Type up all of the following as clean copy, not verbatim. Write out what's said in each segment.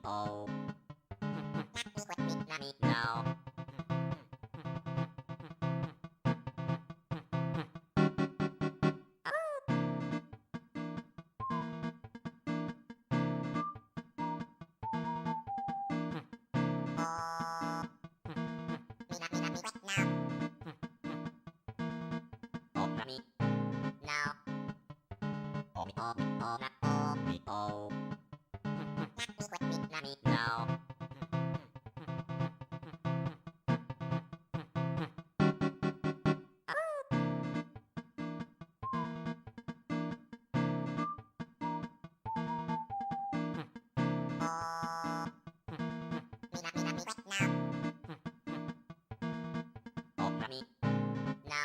oh. Now. Now. Now.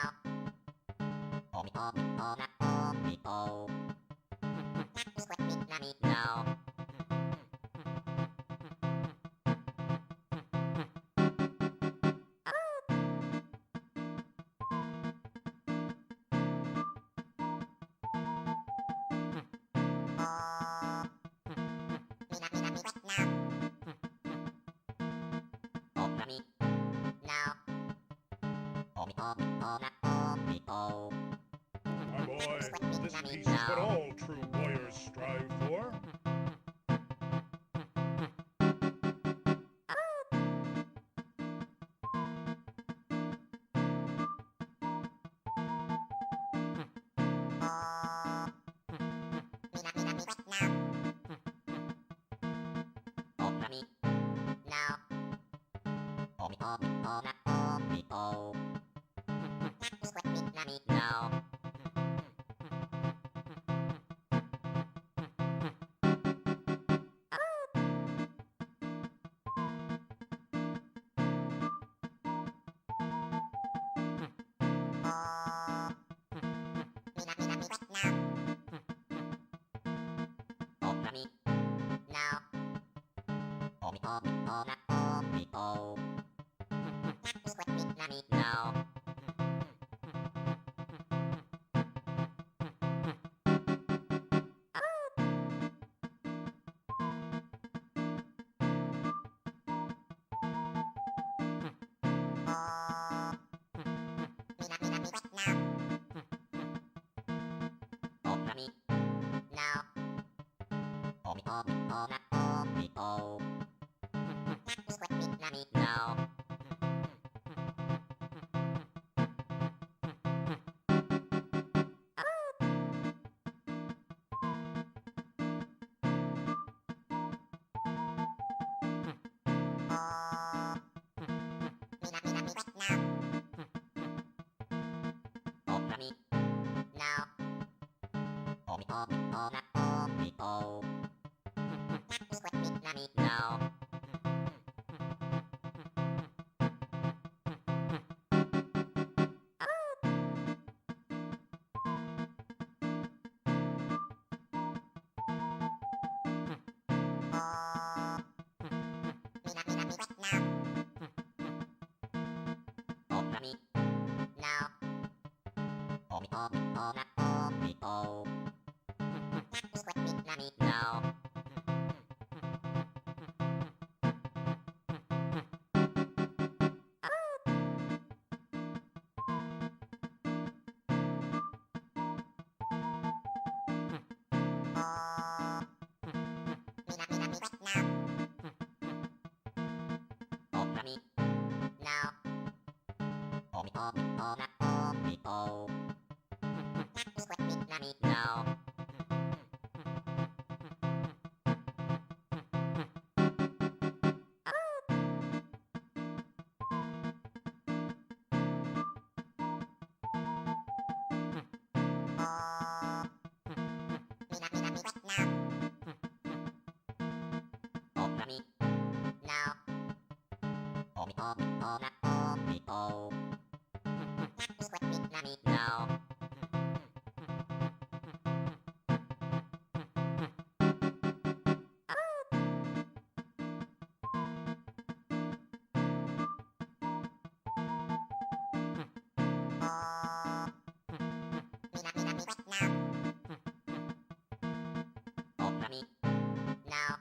My boy, this peace is what all true warriors strive for. Now. Now. Now. Now. Now. Now. Now.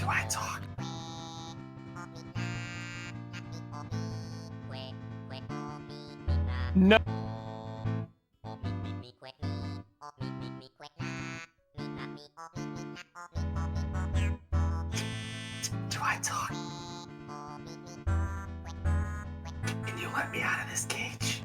Do I talk? No. Do I talk? Can you let me out of this cage?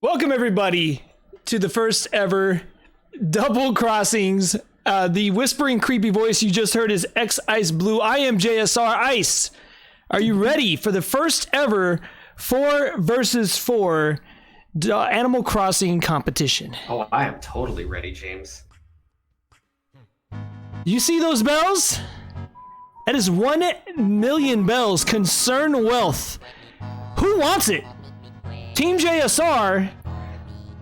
Welcome everybody to the first ever Double Crossings. The whispering creepy voice you just heard is X Ice Blue. I am JSR Ice. Are you ready for the first ever 4 versus 4 Animal Crossing competition? Oh, I am totally ready, James. You see those bells? That is 1 million bells. Concern wealth. Who wants it? Team JSR,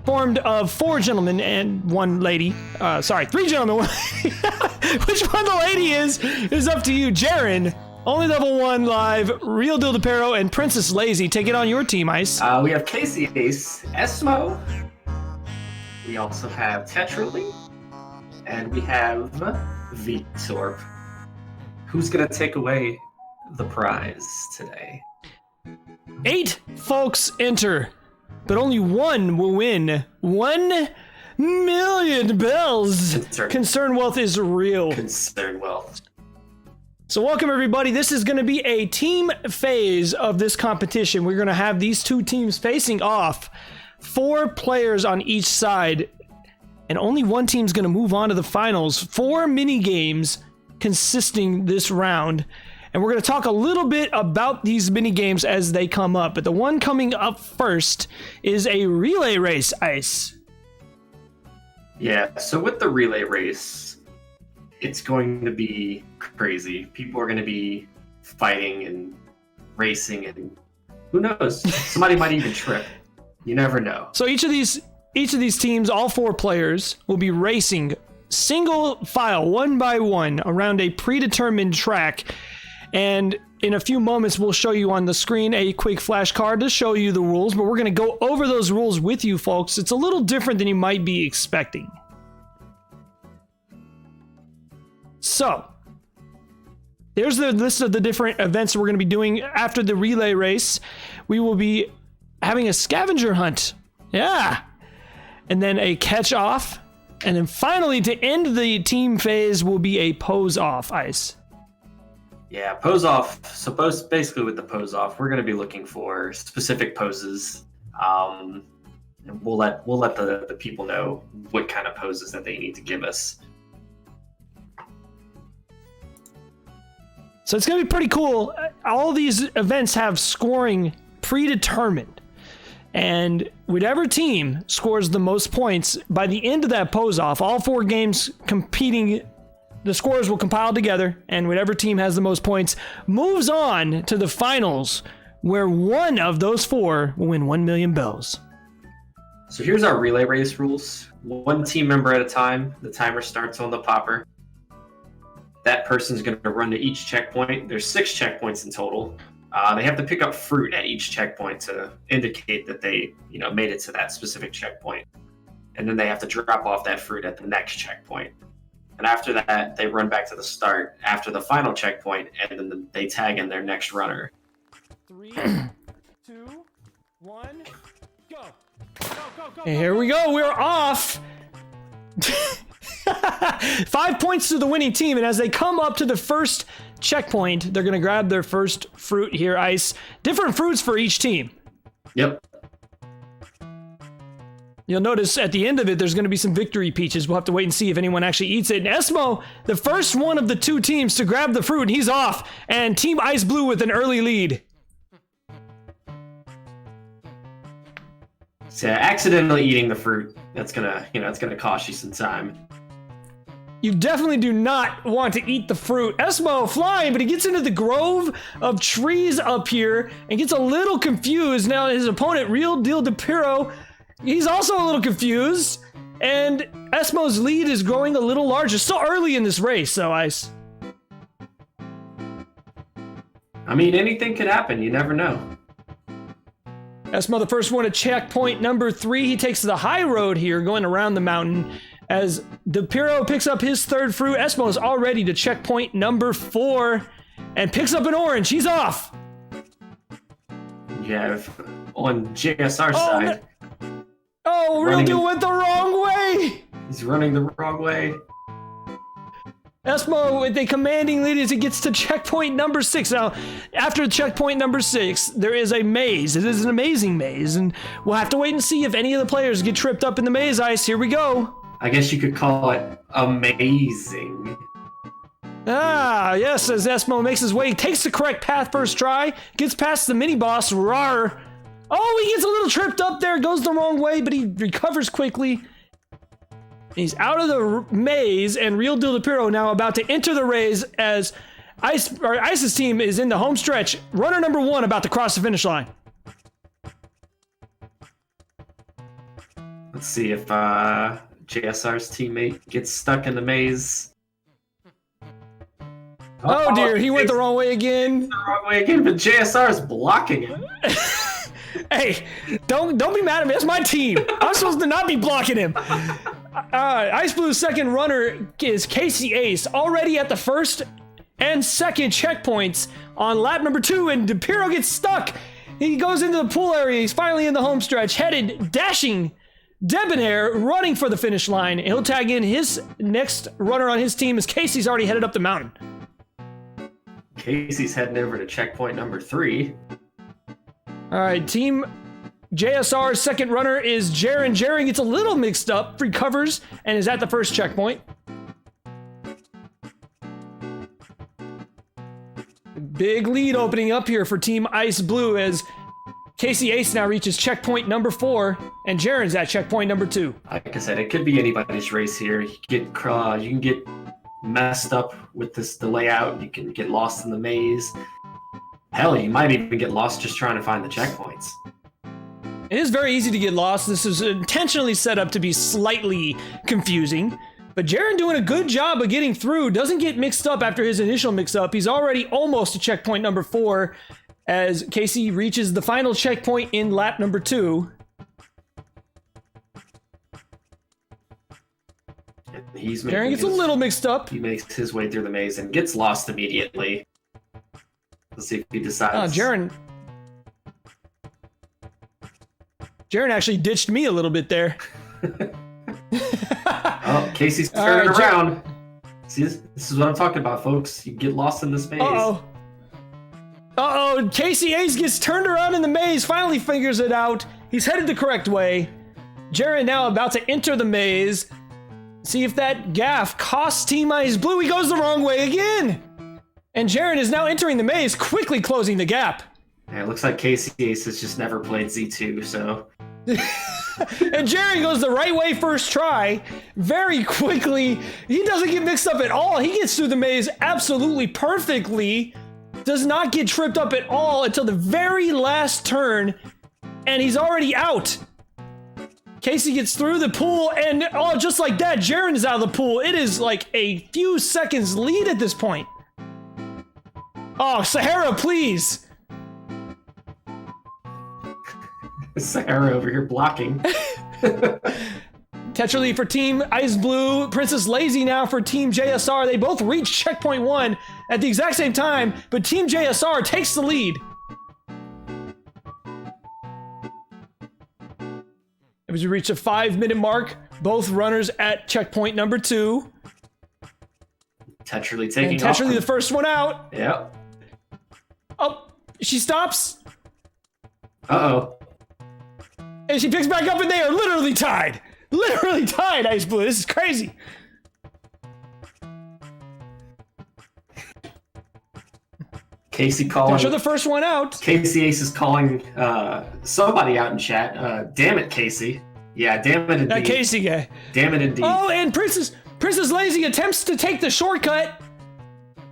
formed of 4 gentlemen and 1 lady. Sorry, 3 gentlemen. Which one the lady is up to you. Jaren, OnlyLevelOne Live, Real Deal DePero, and Princess Lazy. Take it on your team, Ice. We have Casey Ace, Esmo. We also have Tetrally. And we have Vitorp. Who's going to take away the prize today? 8 folks enter, but only 1 will win 1 million bells. Concern wealth is real. Concern wealth. So welcome everybody. This is going to be a team phase of this competition. We're going to have these 2 teams facing off, 4 players on each side, and only 1 team's going to move on to the finals. 4 mini games consisting this round. And we're going to talk a little bit about these mini games as they come up. But the one coming up first is a relay race, Ice. Yeah, so with the relay race, it's going to be crazy. People are going to be fighting and racing, and who knows? Somebody might even trip. You never know. So each of these teams, all 4 players, will be racing single file, 1 by 1, around a predetermined track. And in a few moments, we'll show you on the screen a quick flashcard to show you the rules, but we're going to go over those rules with you folks. It's a little different than you might be expecting. So, there's the list of the different events we're going to be doing after the relay race. We will be having a scavenger hunt. Yeah. And then a catch off. And then finally, to end the team phase, will be a pose off, Ice. Yeah, pose off. So basically with the pose off, we're going to be looking for specific poses. And we'll let the people know what kind of poses that they need to give us. So it's going to be pretty cool. All these events have scoring predetermined. And whichever team scores the most points by the end of that pose off, all 4 games competing, the scores will compile together, and whatever team has the most points moves on to the finals, where one of those 4 will win 1 million bells. So here's our relay race rules. 1 team member at a time. The timer starts on the popper. That person's going to run to each checkpoint. There's 6 checkpoints in total. They have to pick up fruit at each checkpoint to indicate that they, made it to that specific checkpoint. And then they have to drop off that fruit at the next checkpoint. And after that, they run back to the start after the final checkpoint, and then they tag in their next runner. 3, 2, 1, go. And here we go. We're off. 5 points to the winning team, and as they come up to the first checkpoint, they're going to grab their first fruit here, Ice. Different fruits for each team. Yep. You'll notice at the end of it, there's going to be some victory peaches. We'll have to wait and see if anyone actually eats it. And Esmo, the first one of the 2 teams to grab the fruit, and he's off. And Team Ice Blue with an early lead. So accidentally eating the fruit, that's gonna, it's gonna cost you some time. You definitely do not want to eat the fruit. Esmo flying, but he gets into the grove of trees up here and gets a little confused. Now his opponent, Real Deal DePero, he's also a little confused. And Esmo's lead is growing a little larger. Still early in this race, so Ice. I mean, anything could happen. You never know. Esmo, the first one at checkpoint number 3. He takes the high road here, going around the mountain. As DePero picks up his 3rd fruit, Esmo is already to checkpoint number 4 and picks up an orange. He's off. Yeah, on JSR side. Oh, Real Deal went the wrong way. He's running the wrong way. Esmo with a commanding lead as he gets to checkpoint number 6. Now, after checkpoint number 6, there is a maze. It is an amazing maze, and we'll have to wait and see if any of the players get tripped up in the maze, Ice. Here we go. I guess you could call it amazing. Ah, yes, as Esmo makes his way, takes the correct path first try, gets past the mini-boss, Rar. Oh, he gets a little tripped up there, goes the wrong way, but he recovers quickly. He's out of the maze, and Real Deal DePiro now about to enter the maze as Ice's team is in the home stretch. Runner number 1 about to cross the finish line. Let's see if JSR's teammate gets stuck in the maze. Oh dear, he went the wrong way again. The wrong way again, but JSR is blocking him. Hey, don't be mad at me. That's my team. I'm supposed to not be blocking him. Ice Blue's second runner is Casey Ace, already at the first and second checkpoints on lap number 2, and DePiro gets stuck. He goes into the pool area. He's finally in the home stretch, headed, dashing, debonair, running for the finish line. He'll tag in his next runner on his team as Casey's already headed up the mountain. Casey's heading over to checkpoint number 3. All right, Team JSR's second runner is Jaren. Jaren gets a little mixed up, recovers, and is at the first checkpoint. Big lead opening up here for Team Ice Blue as Casey Ace now reaches checkpoint number 4, and Jaren's at checkpoint number 2. Like I said, it could be anybody's race here. You can get messed up with the layout. You can get lost in the maze. Hell, you might even get lost just trying to find the checkpoints. It is very easy to get lost. This is intentionally set up to be slightly confusing. But Jaren doing a good job of getting through. Doesn't get mixed up after his initial mix-up. He's already almost to checkpoint number 4 as Casey reaches the final checkpoint in lap number 2. Jaren gets a little mixed up. He makes his way through the maze and gets lost immediately. Let's see if he decides. Jaren actually ditched me a little bit there. Oh, Casey's turning around. See, this is what I'm talking about, folks. You get lost in this maze. Uh-oh, Casey Ace gets turned around in the maze, finally figures it out. He's headed the correct way. Jaren now about to enter the maze. See if that gaffe costs Team Ice Blue. He goes the wrong way again. And Jaren is now entering the maze, quickly closing the gap. Yeah, it looks like Casey Ace has just never played Z2, so... And Jaren goes the right way first try, very quickly. He doesn't get mixed up at all. He gets through the maze absolutely perfectly. Does not get tripped up at all until the very last turn, and he's already out. Casey gets through the pool, and just like that, Jaren is out of the pool. It is like a few seconds lead at this point. Oh, Sahara, please. Sahara over here blocking. Tetrally for Team Ice Blue, Princess Lazy now for Team JSR. They both reach checkpoint 1 at the exact same time, but Team JSR takes the lead. As we reach a 5-minute mark, both runners at checkpoint number 2. Tetrally taking off. Tetrally the first one out. Yep. Oh, she stops. Uh-oh. And she picks back up, and they are literally tied. Literally tied, Ice Blue. This is crazy. Casey calling. You're the first one out. Casey Ace is calling somebody out in chat. Damn it, Casey. Yeah, damn it indeed. That Casey guy. Damn it indeed. Oh, and Princess Lazy attempts to take the shortcut.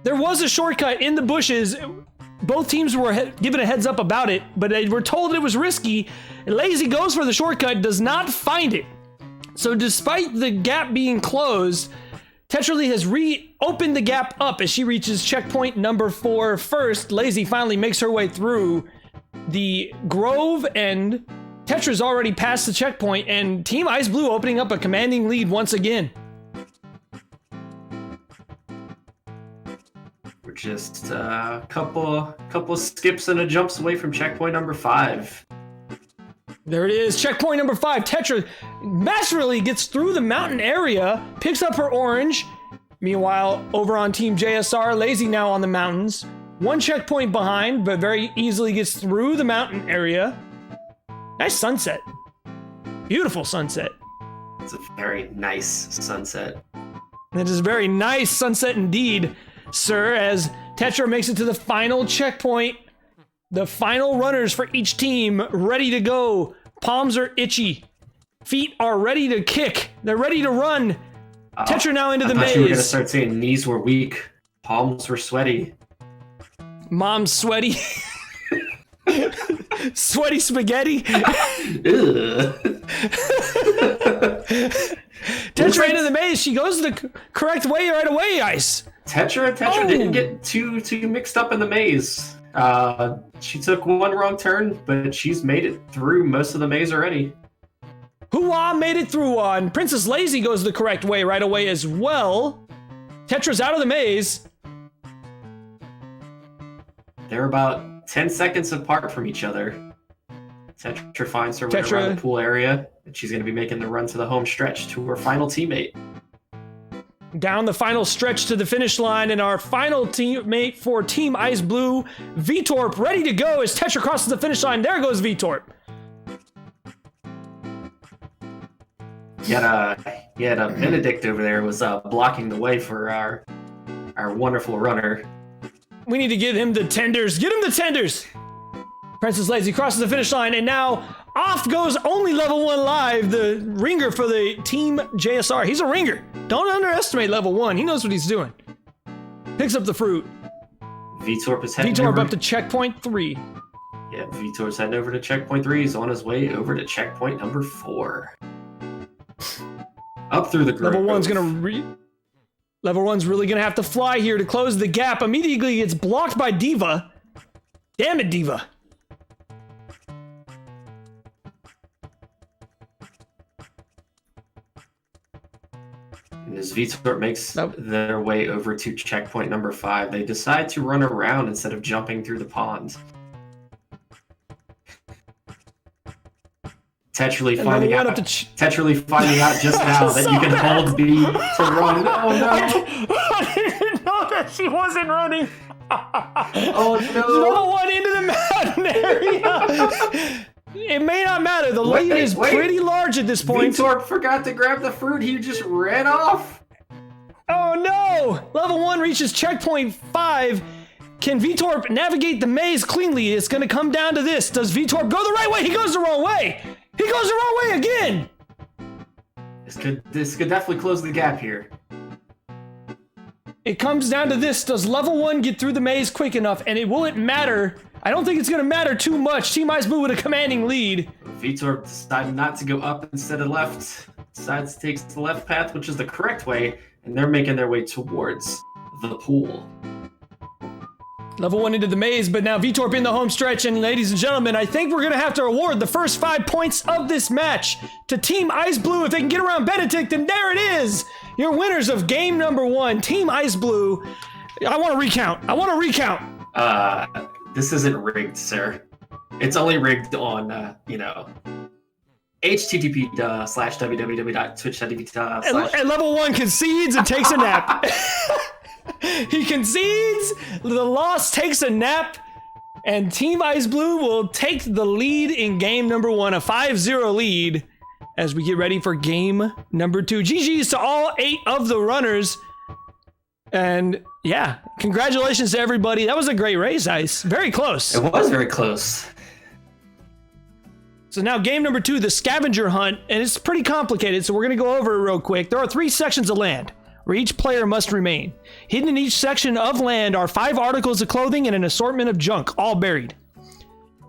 There was a shortcut in the bushes. Both teams were given a heads up about it, but they were told it was risky. Lazy goes for the shortcut, does not find it. So despite the gap being closed, Tetrally has reopened the gap up as she reaches checkpoint number 4 first. Lazy finally makes her way through the grove, and Tetra's already past the checkpoint, and Team Ice Blue opening up a commanding lead once again. We're just a couple skips and a jumps away from checkpoint number 5. There it is, checkpoint number 5. Tetra masterfully gets through the mountain area, picks up her orange. Meanwhile, over on Team JSR, Lazy now on the mountains. 1 checkpoint behind, but very easily gets through the mountain area. Nice sunset. Beautiful sunset. It's a very nice sunset. It is a very nice sunset indeed, sir, as Tetra makes it to the final checkpoint. The final runners for each team ready to go. Palms are itchy. Feet are ready to kick. They're ready to run. Tetra now into the I thought maze. you were gonna start saying knees were weak, palms were sweaty. Mom's sweaty. Sweaty spaghetti. Tetra into the maze. She goes the correct way right away, Ice. Tetra didn't get too mixed up in the maze. She took one wrong turn, but she's made it through most of the maze already. Hoo-ah, made it through one. Princess Lazy goes the correct way right away as well. Tetra's out of the maze. They're about 10 seconds apart from each other. Tetra finds her way around the pool area, and she's going to be making the run to the home stretch to her final teammate. Down the final stretch to the finish line, and our final teammate for Team Ice Blue, Vitorp, ready to go as Tetra crosses the finish line. There goes Vitorp. You had a Benedict over there was blocking the way for our wonderful runner. We need to give him the tenders. Get him the tenders. Princess Lazy crosses the finish line, and now off goes OnlyLevelOne Live, the ringer for the Team JSR. He's a ringer. Don't underestimate Level 1. He knows what he's doing. Picks up the fruit. Vitorp is heading Vitorp up to checkpoint 3. Yeah, Vitor's heading over to checkpoint 3. He's on his way over to checkpoint number 4. Up through the grove. Level 1's really gonna have to fly here to close the gap. Immediately gets blocked by Diva. Damn it, Diva. And as Vitorp makes their way over to checkpoint number 5, they decide to run around instead of jumping through the pond. Tetrally finding out just now that you can hold B to run. Oh no! I didn't know that she wasn't running. Oh no! Level 1 into the mountain area. It may not matter. The lead is pretty large at this point. Vitorp forgot to grab the fruit. He just ran off. Oh no! Level 1 reaches checkpoint 5. Can Vitorp navigate the maze cleanly? It's going to come down to this. Does Vitorp go the right way? He goes the wrong way. He goes the wrong way again. This could definitely close the gap here. It comes down to this. Does Level 1 get through the maze quick enough? And will it matter? I don't think it's going to matter too much. Team Ice Blue with a commanding lead. Vitorp decided not to go up instead of left. Decides to take the left path, which is the correct way, and they're making their way towards the pool. Level 1 into the maze, but now Vitorp in the home stretch, and ladies and gentlemen, I think we're going to have to award the first 5 points of this match to Team Ice Blue. If they can get around Benedict, and there it is! Your winners of game number 1, Team Ice Blue. I want to recount. This isn't rigged, sir. It's only rigged on, http://www.twitch.tv/. And Level 1 concedes and takes a nap. He concedes, the loss takes a nap, and Team Ice Blue will take the lead in game number 1, a 5-0 lead, as we get ready for game number 2. GG's to all 8 of the runners. And yeah, congratulations to everybody. That was a great race, Ice. Very close. It was very close. So now game number 2, the scavenger hunt, and it's pretty complicated, so we're going to go over it real quick. There are 3 sections of land where each player must remain. Hidden in each section of land are 5 articles of clothing and an assortment of junk, all buried.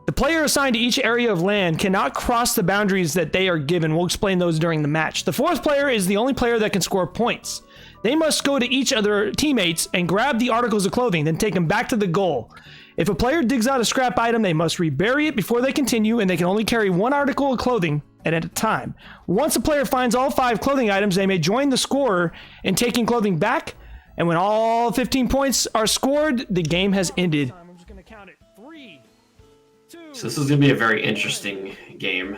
The player assigned to each area of land cannot cross the boundaries that they are given. We'll explain those during the match. The 4th player is the only player that can score points. They must go to each of their teammates and grab the articles of clothing, then take them back to the goal. If a player digs out a scrap item, they must rebury it before they continue, and they can only carry 1 article of clothing at a time. Once a player finds all 5 clothing items, they may join the scorer in taking clothing back, and when all 15 points are scored, the game has ended. I'm just gonna count it. 3, 2. So this is going to be a very interesting game.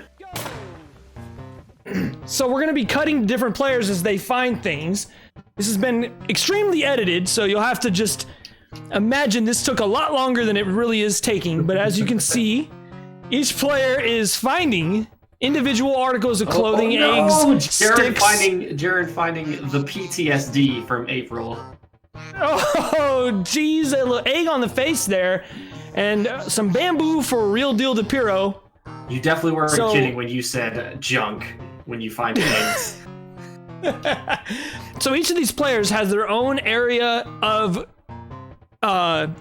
So we're going to be cutting different players as they find things. This has been extremely edited, so you'll have to just imagine this took a lot longer than it really is taking. But as you can see, each player is finding individual articles of clothing, eggs, sticks. Jared finding the PTSD from April. Oh, geez, a little egg on the face there. And some bamboo for Real Deal DePiro. You definitely weren't kidding when you said junk. when you find eggs. So each of these players has their own area of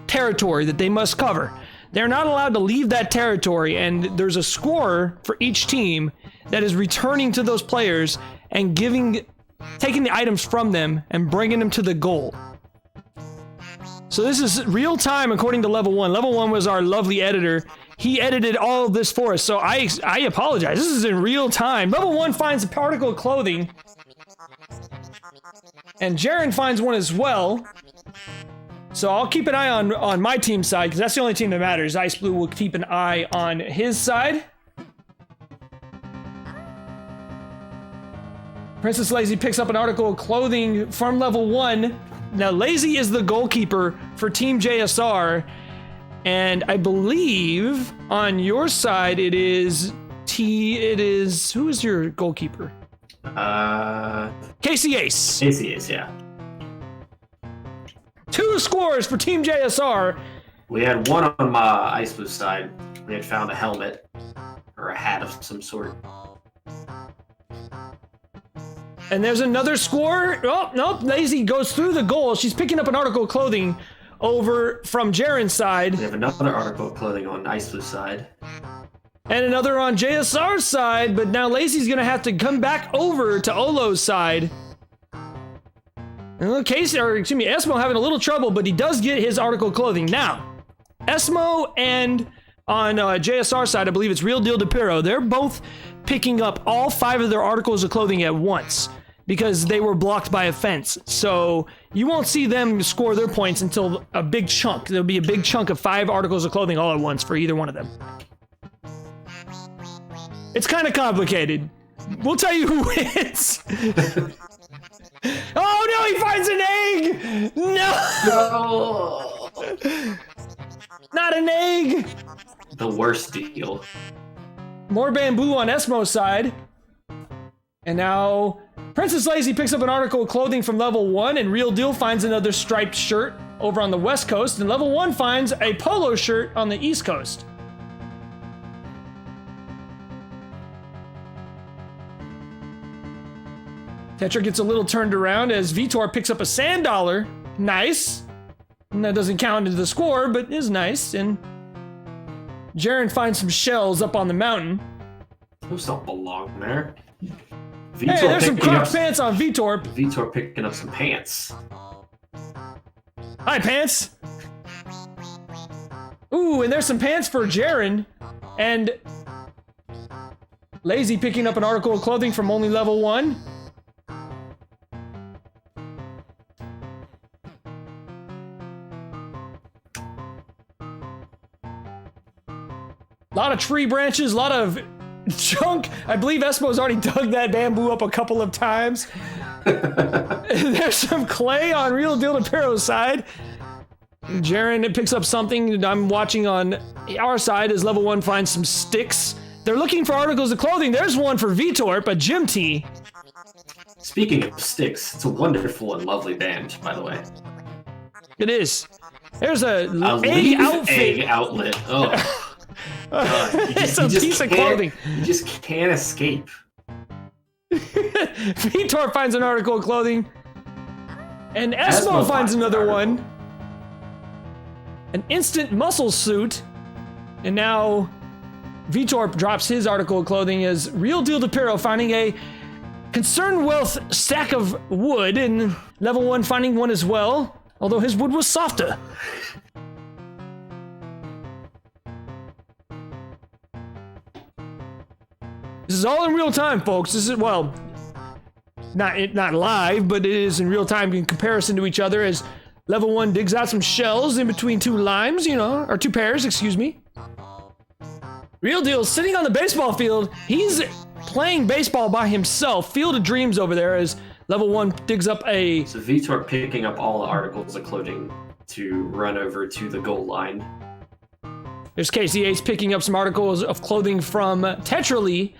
territory that they must cover. They're not allowed to leave that territory, and there's a scorer for each team that is returning to those players and taking the items from them and bringing them to the goal. So this is real time according to Level 1. Level 1 was our lovely editor. He edited all of this for us, so I apologize. This is in real time. Level 1 finds a particle of clothing, and Jaren finds one as well. So I'll keep an eye on my team's side, because that's the only team that matters. Ice Blue will keep an eye on his side. Princess Lazy picks up an article of clothing from Level 1. Now, Lazy is the goalkeeper for Team JSR, and I believe on your side it is who is your goalkeeper? Casey Ace. Casey Ace, yeah. 2 scores for Team JSR. We had one on my Ice Blue side. We had found a helmet or a hat of some sort. And there's another score. Oh, nope. Lazy goes through the goal. She's picking up an article of clothing over from Jaren's side. We have another article of clothing on Ice Blue's side. And another on JSR's side, but now Lazy's gonna have to come back over to Olo's side. And Esmo having a little trouble, but he does get his article of clothing. Now, Esmo and on JSR side, I believe it's Real Deal DePiro. They're both picking up all 5 of their articles of clothing at once because they were blocked by a fence. So you won't see them score their points until a big chunk. There'll be a big chunk of 5 articles of clothing all at once for either one of them. It's kind of complicated. We'll tell you who wins. Oh no, he finds an egg! No! Not an egg! The worst deal. More bamboo on Esmo's side. And now Princess Lazy picks up an article of clothing from Level 1, and Real Deal finds another striped shirt over on the West Coast, and Level 1 finds a polo shirt on the East Coast. Tetra gets a little turned around as Vitor picks up a sand dollar. Nice. And that doesn't count into the score, but is nice. And Jaren finds some shells up on the mountain. Those don't belong there. Hey, there's some cropped pants on Vitor. Vitor picking up some pants. Hi, pants. Ooh, and there's some pants for Jaren. And Lazy picking up an article of clothing from OnlyLevelOne. A lot of tree branches, a lot of junk. I believe Espo's already dug that bamboo up a couple of times. There's some clay on Real Deal DePiro's side. Jaren picks up something that I'm watching on our side as Level 1 finds some sticks. They're looking for articles of clothing. There's one for Vitor, a Gym Tee. Speaking of sticks, it's a wonderful and lovely band, by the way. It is. There's a egg outfit. Egg outlet. Oh. It's a piece of clothing. You just can't escape. Vitor finds an article of clothing. And Esmo finds another one. An instant muscle suit. And now Vitor drops his article of clothing as Real Deal DePiro finding a Concerned Wealth stack of wood, and Level 1 finding one as well, although his wood was softer. This is all in real time, folks. This is, well, not live, but it is in real time in comparison to each other as Level 1 digs out some shells in between 2 limes, or 2 pairs, excuse me. Real Deal sitting on the baseball field. He's playing baseball by himself. Field of Dreams over there as Level 1 digs up a... So Vitor picking up all the articles of clothing to run over to the goal line. There's Casey Ace picking up some articles of clothing from Tetralee.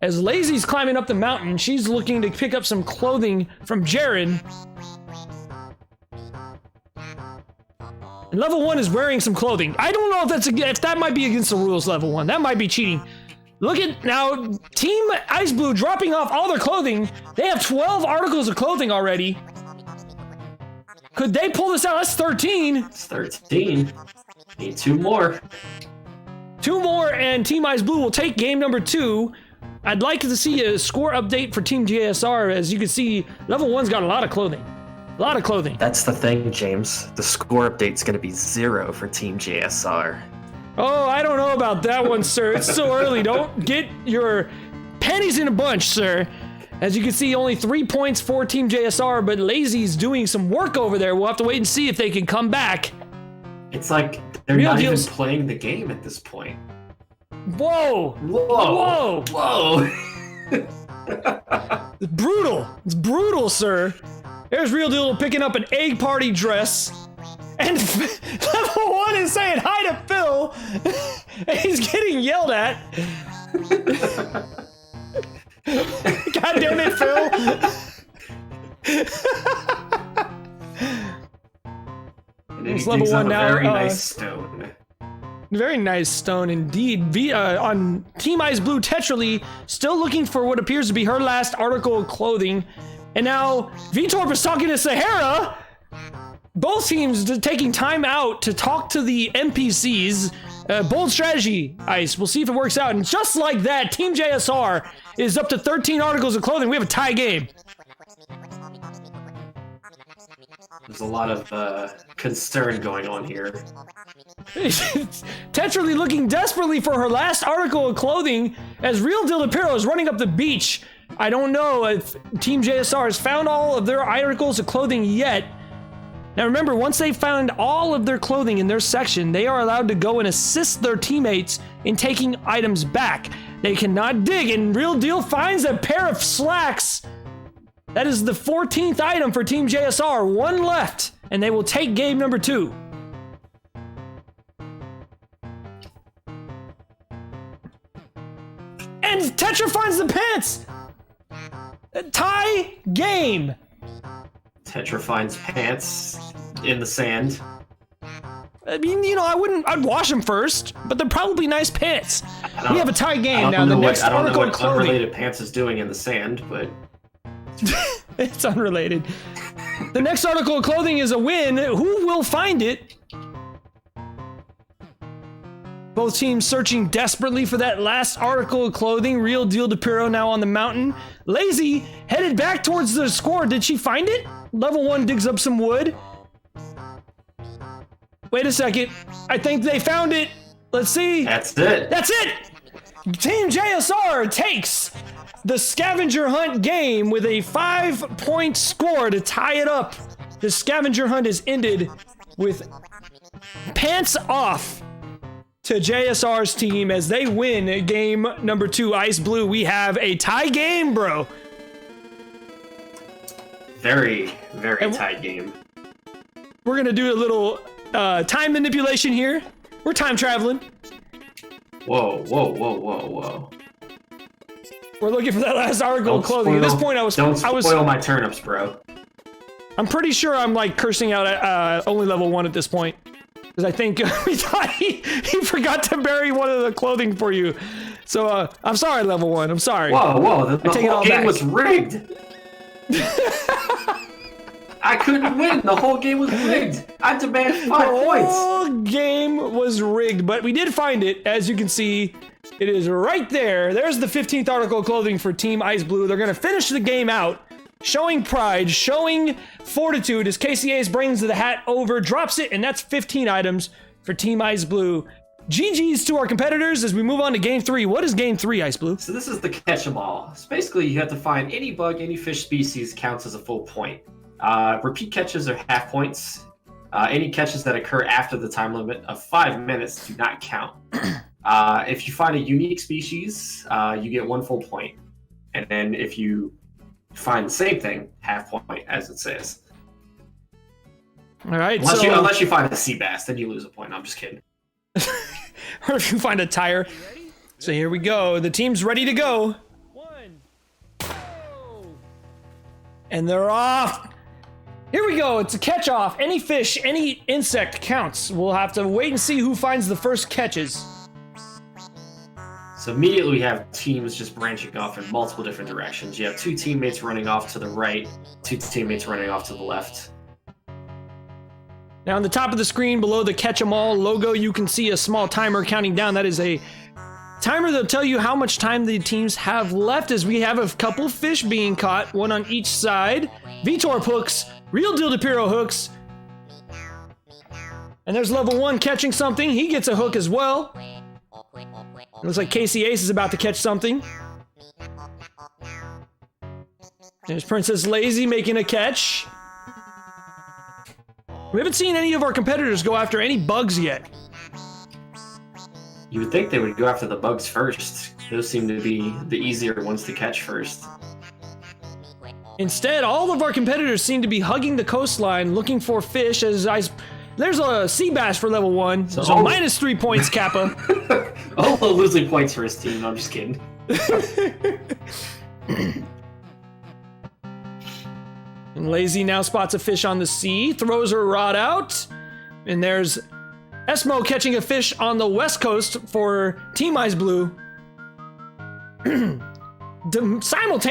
As Lazy's climbing up the mountain, she's looking to pick up some clothing from Jaren. And Level 1 is wearing some clothing. I don't know if that might be against the rules, Level 1. That might be cheating. Look at now, Team Ice Blue dropping off all their clothing. They have 12 articles of clothing already. Could they pull this out? That's 13. It's 13. Need 2 more. 2 more, and Team Ice Blue will take game number 2. I'd like to see a score update for Team JSR. As you can see, level 1's got a lot of clothing. A lot of clothing. That's the thing, James. The score update's going to be 0 for Team JSR. Oh, I don't know about that one, sir. It's so early. Don't get your panties in a bunch, sir. As you can see, only 3 points for Team JSR, but Lazy's doing some work over there. We'll have to wait and see if they can come back. It's like they're Real not deals. even playing the game at this point. Whoa! Whoa! Whoa! Whoa! It's brutal. It's brutal, sir. There's Real Deal picking up an egg party dress. And level 1 is saying hi to Phil. And he's getting yelled at. God damn it, Phil. And then It's he level digs 1 up now. a very nice stone. Very nice stone indeed. On Team Ice Blue, Tetraly still looking for what appears to be her last article of clothing. And now Vitorp is talking to Sahara. Both teams taking time out to talk to the NPCs. Bold strategy, Ice. We'll see if it works out. And just like that, Team JSR is up to 13 articles of clothing. We have a tie game. There's a lot of concern going on here. Tetraly looking desperately for her last article of clothing as Real Deal Apparel is running up the beach. I don't know if Team JSR has found all of their articles of clothing yet. Now remember, once they found all of their clothing in their section, they are allowed to go and assist their teammates in taking items back. They cannot dig, and Real Deal finds a pair of slacks. That is the 14th item for Team JSR. 1 left, and they will take game number 2. And Tetra finds the pants! Tie game! Tetra finds pants in the sand. I mean, you know, I'd wash them first, but they're probably nice pants. We have a tie game now. The next I don't know article of what clothing. Unrelated Pants is doing in the sand, but It's unrelated. The next article of clothing is a win. Who will find it? Both teams searching desperately for that last article of clothing. Real Deal DePiro now on the mountain. Lazy headed back towards the score. Did she find it? Level 1 digs up some wood. Wait a second. I think they found it. Let's see. that's it. That's it! Team JSR takes the scavenger hunt game with a 5-point score to tie it up. The scavenger hunt is ended with pants off to JSR's team as they win game number 2. Ice Blue, we have a tie game, bro. Very, very tight game. We're gonna do a little time manipulation here. We're time traveling. Whoa, whoa, whoa, whoa, whoa. We're looking for that last article of clothing. At this point, Don't spoil my turnips, bro. I'm pretty sure I'm like cursing out at only level 1 at this point. Because I think we thought he forgot to bury one of the clothing for you. So I'm sorry, level 1. I'm sorry. Whoa, whoa, the take it all whole game back. was rigged. I couldn't win. The whole game was rigged. I demand 5 points. The whole game was rigged, but we did find it. As you can see, it is right there. There's the 15th article of clothing for Team Ice Blue. They're going to finish the game out, showing pride, showing fortitude as KCA's brings the hat over, drops it, and that's 15 items for Team Ice Blue. GG's to our competitors as we move on to game 3. What is game 3, Ice Blue? So this is the catch 'em all. So basically, you have to find any bug, any fish species counts as a full point. Repeat catches are half points. Any catches that occur after the time limit of 5 minutes do not count. If you find a unique species, you get 1 full point. And then if you find the same thing, half point, as it says. All right. Unless you find a sea bass, then you lose a point. I'm just kidding. Or if you find a tire. So here we go. The team's ready to go. 1, go. And they're off. Here we go. It's a catch off. Any fish, any insect counts. We'll have to wait and see who finds the first catches. So immediately we have teams just branching off in multiple different directions. You have 2 teammates running off to the right, 2 teammates running off to the left. Now on the top of the screen below the Catch 'em All logo, you can see a small timer counting down. That is a timer that'll tell you how much time the teams have left, as we have a couple fish being caught, one on each side. VTORP hooks, Real Deal DePiro hooks. And there's level 1 catching something. He gets a hook as well. It looks like Casey Ace is about to catch something. There's Princess Lazy making a catch. We haven't seen any of our competitors go after any bugs yet. You would think they would go after the bugs first. Those seem to be the easier ones to catch first. Instead, all of our competitors seem to be hugging the coastline looking for fish. There's a sea bass for level 1. So minus 3 points, Kappa. Oh, losing points for his team. No, I'm just kidding. And Lazy now spots a fish on the sea, throws her rod out, and there's Esmo catching a fish on the west coast for Team Ice Blue. Simultaneously.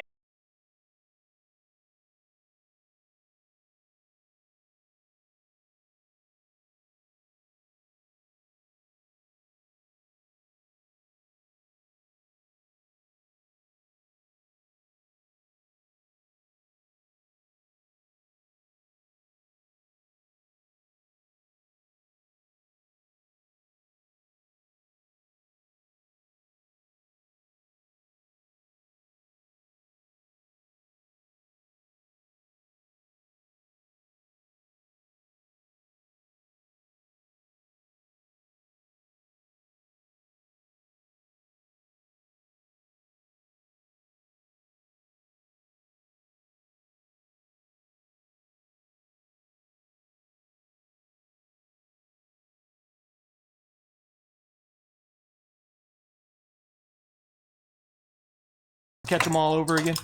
Catch them all over again.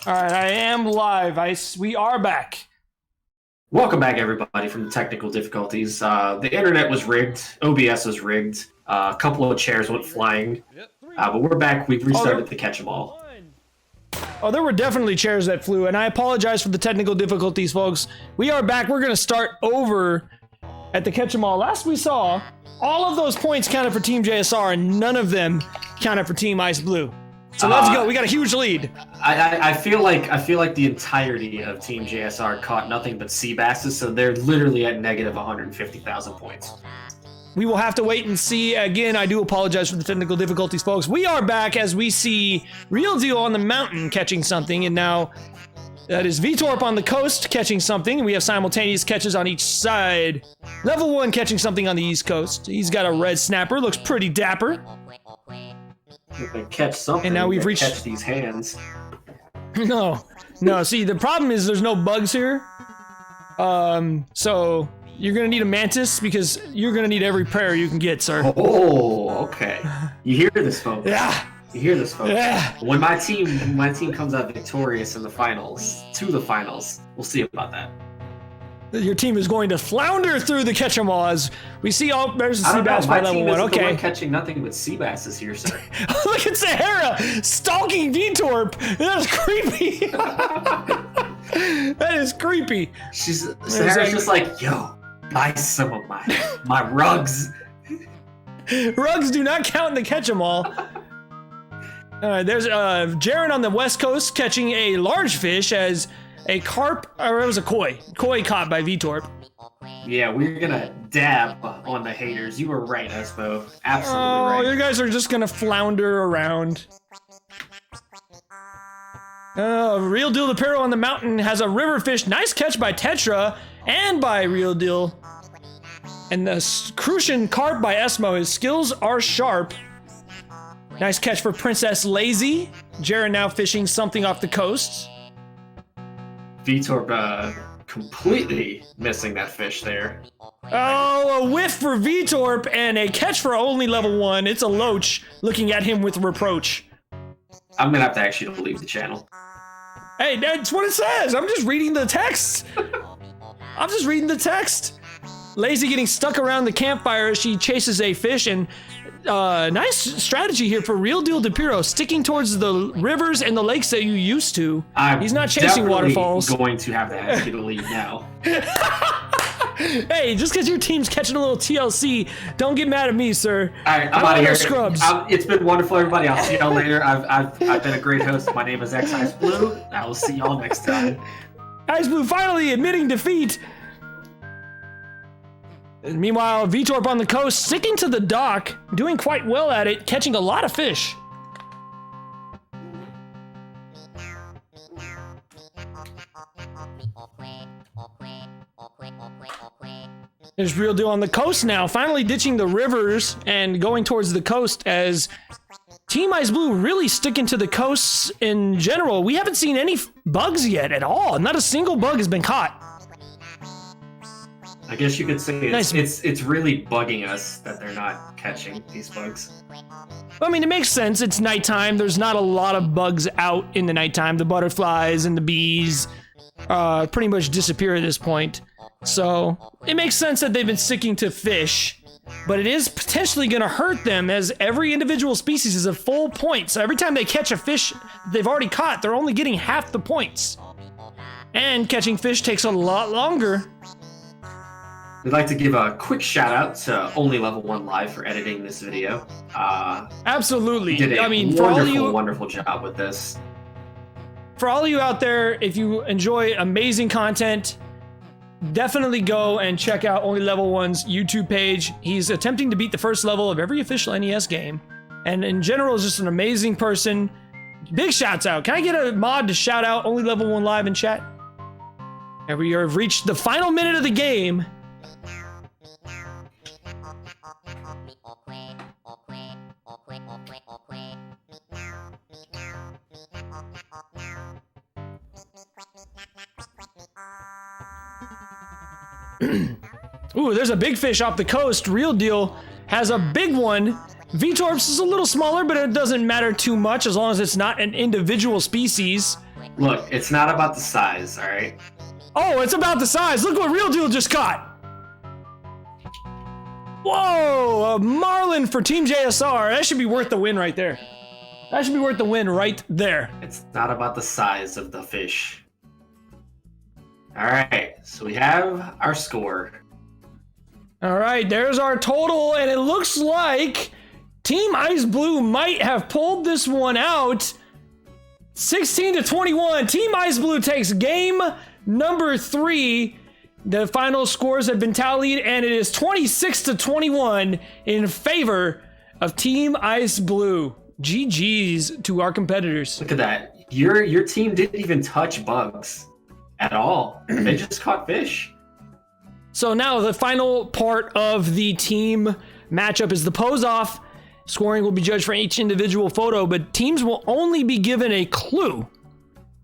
All right, I am live, Ice. We are back. Welcome back, everybody, from the technical difficulties. The internet was rigged. OBS was rigged. A couple of chairs went flying. But we're back. We've restarted the Catch 'em All. Oh, there were definitely chairs that flew, and I apologize for the technical difficulties, folks. We are back. We're going to start over at the Catch 'em All. Last we saw, all of those points counted for Team JSR, and none of them counted for Team Ice Blue. So let's go. We got a huge lead. I feel like the entirety of Team JSR caught nothing but sea basses, so they're literally at negative 150,000 points. We will have to wait and see. Again, I do apologize for the technical difficulties, folks. We are back as we see Real Deal on the mountain catching something, and now that is VTORP on the coast catching something. We have simultaneous catches on each side. Level 1 catching something on the east coast. He's got a red snapper, looks pretty dapper. If they catch something, And now we've they reached- catch these hands. No, see, the problem is there's no bugs here. So you're gonna need a mantis because you're gonna need every prayer you can get, sir. Oh, okay. You hear this, folks? Yeah. You hear this, folks? Yeah. When my team comes out victorious in the finals, we'll see about that. Your team is going to flounder through the Catch 'em All as we see. Oh, there's the I sea don't know. bass My by level team 1. isn't the Okay. one catching nothing but sea basses here, sir. Look at Sahara stalking VTORP. That's creepy. That is creepy. Sahara's just like, yo, buy some of my rugs. Rugs do not count in the Catch 'em All. There's Jaren on the west coast catching a large fish as a carp, or it was a koi caught by VTORP. Yeah, we're gonna dab on the haters. You were right, Espo. Absolutely Oh, right. you guys are just gonna flounder around. Real Deal DePiro on the mountain has a river fish. Nice catch by Tetra and by Real Deal. And the Crucian carp by Esmo. His skills are sharp. Nice catch for Princess Lazy. Jaren now fishing something off the coast. VTORP completely missing that fish there. Oh, a whiff for VTORP and a catch for only level 1. It's a loach looking at him with reproach. I'm gonna have to actually leave the channel. Hey, that's what it says. I'm just reading the text. I'm just reading the text. Lazy getting stuck around the campfire as she chases a fish, and nice strategy here for Real Deal DePiro, sticking towards the rivers and the lakes that you used to. He's not chasing waterfalls. I'm going to have to ask you to leave now. Hey, just because your team's catching a little TLC, don't get mad at me, sir. All right, I'm out of here. Scrubs. It's been wonderful, everybody. I'll see y'all later. I've been a great host. My name is X Ice Blue. I will see y'all next time. Ice Blue finally admitting defeat. And meanwhile, Vitorp on the coast, sticking to the dock, doing quite well at it, catching a lot of fish. There's Real Deal on the coast now, finally ditching the rivers and going towards the coast as Team Ice Blue really sticking to the coasts in general. We haven't seen any bugs yet at all. Not a single bug has been caught. I guess you could say Nice. it's really bugging us that they're not catching these bugs. I mean, it makes sense. It's nighttime. There's not a lot of bugs out in the nighttime. The butterflies and the bees pretty much disappear at this point. So it makes sense that they've been sticking to fish, but it is potentially going to hurt them as every individual species is a full point. So every time they catch a fish they've already caught, they're only getting half the points. And catching fish takes a lot longer. We'd like to give a quick shout out to OnlyLevelOne Live for editing this video. Absolutely. You did a for all wonderful, you wonderful job with this. For all you out there, if you enjoy amazing content, definitely go and check out OnlyLevelOne's YouTube page. He's attempting to beat the first level of every official NES game, and in general is just an amazing person. Big shouts out. Can I get a mod to shout out OnlyLevelOne Live in chat? And we have reached the final minute of the game. Ooh, there's a big fish off the coast. Real Deal has a big one. Vitorps is a little smaller, but it doesn't matter too much as long as it's not an individual species. Look, it's not about the size, all right? Oh, it's about the size. Look what Real Deal just caught. Whoa, a marlin for Team JSR. That should be worth the win right there. That should be worth the win right there. It's not about the size of the fish. All right, so we have our score. All right, there's our total, and it looks like Team Ice Blue might have pulled this one out. 16-21. Team Ice Blue takes game number 3. The final scores have been tallied, and it is 26-21 in favor of Team Ice Blue. GG's to our competitors. Look at that. Your team didn't even touch bugs at all. They just caught fish. So now the final part of the team matchup is the pose off. Scoring will be judged for each individual photo, but teams will only be given a clue.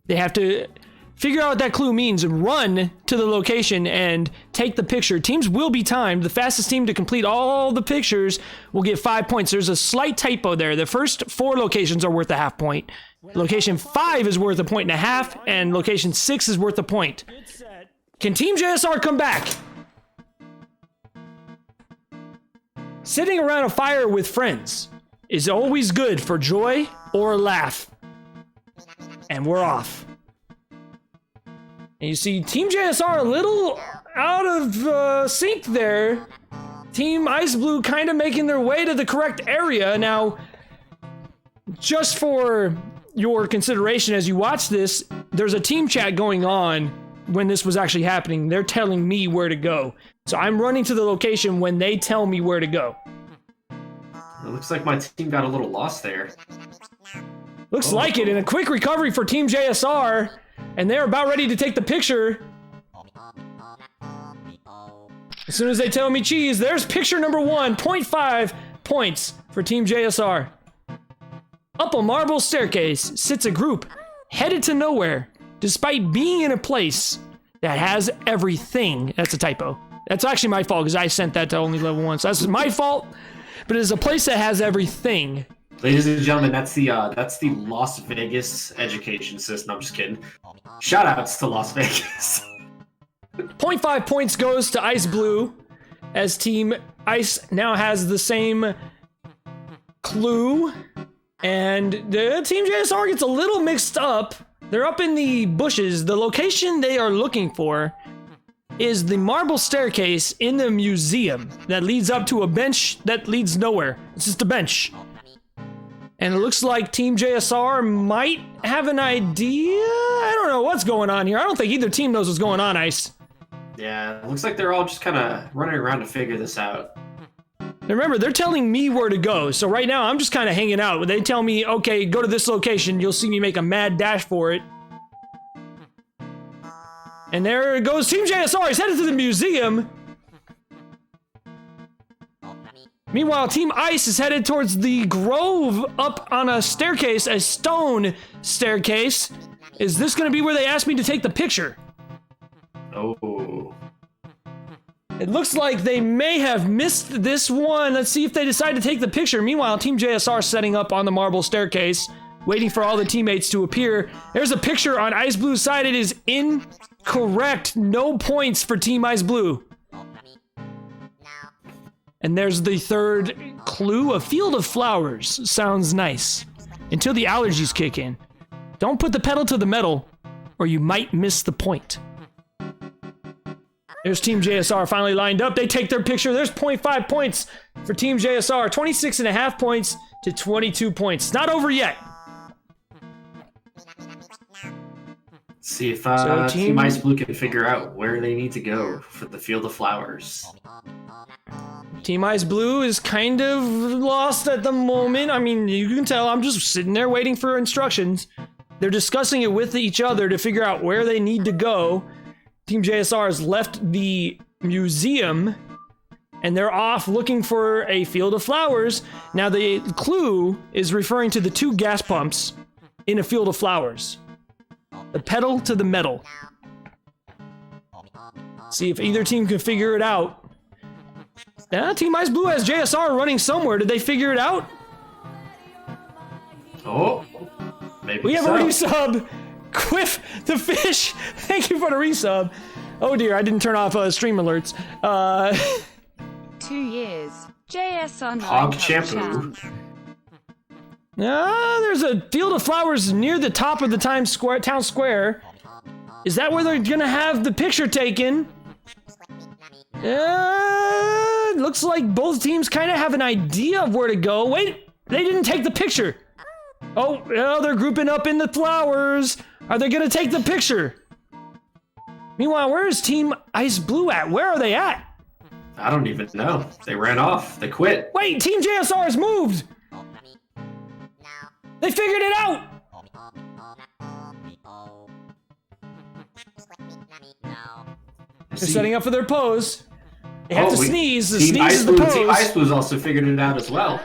They have to figure out what that clue means and run to the location and take the picture. Teams will be timed. The fastest team to complete all the pictures will get 5 points. There's a slight typo there. The first 4 locations are worth a half point. Location 5 is worth a point and a half, and location 6 is worth a point. Can Team JSR come back? Sitting around a fire with friends is always good for joy or a laugh. And we're off. And you see Team JSR a little out of sync there. Team Ice Blue kind of making their way to the correct area. Now, just for your consideration as you watch this, there's a team chat going on when this was actually happening. They're telling me where to go. So I'm running to the location when they tell me where to go. It looks like my team got a little lost there. Looks like it. And a quick recovery for Team JSR. And they're about ready to take the picture. As soon as they tell me cheese, there's picture number 1. 0.5 points for Team JSR. Up a marble staircase sits a group headed to nowhere, despite being in a place that has everything. That's a typo. That's actually my fault because I sent that to OnlyLevelOne. So that's my fault. But it's a place that has everything. Ladies and gentlemen, that's the Las Vegas education system. I'm just kidding. Shout outs to Las Vegas. 0.5 points goes to Ice Blue. as Team Ice now has the same clue, and the Team JSR gets a little mixed up. They're up in the bushes. The location they are looking for is the marble staircase in the museum that leads up to a bench that leads nowhere. It's just a bench. And it looks like Team JSR might have an idea. I don't know what's going on here. I don't think either team knows what's going on, Ice. Yeah, it looks like they're all just kind of running around to figure this out. Remember, they're telling me where to go, so right now I'm just kind of hanging out. They tell me, okay, go to this location, you'll see me make a mad dash for it. And there goes Team JSR, he's headed to the museum. Meanwhile, Team Ice is headed towards the grove up on a staircase, a stone staircase. Is this gonna be where they asked me to take the picture? Oh. It looks like they may have missed this one. Let's see if they decide to take the picture. Meanwhile, Team JSR setting up on the marble staircase, waiting for all the teammates to appear. There's a picture on Ice Blue's side. It is incorrect. No points for Team Ice Blue. And there's the third clue. A field of flowers. Sounds nice. Until the allergies kick in. Don't put the pedal to the metal, or you might miss the point. There's Team JSR finally lined up. They take their picture. There's 0.5 points for Team JSR. 26.5 points to 22 points. Not over yet. See if So Team Ice Blue can figure out where they need to go for the Field of Flowers. Team Ice Blue is kind of lost at the moment. I mean, you can tell I'm just sitting there waiting for instructions. They're discussing it with each other to figure out where they need to go. Team JSR has left the museum and they're off looking for a field of flowers. Now the clue is referring to the two gas pumps in a field of flowers. The pedal to the metal. See if either team can figure it out. Now Team Ice Blue has JSR running somewhere. Did they figure it out? Oh, maybe We have so. a resub. Quiff the fish. Thank you for the resub. Oh dear, I didn't turn off stream alerts. 2 years. JSR Hog shampoo. There's a field of flowers near the top of the town square. Is that where they're gonna have the picture taken? Looks like both teams kind of have an idea of where to go. Wait, they didn't take the picture. Oh, they're grouping up in the flowers. Are they gonna take the picture? Meanwhile, where is Team Ice Blue at? Where are they at? I don't even know. They ran off. They quit. Wait, Team JSR has moved. They figured it out. They're setting up for their pose. They have to sneeze. The sneeze is the pose. Team Ice Blue's also figured it out as well.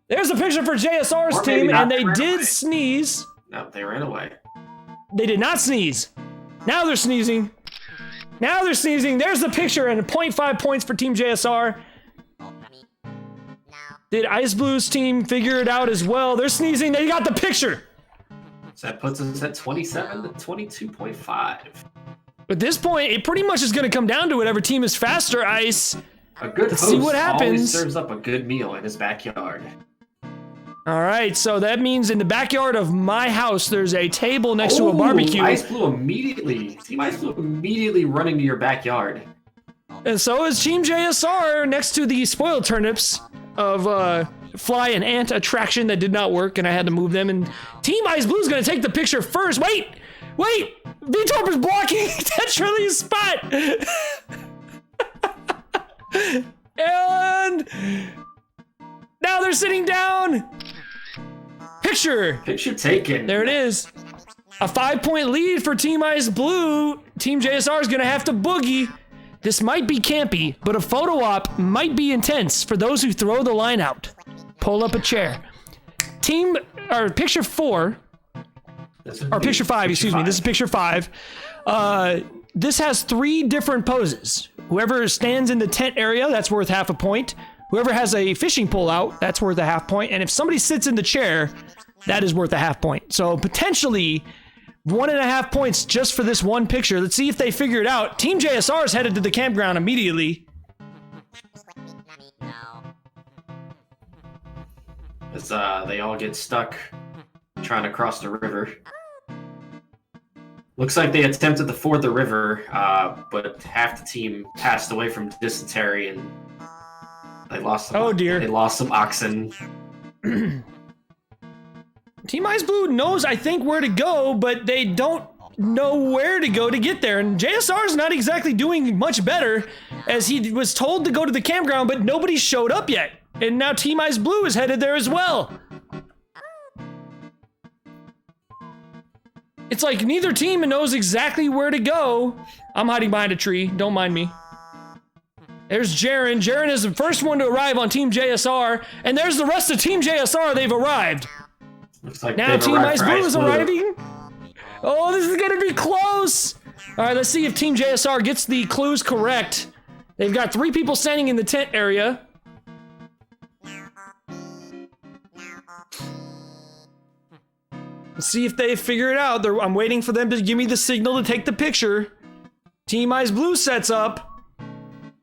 There's a picture for JSR's Or maybe team, not, and they they ran did away. sneeze. No, they ran away. They did not sneeze. Now they're sneezing. Now they're sneezing. There's the picture, and 0.5 points for Team JSR. Did Ice Blue's team figure it out as well? They're sneezing. They got the picture. So that puts us at 27 to 22.5. At this point, it pretty much is going to come down to whatever team is faster, Ice. A good Let's host see what always happens. serves up a good meal in his backyard. All right, so that means in the backyard of my house, there's a table next to a barbecue. Ice Blue immediately. Team Ice Blue immediately running to your backyard. And so is Team JSR next to the spoiled turnips of fly and ant attraction that did not work, and I had to move them. And Team Ice Blue is going to take the picture first. Wait! V-Torp is blocking Tetrali's spot! And now they're sitting down. Picture taken. There it is. A 5-point lead for Team Ice Blue. Team JSR is gonna have to boogie. This might be campy, but a photo op might be intense for those who throw the line out. Pull up a chair. Picture 4. Or picture 5, excuse me. This is picture 5. This has 3 different poses. Whoever stands in the tent area, that's worth half a point. Whoever has a fishing pole out, that's worth a half point. And if somebody sits in the chair, that is worth a half point. So potentially 1.5 points just for this one picture. Let's see if they figure it out. Team JSR is headed to the campground immediately. as they all get stuck trying to cross the river. Looks like they attempted to ford the river, but half the team passed away from dysentery, and they lost some, Oh, dear. They lost some oxen. Team Ice Blue knows, I think, where to go, but they don't know where to go to get there. And JSR is not exactly doing much better, as he was told to go to the campground, but nobody showed up yet. And now Team Ice Blue is headed there as well. It's like neither team knows exactly where to go. I'm hiding behind a tree. Don't mind me. There's Jaren. Jaren is the first one to arrive on Team JSR. And there's the rest of Team JSR. They've arrived. Looks like Now they've Team arrived Ice for Blue Ice is arriving. Oh, this is going to be close. All right, let's see if Team JSR gets the clues correct. They've got 3 people standing in the tent area. Let's see if they figure it out. I'm waiting for them to give me the signal to take the picture. Team Ice Blue sets up.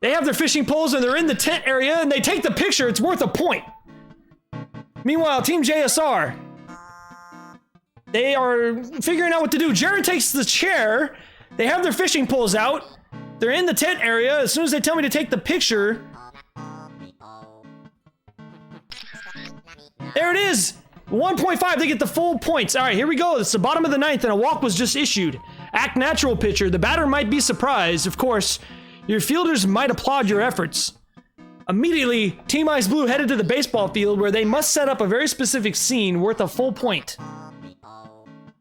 They have their fishing poles and they're in the tent area and they take the picture. It's worth a point. Meanwhile, Team JSR, they are figuring out what to do. Jared takes the chair. They have their fishing poles out. They're in the tent area. As soon as they tell me to take the picture. There it is. 1.5, they get the full points. All right, here we go. It's the bottom of the 9th, and a walk was just issued. Act natural pitcher. The batter might be surprised. Of course, your fielders might applaud your efforts. Immediately, Team Ice Blue headed to the baseball field where they must set up a very specific scene worth a full point.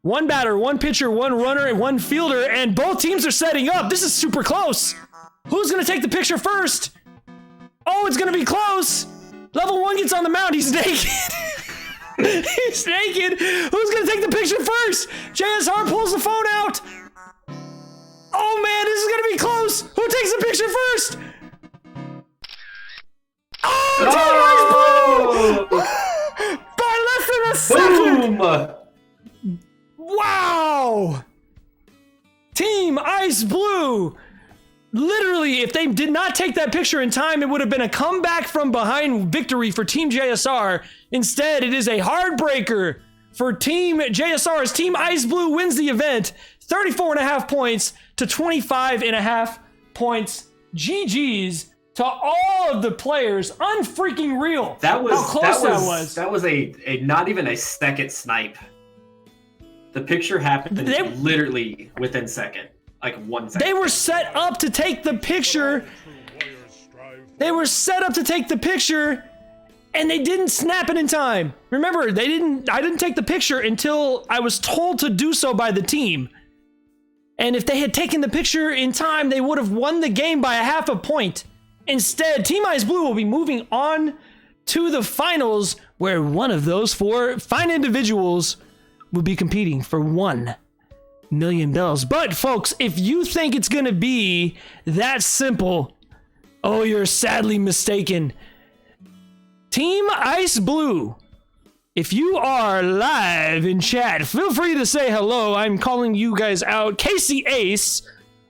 1 batter, 1 pitcher, 1 runner, and 1 fielder, and both teams are setting up. This is super close. Who's going to take the picture first? Oh, it's going to be close. Level 1 gets on the mound. He's naked. He's naked. Who's gonna take the picture first? JSR pulls the phone out. Oh man, this is gonna be close. Who takes the picture first? Oh, Team Ice Blue! By less than a second. Boom! Wow! Team Ice Blue. Literally, if they did not take that picture in time, it would have been a comeback from behind victory for Team JSR. Instead, it is a heartbreaker for Team JSR as Team Ice Blue wins the event. 34.5 points to 25.5 points. GG's to all of the players. Unfreaking real. That was how close that was. That was a not even a second snipe. The picture happened literally within second. Like 1 second. They were set up to take the picture. They were set up to take the picture, and they didn't snap it in time. Remember, I didn't take the picture until I was told to do so by the team. And if they had taken the picture in time, they would have won the game by a half a point. Instead, Team Ice Blue will be moving on to the finals, where one of those 4 fine individuals will be competing for $1 million. But folks, if you think it's gonna be that simple, oh, you're sadly mistaken. Team Ice Blue, if you are live in chat, feel free to say hello. I'm calling you guys out. Casey Ace,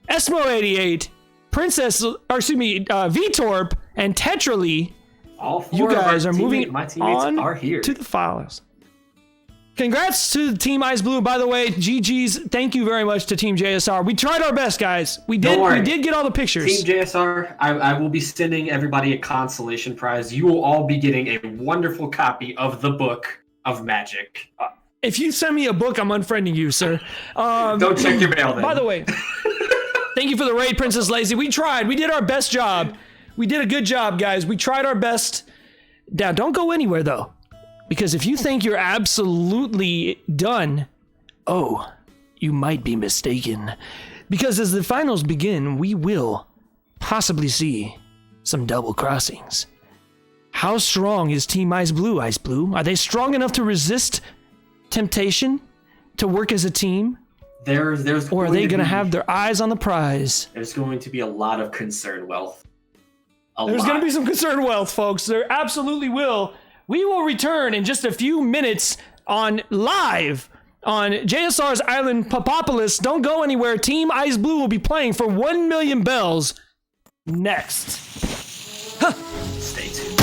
Esmo88, Princess, Vtorp, and Tetraly. All 4 you guys of are moving my teammates on are here. to the finals. Congrats to Team Ice Blue. By the way, GG's, thank you very much to Team JSR. We tried our best, guys. We did get all the pictures. Team JSR, I will be sending everybody a consolation prize. You will all be getting a wonderful copy of the Book of Magic. If you send me a book, I'm unfriending you, sir. Don't check your mail then. By the way, thank you for the raid, Princess Lazy. We tried. We did our best job. We did a good job, guys. We tried our best. Now, don't go anywhere, though. Because if you think you're absolutely done, oh, you might be mistaken. Because as the finals begin, we will possibly see some double crossings. How strong is Team Ice Blue, Ice Blue? Are they strong enough to resist temptation, to work as a team? Or are they going to have their eyes on the prize? There's going to be a lot of concern wealth. There's going to be some concern wealth, folks. There absolutely will. We will return in just a few minutes on live on JSR's Island Papopolis. Don't go anywhere. Team Ice Blue will be playing for 1 million bells next. Huh. Stay tuned.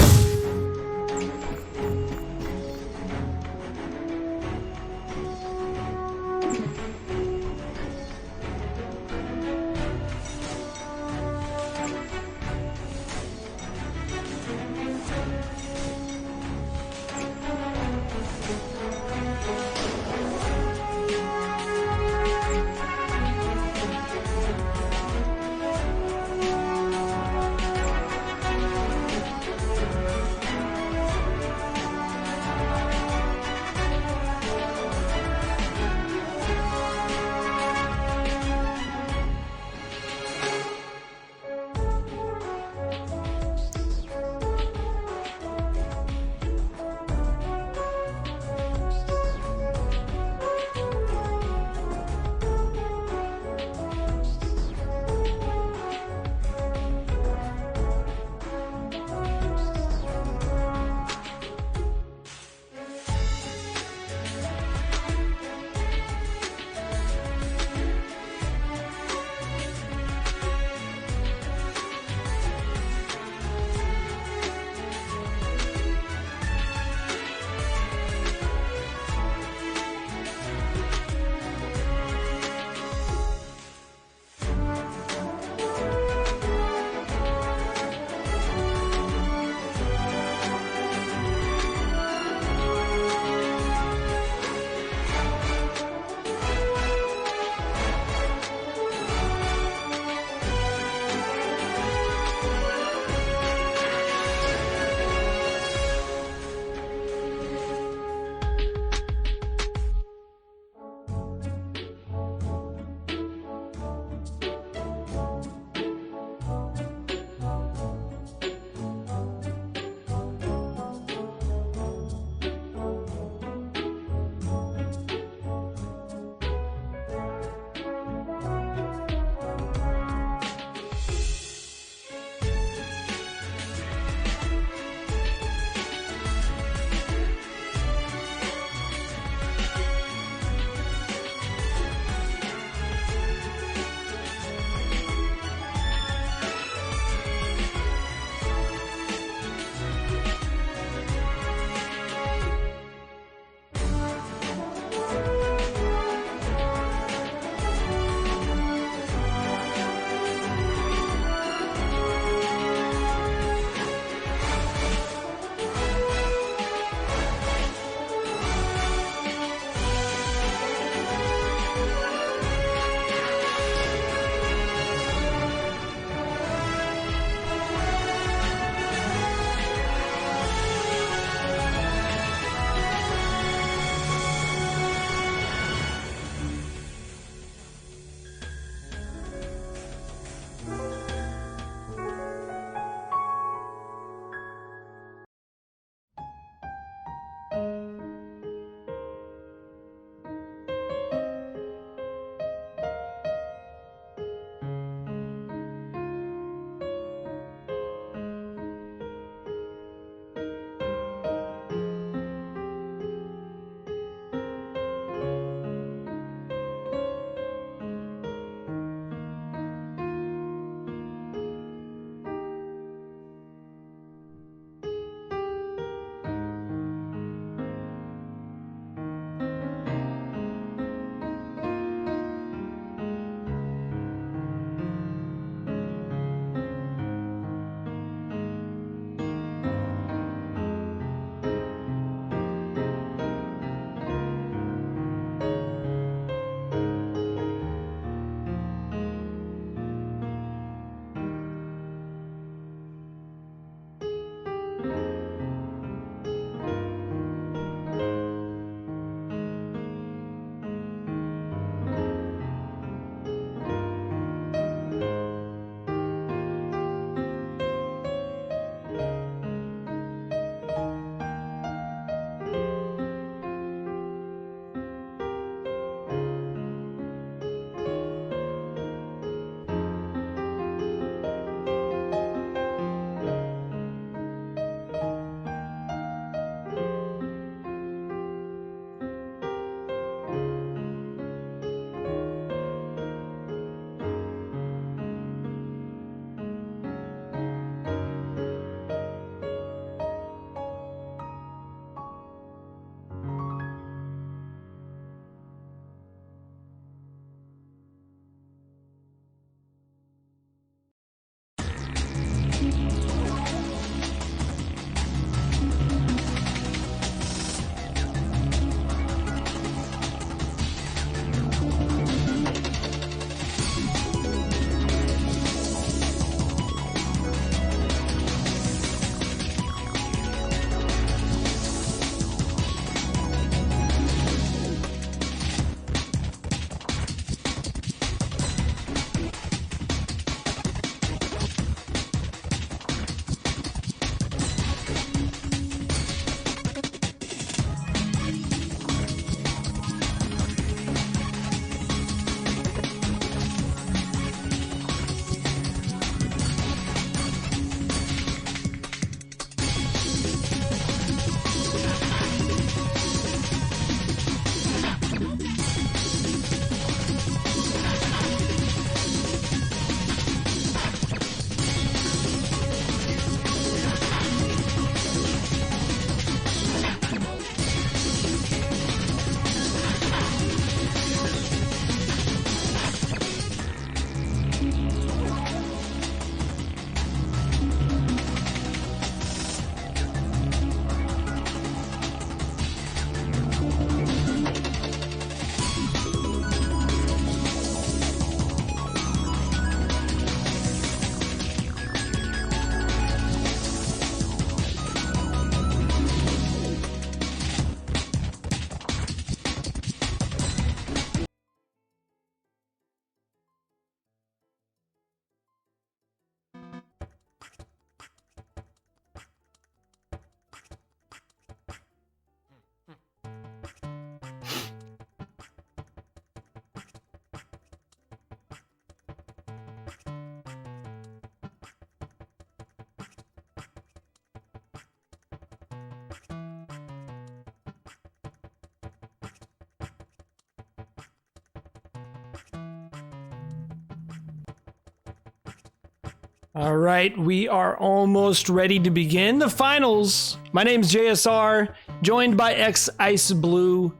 All right, we are almost ready to begin the finals. My name's JSR, joined by X Ice Blue,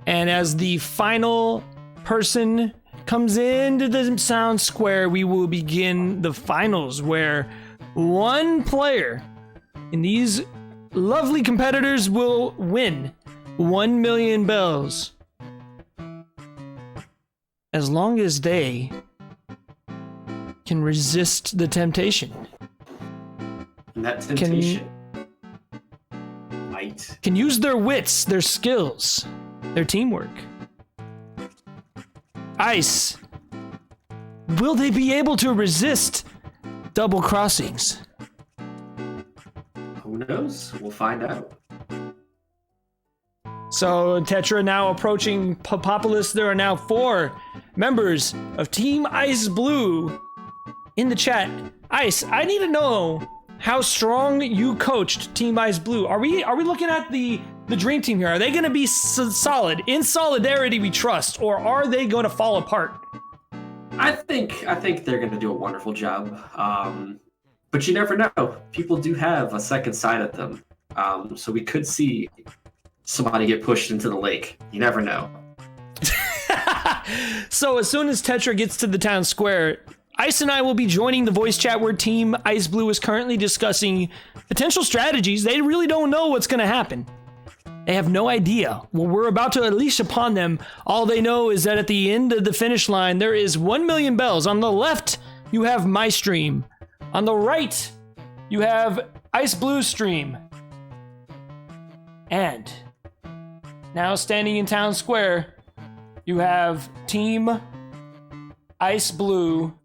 and as the final person comes into the sound square, we will begin the finals, where one player in these lovely competitors will win 1 million bells, as long as they can resist the temptation. And that temptation Can use their wits, their skills, their teamwork. Ice, will they be able to resist double crossings? Who knows? We'll find out. So Tetra now approaching Popopolis. There are now 4 members of Team Ice Blue in the chat. Ice, I need to know how strong you coached Team Ice Blue. Are we looking at the dream team here? Are they going to be solid? In solidarity we trust, or are they going to fall apart? I think they're going to do a wonderful job. But you never know. People do have a second side of them. So we could see somebody get pushed into the lake. You never know. So as soon as Tetra gets to the town square, Ice and I will be joining the voice chat where Team Ice Blue is currently discussing potential strategies. They really don't know what's going to happen. They have no idea. Well, we're about to unleash upon them. All they know is that at the end of the finish line, there is 1 million bells. On the left, you have my stream. On the right, you have Ice Blue's stream. And now standing in town square, you have Team Ice Blue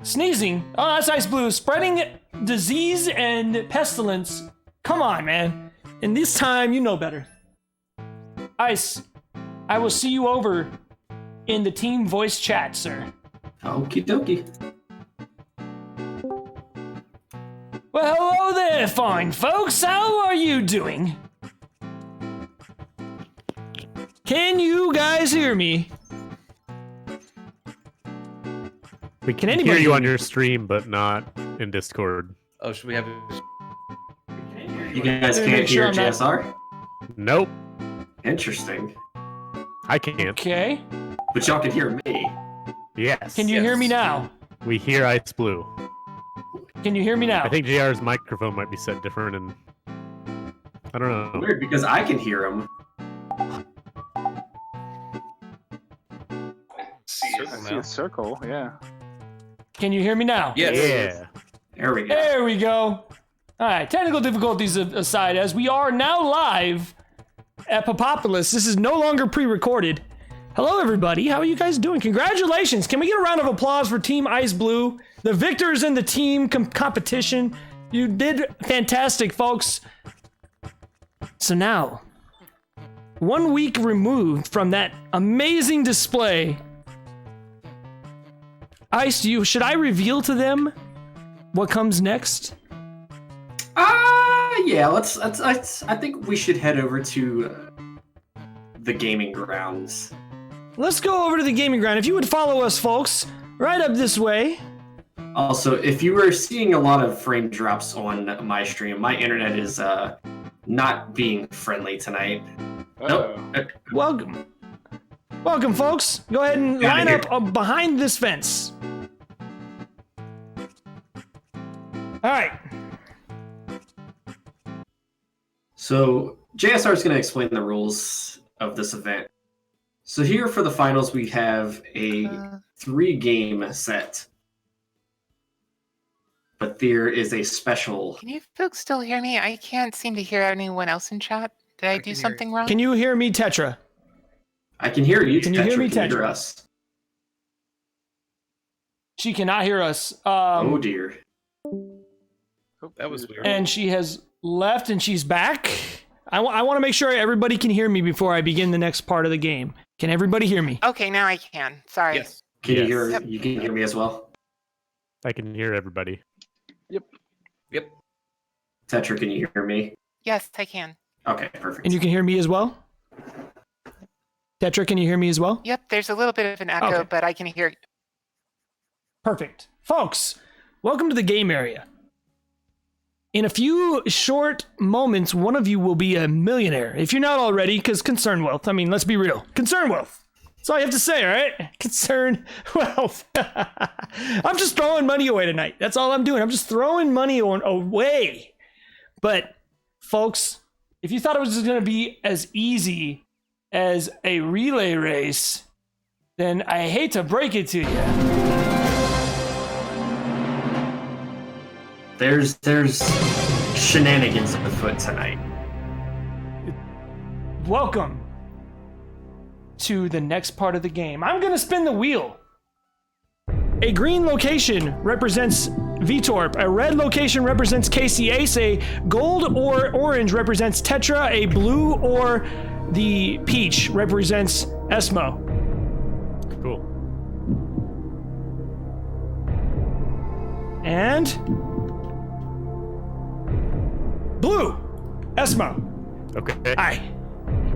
sneezing. Oh, that's Ice Blue spreading disease and pestilence. Come on, man. And this time, you know better. Ice, I will see you over in the team voice chat, sir. Okie dokie. Well, hello there, fine folks. How are you doing? Can you guys hear me? We can anybody hear you hear on me? your stream, but not in Discord. Oh, should we have? You guys Make can't sure hear I'm not- JSR? Nope, Interesting. I can't. Okay. But y'all can hear me. Yes. Can you hear me now? We hear Ice Blue. Can you hear me now? I think JR's microphone might be set different, and I don't know. Weird, because I can hear him. Circle See a circle, yeah. Can you hear me now? Yes. Yeah. There we go. There we go. All right, technical difficulties aside, as we are now live at Popopolis. This is no longer pre-recorded. Hello, everybody. How are you guys doing? Congratulations. Can we get a round of applause for Team Ice Blue, the victors in the team competition? You did fantastic, folks. So now, 1 week removed from that amazing display, Ice, should I reveal to them what comes next? Yeah, let's I think we should head over to the gaming grounds. Let's go over to the gaming ground. If you would follow us, folks, right up this way. Also, if you were seeing a lot of frame drops on my stream, my internet is not being friendly tonight. Nope. Welcome. Welcome, folks. Go ahead and Outta line here. up behind this fence. All right. So JSR is going to explain the rules of this event. So here for the finals, we have a 3-game set. But there is a special. Can you folks still hear me? I can't seem to hear anyone else in chat. Did I can do hear something wrong? Can you hear me, Tetra? I can hear you. Can you hear me, Can you hear Tetra? us? She cannot hear us. Oh dear. That was weird. And she has left and she's back. I want to make sure everybody can hear me before I begin the next part of the game. Can everybody hear me? Okay, now I can. Sorry. Yes. Can you Yes. hear? Yep. You can hear me as well. I can hear everybody. Yep. Tetra, can you hear me? Yes, I can. Okay, perfect. And you can hear me as well? Tetra, can you hear me as well? Yep, there's a little bit of an echo, Okay. but I can hear. Perfect. Folks, welcome to the game area. In a few short moments, one of you will be a millionaire. If you're not already, because concern wealth. I mean, let's be real. Concern wealth. That's all you have to say, all right? Concern wealth. I'm just throwing money away tonight. That's all I'm doing. I'm just throwing money away. But, folks, if you thought it was just going to be as easy as a relay race, then I hate to break it to you. There's shenanigans afoot tonight. Welcome to the next part of the game. I'm gonna spin the wheel. A green location represents Vitorp. A red location represents Casey Ace. A gold or orange represents Tetra. A blue or the peach represents Esmo. Cool. And blue, Esmo. Okay. Hi.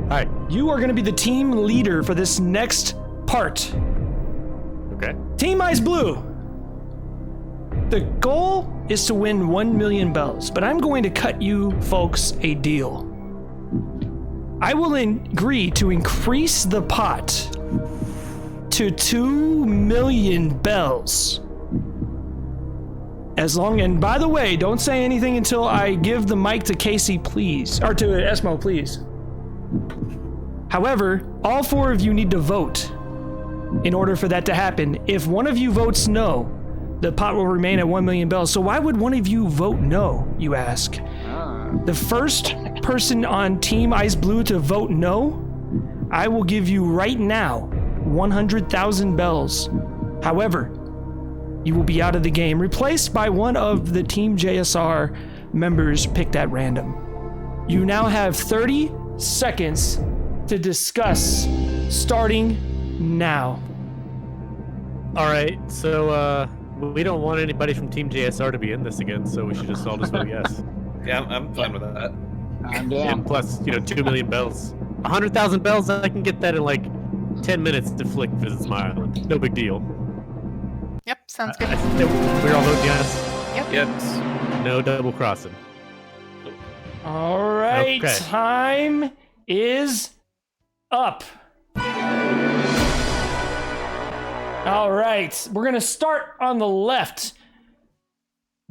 Hi. You are going to be the team leader for this next part. Okay. Team Ice Blue. The goal is to win 1 million bells, but I'm going to cut you folks a deal. I will agree to increase the pot to 2 million bells. As long, and by the way, don't say anything until I give the mic to Casey, please. Or to Esmo, please. However, all 4 of you need to vote in order for that to happen. If one of you votes no, the pot will remain at 1 million bells. So why would one of you vote no, you ask? The first person on Team Ice Blue to vote no, I will give you right now 100,000 bells. However, you will be out of the game, replaced by one of the Team JSR members picked at random. You now have 30 seconds to discuss, starting now. All right, so we don't want anybody from Team JSR to be in this again, so we should just all just vote yes. Yeah, I'm fine with that. I'm down. And plus, 2 million bells. 100,000 bells, I can get that in like 10 minutes to flick Visits My Island. No big deal. Yep, sounds good. We're all voting yes. Yep. Yes. No double crossing. All right, Okay. time is up. All right, we're gonna start on the left.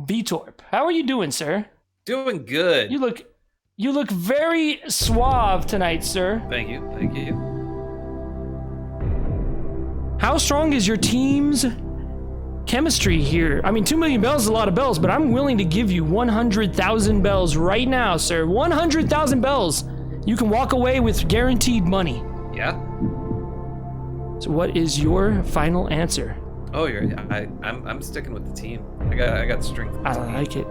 Vitorp, how are you doing, sir? Doing good. You look very suave tonight, sir. Thank you. Thank you. How strong is your team's chemistry here? I mean, 2 million bells is a lot of bells, but I'm willing to give you 100,000 bells right now, sir. 100,000 bells. You can walk away with guaranteed money. Yeah. So what is your final answer? Oh, I'm sticking with the team. I got strength. I like it.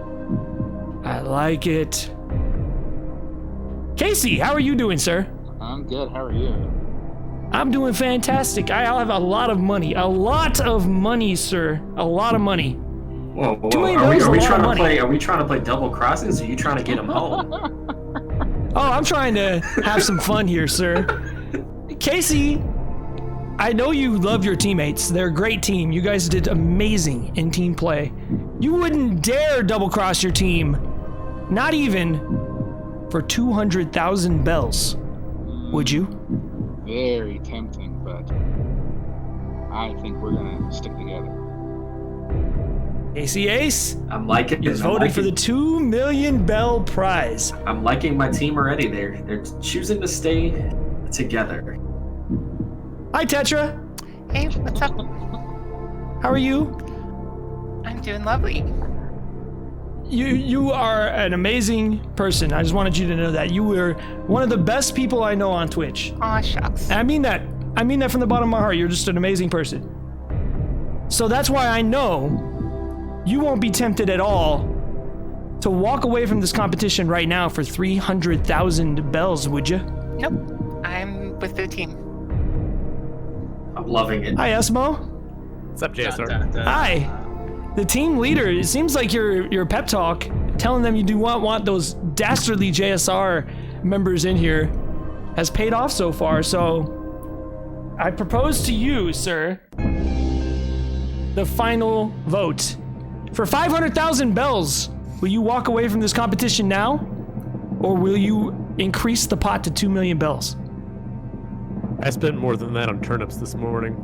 I like it. Casey, how are you doing, sir? I'm good. How are you? I'm doing fantastic. I have a lot of money. A lot of money, sir. A lot of money. Whoa, whoa, 2 whoa. million Are we bells is a lot trying of to money. play? Are we trying to play double crossings? Or are you trying to get them home? Oh, I'm trying to have some fun here, sir. Casey, I know you love your teammates. They're a great team. You guys did amazing in team play. You wouldn't dare double cross your team. Not even for 200,000 bells. Would you? Very tempting, but I think we're gonna stick together. Casey Ace, I'm liking you it. voted for the 2 million bell prize. I'm liking my team already. They're choosing to stay together. Hi, Tetra. Hey, what's up? How are you? I'm doing lovely. You are an amazing person. I just wanted you to know that. You were one of the best people I know on Twitch. Aw, shucks. And I mean that. I mean that from the bottom of my heart. You're just an amazing person. So that's why I know you won't be tempted at all to walk away from this competition right now for 300,000 bells, would you? Nope. I'm with the team. I'm loving it. Hi, Esmo. What's up, JSR? Hi. The team leader, it seems like your pep talk, telling them you do want those dastardly JSR members in here, has paid off so far. So I propose to you, sir, the final vote. For 500,000 bells, will you walk away from this competition now? Or will you increase the pot to 2 million bells? I spent more than that on turnips this morning.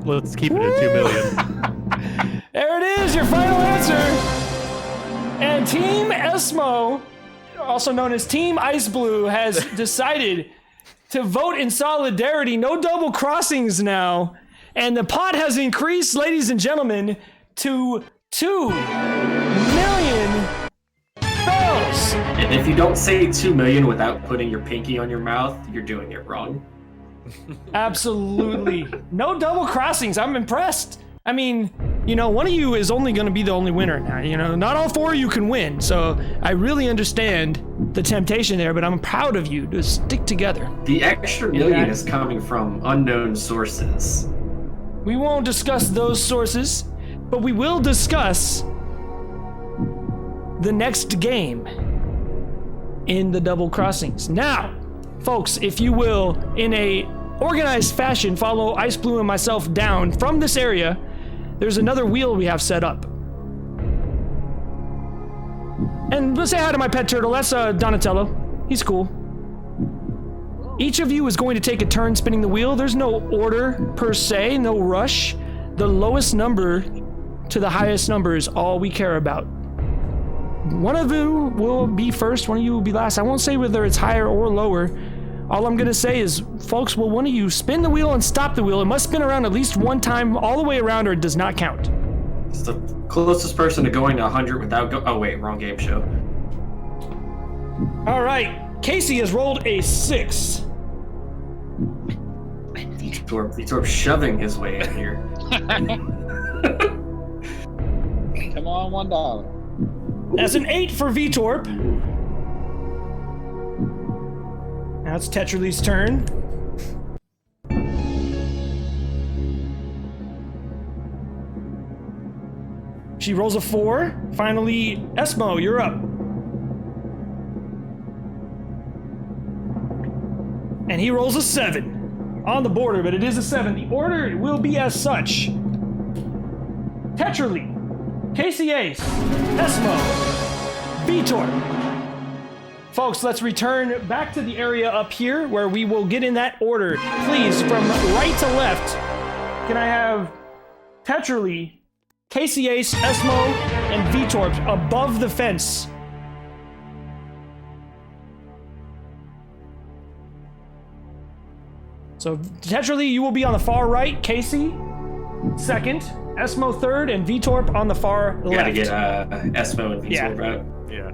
Let's keep it at 2 million. There it is, your final answer. And Team Esmo, also known as Team Ice Blue, has decided to vote in solidarity. No double crossings now. And the pot has increased, ladies and gentlemen, to 2 million bells. And if you don't say 2 million without putting your pinky on your mouth, you're doing it wrong. Absolutely. No double crossings. I'm impressed. I mean, you know, one of you is only going to be the only winner now. You know, not all 4 of you can win. So I really understand the temptation there, but I'm proud of you to stick together. The extra million is coming from unknown sources. We won't discuss those sources, but we will discuss the next game in the double crossings. Now, folks, if you will, in a organized fashion, follow Ice Blue and myself down from this area. There's another wheel we have set up. And let's say hi to my pet turtle. That's Donatello. He's cool. Each of you is going to take a turn spinning the wheel. There's no order per se, no rush. The lowest number to the highest number is all we care about. One of you will be first, one of you will be last. I won't say whether it's higher or lower. All I'm gonna say is, folks, will one of you spin the wheel and stop the wheel? It must spin around at least one time all the way around or it does not count. It's the closest person to going to 100 without oh wait, wrong game show. All right, Casey has rolled a 6. Vitorp shoving his way in here. Come on, $1. That's an 8 for Vitorp. Now it's Tetrali's turn. She rolls a 4. Finally, Esmo, you're up. And he rolls a 7. On the border, but it is a 7. The order will be as such. Tetrali, Casey Ace, Esmo, Vitorp. Folks, let's return back to the area up here where we will get in that order. Please, from right to left, can I have Tetrali, Casey Ace, Esmo, and Vitorp above the fence? So, Tetrali, you will be on the far right, Casey second, Esmo third, and Vitorp on the far left. Gotta get Esmo and Vitorp out. Yeah.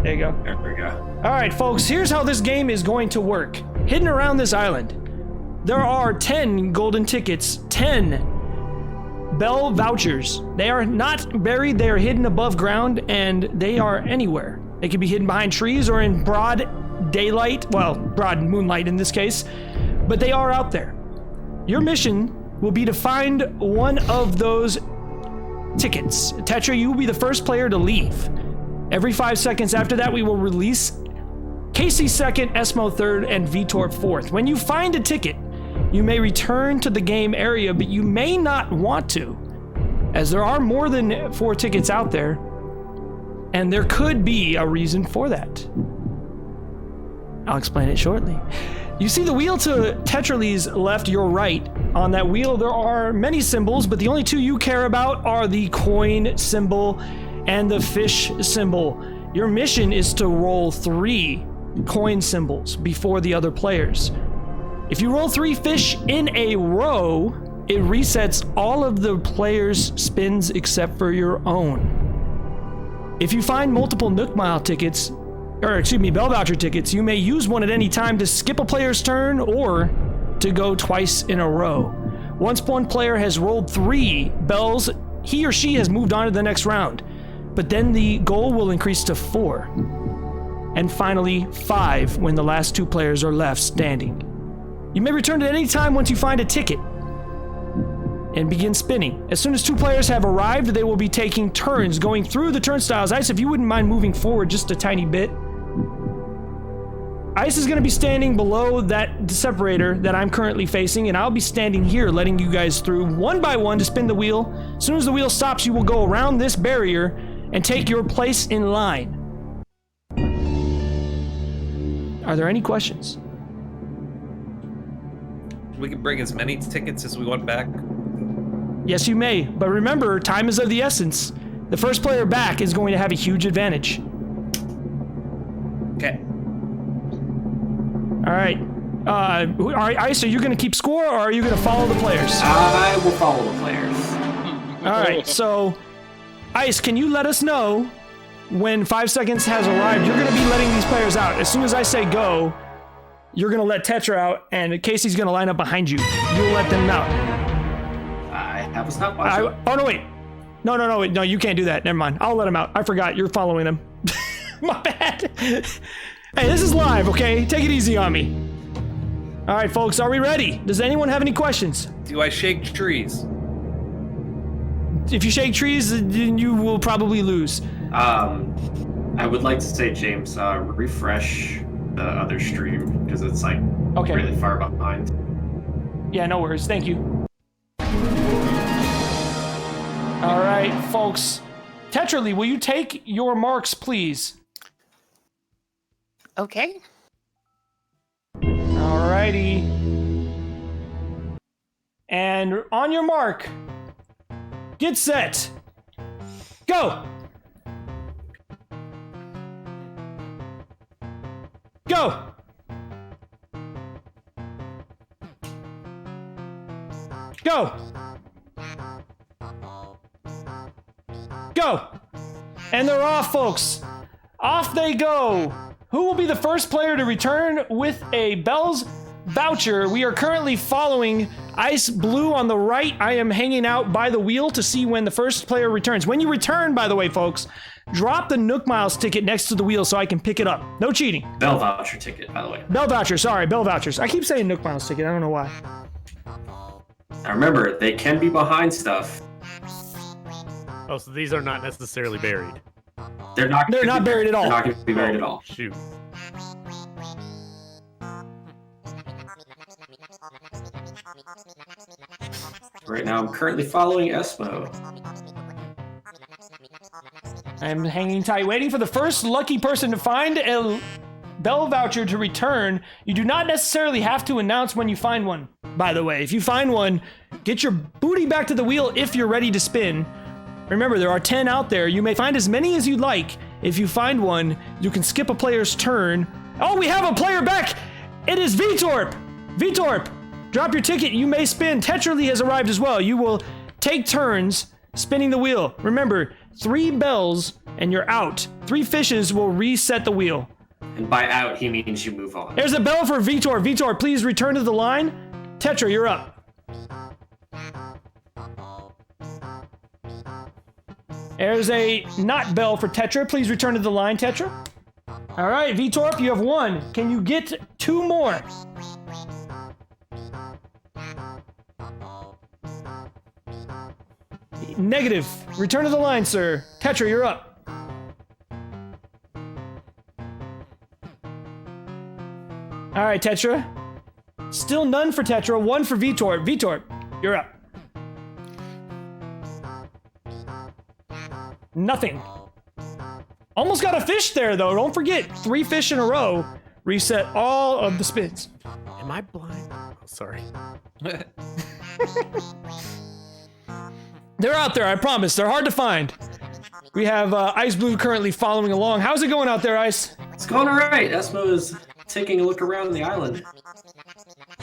There you go. There we go. All right, folks, here's how this game is going to work. Hidden around this island, there are 10 golden tickets, 10 bell vouchers. They are not buried, they are hidden above ground, and they are anywhere. They can be hidden behind trees or in broad daylight, well, broad moonlight in this case, but they are out there. Your mission will be to find one of those tickets. Tetra, you will be the first player to leave. Every 5 seconds after that, we will release Casey second, Esmo third, and Vitorp fourth. When you find a ticket, you may return to the game area, but you may not want to, as there are more than 4 tickets out there, and there could be a reason for that. I'll explain it shortly. You see the wheel to Tetrali's left, your right. On that wheel, there are many symbols, but the only 2 you care about are the coin symbol and the fish symbol. Your mission is to roll 3 coin symbols before the other players. If you roll 3 fish in a row, it resets all of the players' spins except for your own. If you find multiple Nook Mile tickets, Bell Voucher tickets, you may use one at any time to skip a player's turn or to go twice in a row. Once one player has rolled 3 bells, he or she has moved on to the next round. But then the goal will increase to 4. And finally, 5 when the last 2 players are left standing. You may return at any time once you find a ticket and begin spinning. As soon as 2 players have arrived, they will be taking turns going through the turnstiles. Ice, if you wouldn't mind moving forward just a tiny bit. Ice is going to be standing below that separator that I'm currently facing, and I'll be standing here letting you guys through one by one to spin the wheel. As soon as the wheel stops, you will go around this barrier and take your place in line. Are there any questions? We can bring as many tickets as we want back. Yes, you may, but remember, time is of the essence. The first player back is going to have a huge advantage. Okay. All right. All right, Ice, are you going to keep score, or are you going to follow the players? I will follow the players. All right, so, Ice, can you let us know when 5 seconds has arrived? You're going to be letting these players out. As soon as I say go, you're going to let Tetra out, and Casey's going to line up behind you. You'll let them out. I have a stopwatch. Oh, no, wait. No, you can't do that. Never mind. I'll let him out. I forgot. You're following him. My bad. Hey, this is live, okay? Take it easy on me. All right, folks, are we ready? Does anyone have any questions? Do I shake trees? If you shake trees, then you will probably lose. I would like to say, James, refresh the other stream because it's like really far behind. Yeah, no worries. Thank you. All right, folks. Tetraly, will you take your marks, please? Okay. Alrighty. And on your mark, get set, go! Go! Go! Go! And they're off, folks. Off they go. Who will be the first player to return with a Bell's voucher? We are currently following Ice Blue on the right. I am hanging out by the wheel to see when the first player returns. When you return, by the way, folks, drop the Nook Miles ticket next to the wheel so I can pick it up. No cheating. Bell voucher ticket, by the way. Bell voucher, sorry, Bell vouchers. I keep saying Nook Miles ticket, I don't know why. Now remember, they can be behind stuff. Oh, so these are not necessarily buried. They're not buried at all. They're not going to be buried at all. Shoot. Right now, I'm currently following Esmo. I'm hanging tight, waiting for the first lucky person to find a Bell voucher to return. You do not necessarily have to announce when you find one, by the way. If you find one, get your booty back to the wheel if you're ready to spin. Remember, there are 10 out there. You may find as many as you'd like. If you find one, you can skip a player's turn. Oh, we have a player back! It is Vitorp! Vitorp, drop your ticket. You may spin. Tetraly has arrived as well. You will take turns spinning the wheel. Remember, 3 bells and you're out. 3 fishes will reset the wheel. And by out, he means you move on. There's a bell for Vitor. Vitor, please return to the line. Tetra, you're up. There's a not bell for Tetra. Please return to the line, Tetra. All right, Vitorp, you have 1. Can you get 2 more? Negative. Return to the line, sir. Tetra, you're up. All right, Tetra. Still none for Tetra. 1 for Vitorp. Vitorp, you're up. Nothing. Almost got a fish there, though. Don't forget, 3 fish in a row. Reset all of the spins. Am I blind? Oh, sorry. They're out there, I promise. They're hard to find. We have Ice Blue currently following along. How's it going out there, Ice? It's going all right. Esmo is taking a look around the island.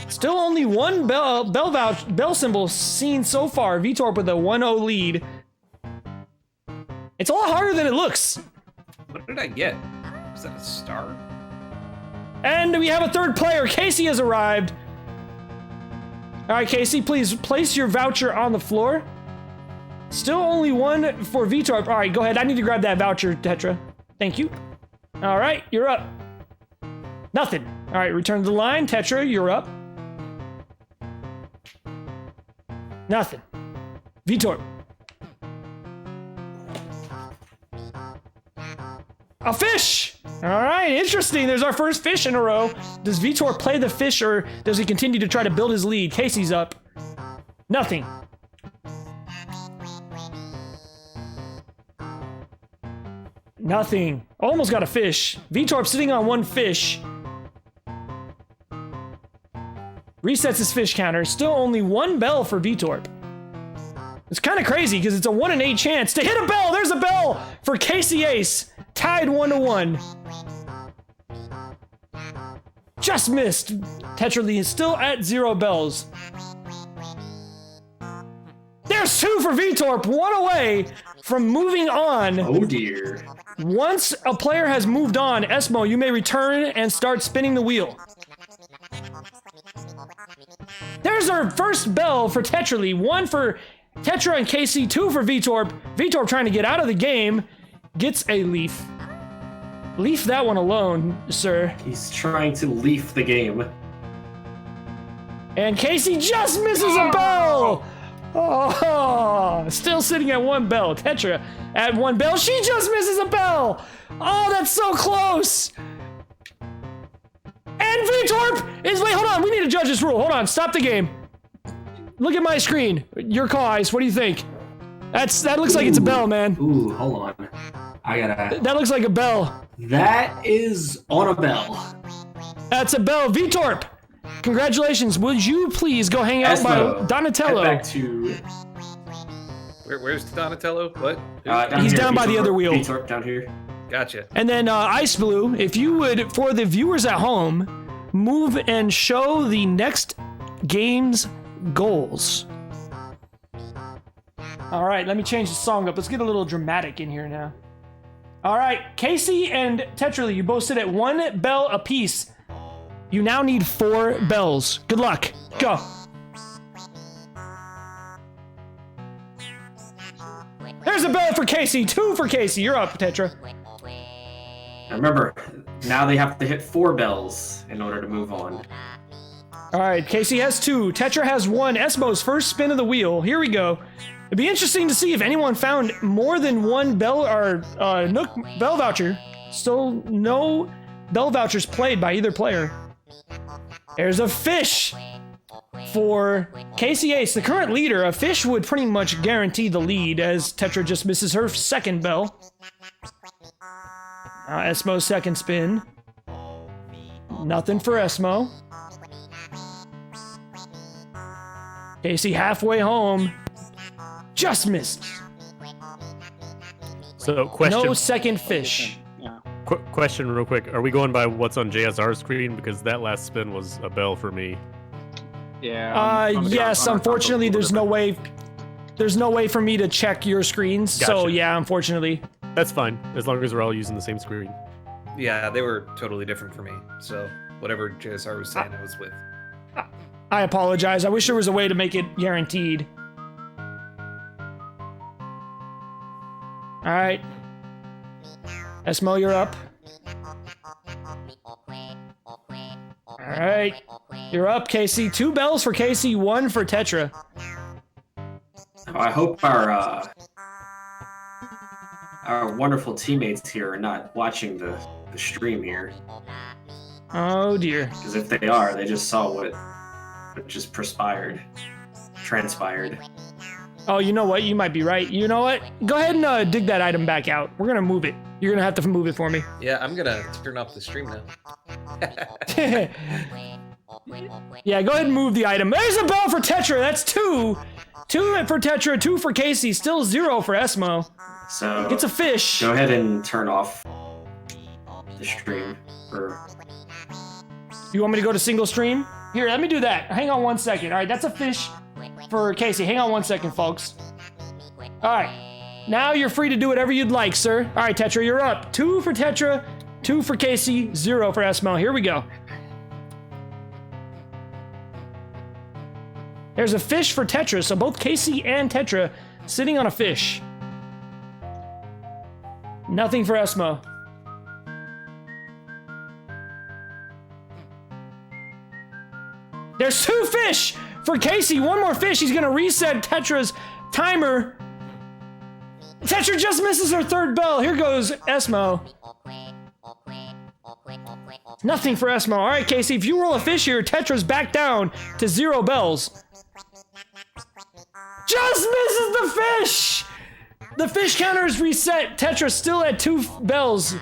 Still only 1 bell symbol seen so far. Vitorp with a 1-0 lead. It's a lot harder than it looks. What did I get? Is that a star? And we have a 3rd player. Casey has arrived. All right, Casey, please place your voucher on the floor. Still only 1 for Vitorp. All right, go ahead. I need to grab that voucher, Tetra. Thank you. All right, you're up. Nothing. All right, return to the line. Tetra, you're up. Nothing. Vitorp. A fish! All right, interesting. There's our first fish in a row. Does Vitor play the fish or does he continue to try to build his lead? Casey's up. Nothing. Nothing. Almost got a fish. Vitor sitting on one fish. Resets his fish counter. Still only one bell for Vitor. It's kind of crazy because it's a 1 in 8 chance to hit a bell. There's a bell for Casey Ace. Tied 1-1. Just missed. Tetrally is still at 0 bells. There's 2 for Vitor. 1 away from moving on. Oh dear. Once a player has moved on, Esmo, you may return and start spinning the wheel. There's our first bell for Tetrally. 1 for Tetra and Casey, 2 for Vitor. Vitor trying to get out of the game. Gets a leaf. Leaf that one alone, sir. He's trying to leaf the game. And Casey just misses a bell! Oh, still sitting at 1 bell. Tetra at 1 bell. She just misses a bell! Oh, that's so close! And Vitor is... Wait, hold on. We need to judge this rule. Hold on. Stop the game. Look at my screen. Your call, Ice. What do you think? That looks like it's a bell, man. Ooh, hold on. I gotta... That looks like a bell. That is on a bell. That's a bell. Vitor, congratulations. Would you please go hang out by Donatello? Head back to... Where's Donatello? What? He's here. down by the other wheel. Vitor, down here. Gotcha. And then Ice Blue, if you would, for the viewers at home, move and show the next game's goals. All right, let me change the song up. Let's get a little dramatic in here now. All right, Casey and Tetrally, you both sit at 1 bell apiece. You now need 4 bells. Good luck. Go. There's a bell for Casey. 2 for Casey. You're up, Tetra. Now remember, now they have to hit 4 bells in order to move on. All right, Casey has 2. Tetra has 1. Esmo's first spin of the wheel. Here we go. It'd be interesting to see if anyone found more than 1 bell or Nook bell voucher. Still no bell vouchers played by either player. There's a fish for Casey Ace, the current leader. A fish would pretty much guarantee the lead as Tetra just misses her 2nd bell. Esmo's 2nd spin. Nothing for Esmo. Casey halfway home. Just missed. So, question. No 2nd fish. Yeah. Question real quick. Are we going by what's on JSR's screen? Because that last spin was a bell for me. Yeah. Yes, unfortunately there's no way for me to check your screens. Gotcha. So yeah, unfortunately. That's fine, as long as we're all using the same screen. Yeah, they were totally different for me. So whatever JSR was saying, I was with. I apologize. I wish there was a way to make it guaranteed. All right. Esmo, you're up. All right. You're up, Casey. 2 bells for Casey, 1 for Tetra. I hope our wonderful teammates here are not watching the stream here. Oh dear. Because if they are, they just saw what just transpired. Oh, you know what? You might be right. You know what? Go ahead and dig that item back out. We're gonna move it. You're gonna have to move it for me. Yeah, I'm gonna turn off the stream now. Yeah, go ahead and move the item. There's a bell for Tetra. That's 2. 2 for Tetra, 2 for Casey. Still 0 for Esmo. So Gets a fish. Go ahead and turn off the stream. You want me to go to single stream? Here, let me do that. Hang on 1 second. All right, that's a fish for Casey. Hang on 1 second, folks. All right. Now you're free to do whatever you'd like, sir. All right, Tetra, you're up. 2 for Tetra, 2 for Casey, 0 for Esmo. Here we go. There's a fish for Tetra, so both Casey and Tetra sitting on a fish. Nothing for Esmo. There's 2 fish for Casey. 1 more fish. He's gonna reset Tetra's timer. Tetra just misses her 3rd bell. Here goes Esmo. Nothing for Esmo. All right, Casey, if you roll a fish here, Tetra's back down to 0 bells. Just misses the fish! The fish counter is reset. Tetra's still at 2 bells.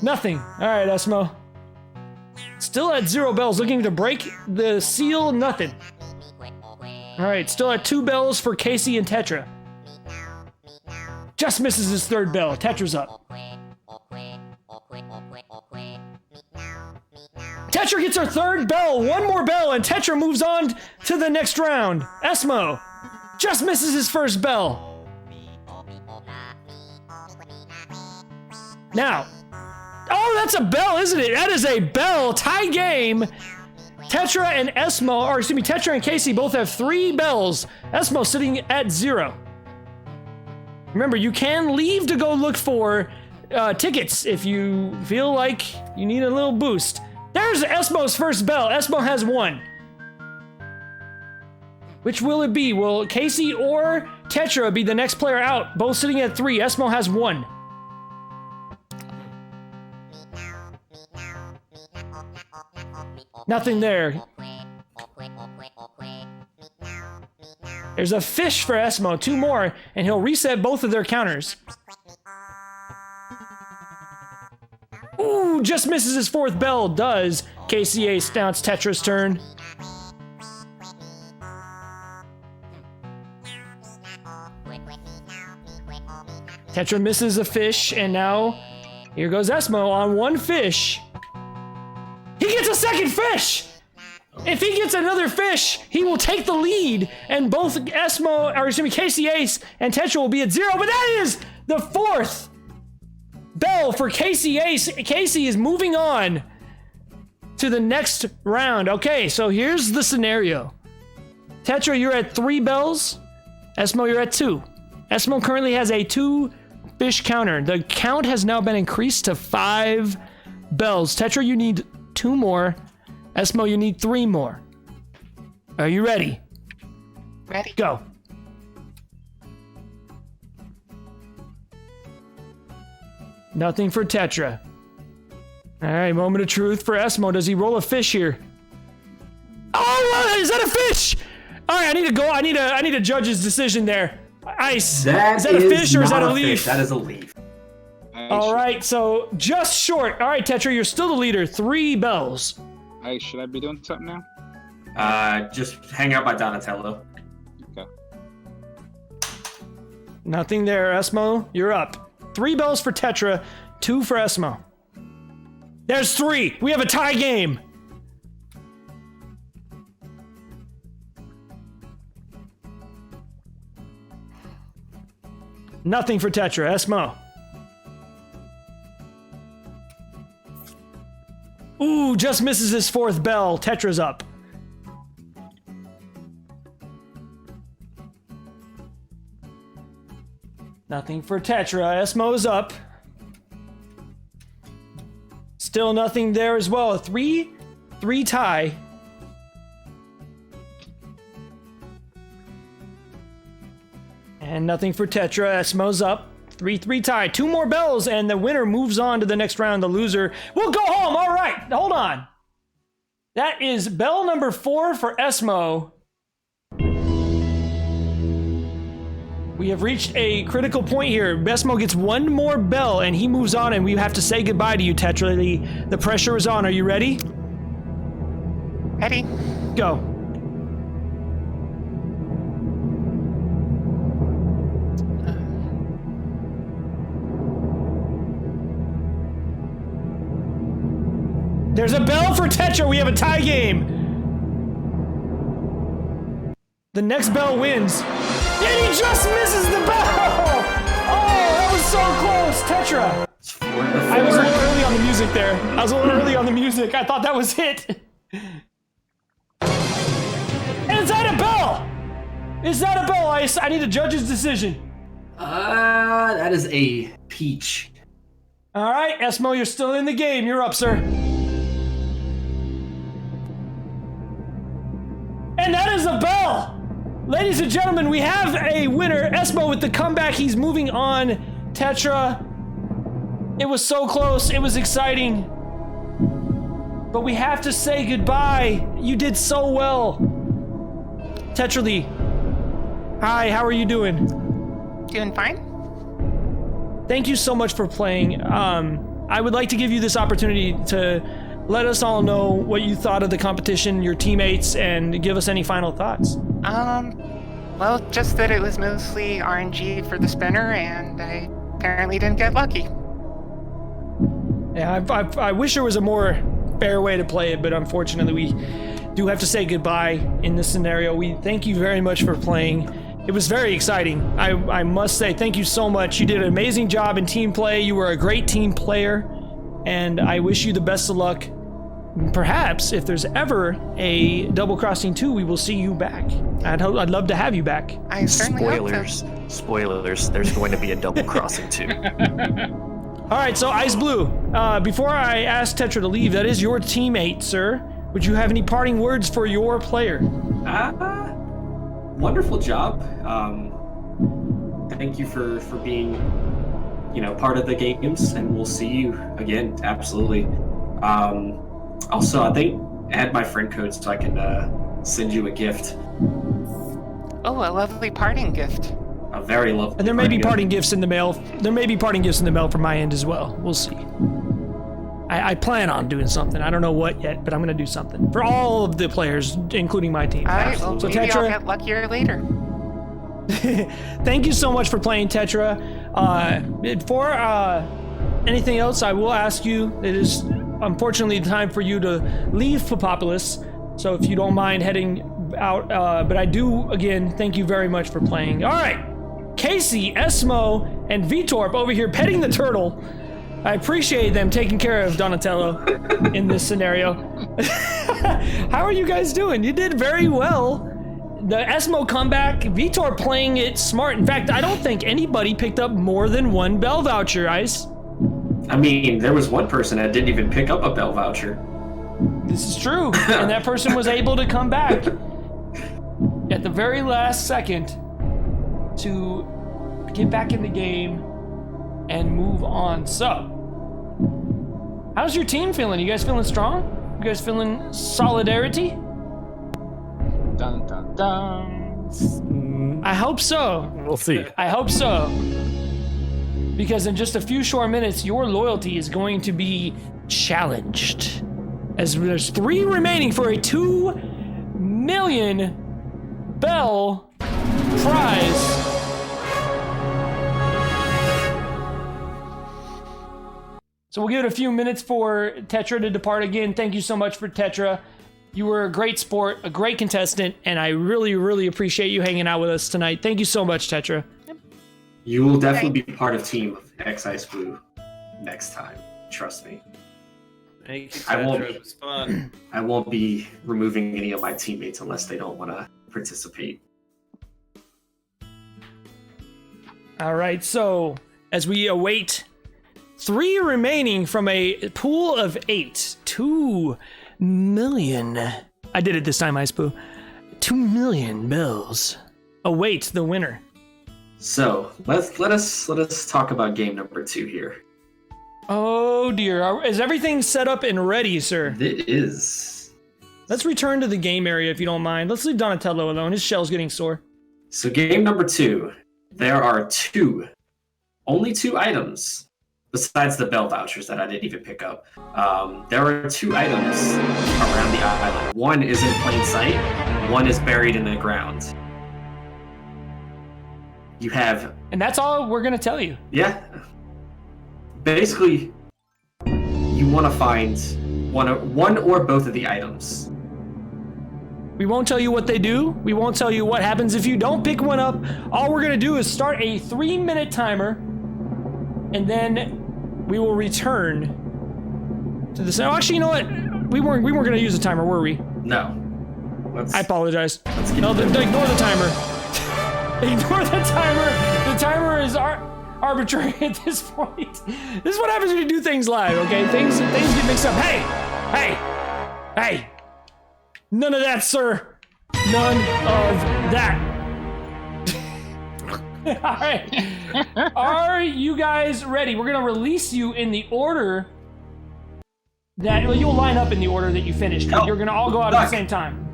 Nothing. All right, Esmo. Still at 0 bells, looking to break the seal. Nothing. All right, still at 2 bells for Casey and Tetra. Just misses his 3rd bell. Tetra's up. Tetra gets her 3rd bell. 1 more bell, and Tetra moves on to the next round. Esmo just misses his 1st bell. Now, oh, that's a bell, isn't it? That is a bell. Tie game. Tetra and Esmo, or excuse me, Tetra and Casey both have 3 bells. Esmo sitting at 0. Remember, you can leave to go look for tickets if you feel like you need a little boost. There's Esmo's 1st bell. Esmo has 1. Which will it be? Will Casey or Tetra be the next player out? Both sitting at 3. Esmo has 1. Nothing there. There's a fish for Esmo. 2 more, and he'll reset both of their counters. Ooh, just misses his 4th bell. Does Casey Ace. Now it's Tetra's turn. Tetra misses a fish, and now here goes Esmo on 1 fish. He gets a 2nd fish! If he gets another fish, he will take the lead, and both Esmo, or excuse me, Casey Ace and Tetra will be at 0, but that is the 4th bell for Casey Ace. Casey is moving on to the next round. Okay, so here's the scenario. Tetra, you're at 3 bells. Esmo, you're at 2. Esmo currently has a 2 fish counter. The count has now been increased to 5 bells. Tetra, you need 2 more. Esmo, you need 3 more. Are you ready? Ready. Go. Nothing for Tetra. All right, moment of truth for Esmo. Does he roll a fish here? Oh, is that a fish? All right, I need to go. I need a judge's decision there. Ice. Is that a fish or is that a leaf? That is a leaf. All right, so just short. All right, Tetra, you're still the leader. 3 bells. Hey, should I be doing something now? Just hang out by Donatello. Okay. Nothing there, Esmo. You're up. 3 bells for Tetra, 2 for Esmo. There's 3. We have a tie game. Nothing for Tetra. Esmo. Ooh, just misses his 4th bell. Tetra's up. Nothing for Tetra. Esmo's up. Still nothing there as well. 3 tie. And nothing for Tetra. Esmo's up. 3 tie. 2 more bells, and the winner moves on to the next round. The loser will go home. All right, hold on. That is bell number 4 for Esmo. We have reached a critical point here. Esmo gets 1 more bell, and he moves on, and we have to say goodbye to you, Tetra. The pressure is on. Are you ready? Ready. Go. There's a bell for Tetra. We have a tie game. The next bell wins. And he just misses the bell. Oh, that was so close. Tetra. I was a little early on the music there. I thought that was it. And is that a bell? Is that a bell, Ice? I need a judge's decision. That is a peach. All right, Esmo, you're still in the game. You're up, sir. And that is a bell! Ladies and gentlemen, we have a winner. Esmo with the comeback. He's moving on. Tetra It was so close. It was exciting. But we have to say goodbye. You did so well. Tetra Lee. Hi, how are you doing? Doing fine. Thank you so much for playing. I would like to give you this opportunity to let us all know what you thought of the competition, your teammates, and give us any final thoughts. Well, just that it was mostly RNG for the spinner, and I apparently didn't get lucky. Yeah, I wish there was a more fair way to play it, but unfortunately we do have to say goodbye in this scenario. We thank you very much for playing. It was very exciting. I must say thank you so much. You did an amazing job in team play. You were a great team player, and I wish you the best of luck. Perhaps if there's ever a Double Crossing 2, we will see you back. I'd love to have you back. I certainly hope so. Spoilers. There's going to be a Double Crossing 2. All right, so Ice Blue, before I ask Tetra to leave, that is your teammate, sir. Would you have any parting words for your player? Wonderful job. Thank you for being, part of the games, and we'll see you again. Absolutely. Also, I think add my friend code so I can send you a gift. Oh, a lovely parting gift. A very lovely. And there may be parting gifts in the mail. There may be parting gifts in the mail from my end as well. We'll see. I plan on doing something. I don't know what yet, but I'm going to do something for all of the players, including my team. All right, well, so maybe Tetra, I'll get luckier later. Thank you so much for playing, Tetra. For anything else, I will ask you. It is unfortunately time for you to leave Papopolis, so if you don't mind heading out. But I do, again, thank you very much for playing. All right, Casey, Esmo, and Vitorp over here petting the turtle. I appreciate them taking care of Donatello in this scenario. How are you guys doing? You did very well. The Esmo comeback, Vitor playing it smart. In fact, I don't think anybody picked up more than one bell voucher, Ice. I mean, there was one person that didn't even pick up a bell voucher. This is true. And that person was able to come back at the very last second to get back in the game and move on. So, how's your team feeling? You guys feeling strong? You guys feeling solidarity? Dun dun dun. I hope so. We'll see. I hope so. Because in just a few short minutes, your loyalty is going to be challenged. As there's 3 remaining for a 2 million bell prize. So we'll give it a few minutes for Tetra to depart again. Thank you so much for Tetra. You were a great sport, a great contestant, and I really, really appreciate you hanging out with us tonight. Thank you so much, Tetra. You will definitely be part of Team X Ice Blue next time. Trust me. Thank you, I won't. Tetra. It was fun. I won't be removing any of my teammates unless they don't want to participate. All right, so as we await 3 remaining from a pool of 8, 2 million. I did it this time, Ice Poo. 2 million bells await the winner. So let us talk about game number 2 here. Oh dear, is everything set up and ready, sir? It is. Let's return to the game area if you don't mind. Let's leave Donatello alone. His shell's getting sore. So game number 2, there are only 2 items. Besides the bell vouchers that I didn't even pick up, there are 2 items around the island. One is in plain sight, one is buried in the ground. You have... And that's all we're going to tell you. Yeah. Basically, you want to find one or both of the items. We won't tell you what they do. We won't tell you what happens if you don't pick one up. All we're going to do is start a 3-minute timer, and then we will return to the... Oh, actually, you know what? We weren't going to use a timer, were we? No. I apologize. No, ignore the timer. Ignore the timer. The timer is arbitrary at this point. This is what happens when you do things live, okay? Things get mixed up. Hey! None of that, sir. None of that. right. Are you guys ready? We're gonna release you in the order that you'll line up in the order that you finished. But you're gonna all go out at the same time.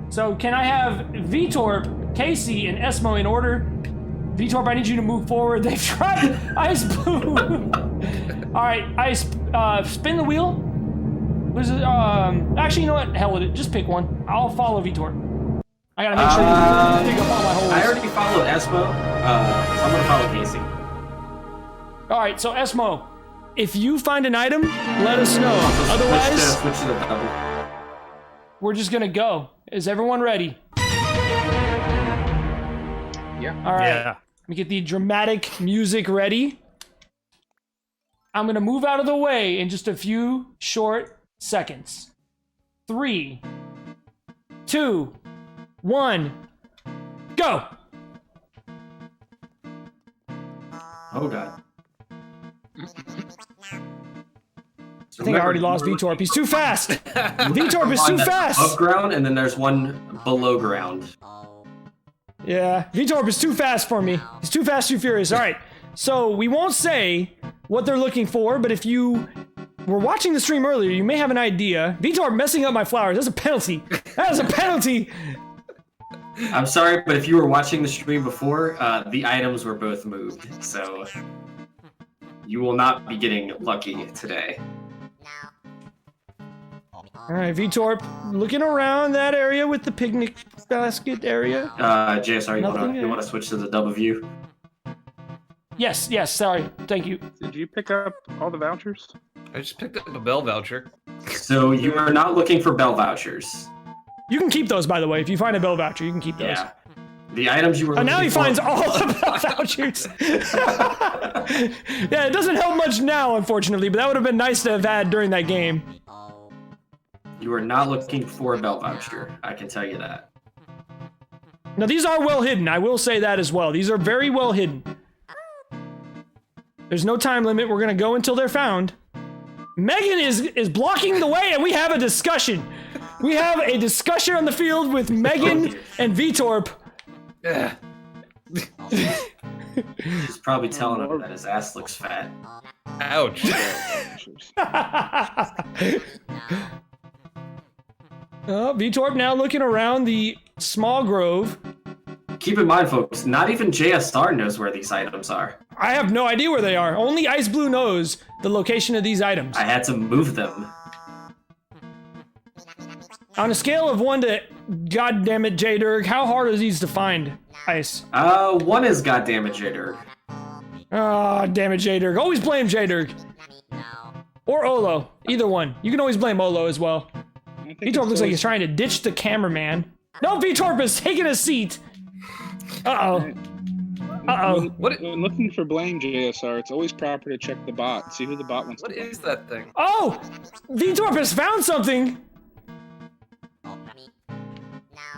So can I have Vitorp, Casey, and Esmo in order? Vitorp, I need you to move forward. They've tried Ice Blue. All right, Ice, spin the wheel. Was it? Actually, you know what? Hell with it. Just pick one. I'll follow Vitorp. I gotta make sure you pick up all my holes. I already followed Esmo, so I'm gonna follow Casey. All right, so Esmo, if you find an item, let us know. Otherwise, switch to the double. we're just gonna go. Is everyone ready? Yeah. All right. Yeah. Let me get the dramatic music ready. I'm gonna move out of the way in just a few short seconds. 3, 2, 1, go! Oh god. I think I already lost Vitorp. He's too fast! Vitorp is too fast! Above ground, and then there's one below ground. Yeah, Vitorp is too fast for me. He's too fast, too furious. All right, so we won't say what they're looking for, but if you were watching the stream earlier, you may have an idea. Vitorp messing up my flowers. That's a penalty. That is a penalty. I'm sorry, but if you were watching the stream before, the items were both moved, so you will not be getting lucky today. All right, Vitorp, looking around that area with the picnic basket area. JSR, you want to switch to the double view? Yes, sorry. Thank you. Did you pick up all the vouchers? I just picked up a bell voucher. So you are not looking for bell vouchers. You can keep those, by the way. If you find a bell voucher, you can keep those. Yeah. The items you were now he for... finds all the bell vouchers. Yeah, it doesn't help much now, unfortunately, but that would have been nice to have had during that game. You are not looking for a bell voucher. I can tell you that. Now, these are well hidden. I will say that as well. These are very well hidden. There's no time limit. We're going to go until they're found. Megan is blocking the way, and we have a discussion. We have a discussion on the field with Megan and Vitorp. Yeah. He's probably telling him that his ass looks fat. Ouch. Vitorp now looking around the small grove. Keep in mind, folks, not even JSR knows where these items are. I have no idea where they are. Only Ice Blue knows the location of these items. I had to move them. On a scale of 1 to goddammit J-Durg, how hard are these to find, Ice? 1 is goddammit J-Durg. Oh, damn it, J-Durg. Always blame J-Durg. Or Olo. Either one. You can always blame Olo as well. Vitorp looks like he's trying to ditch the cameraman. No, Vitorp is taking a seat. Uh-oh. When looking for blame, JSR, it's always proper to check the bot. See who the bot wants to blame. What is that thing? Oh! Vitorp has found something!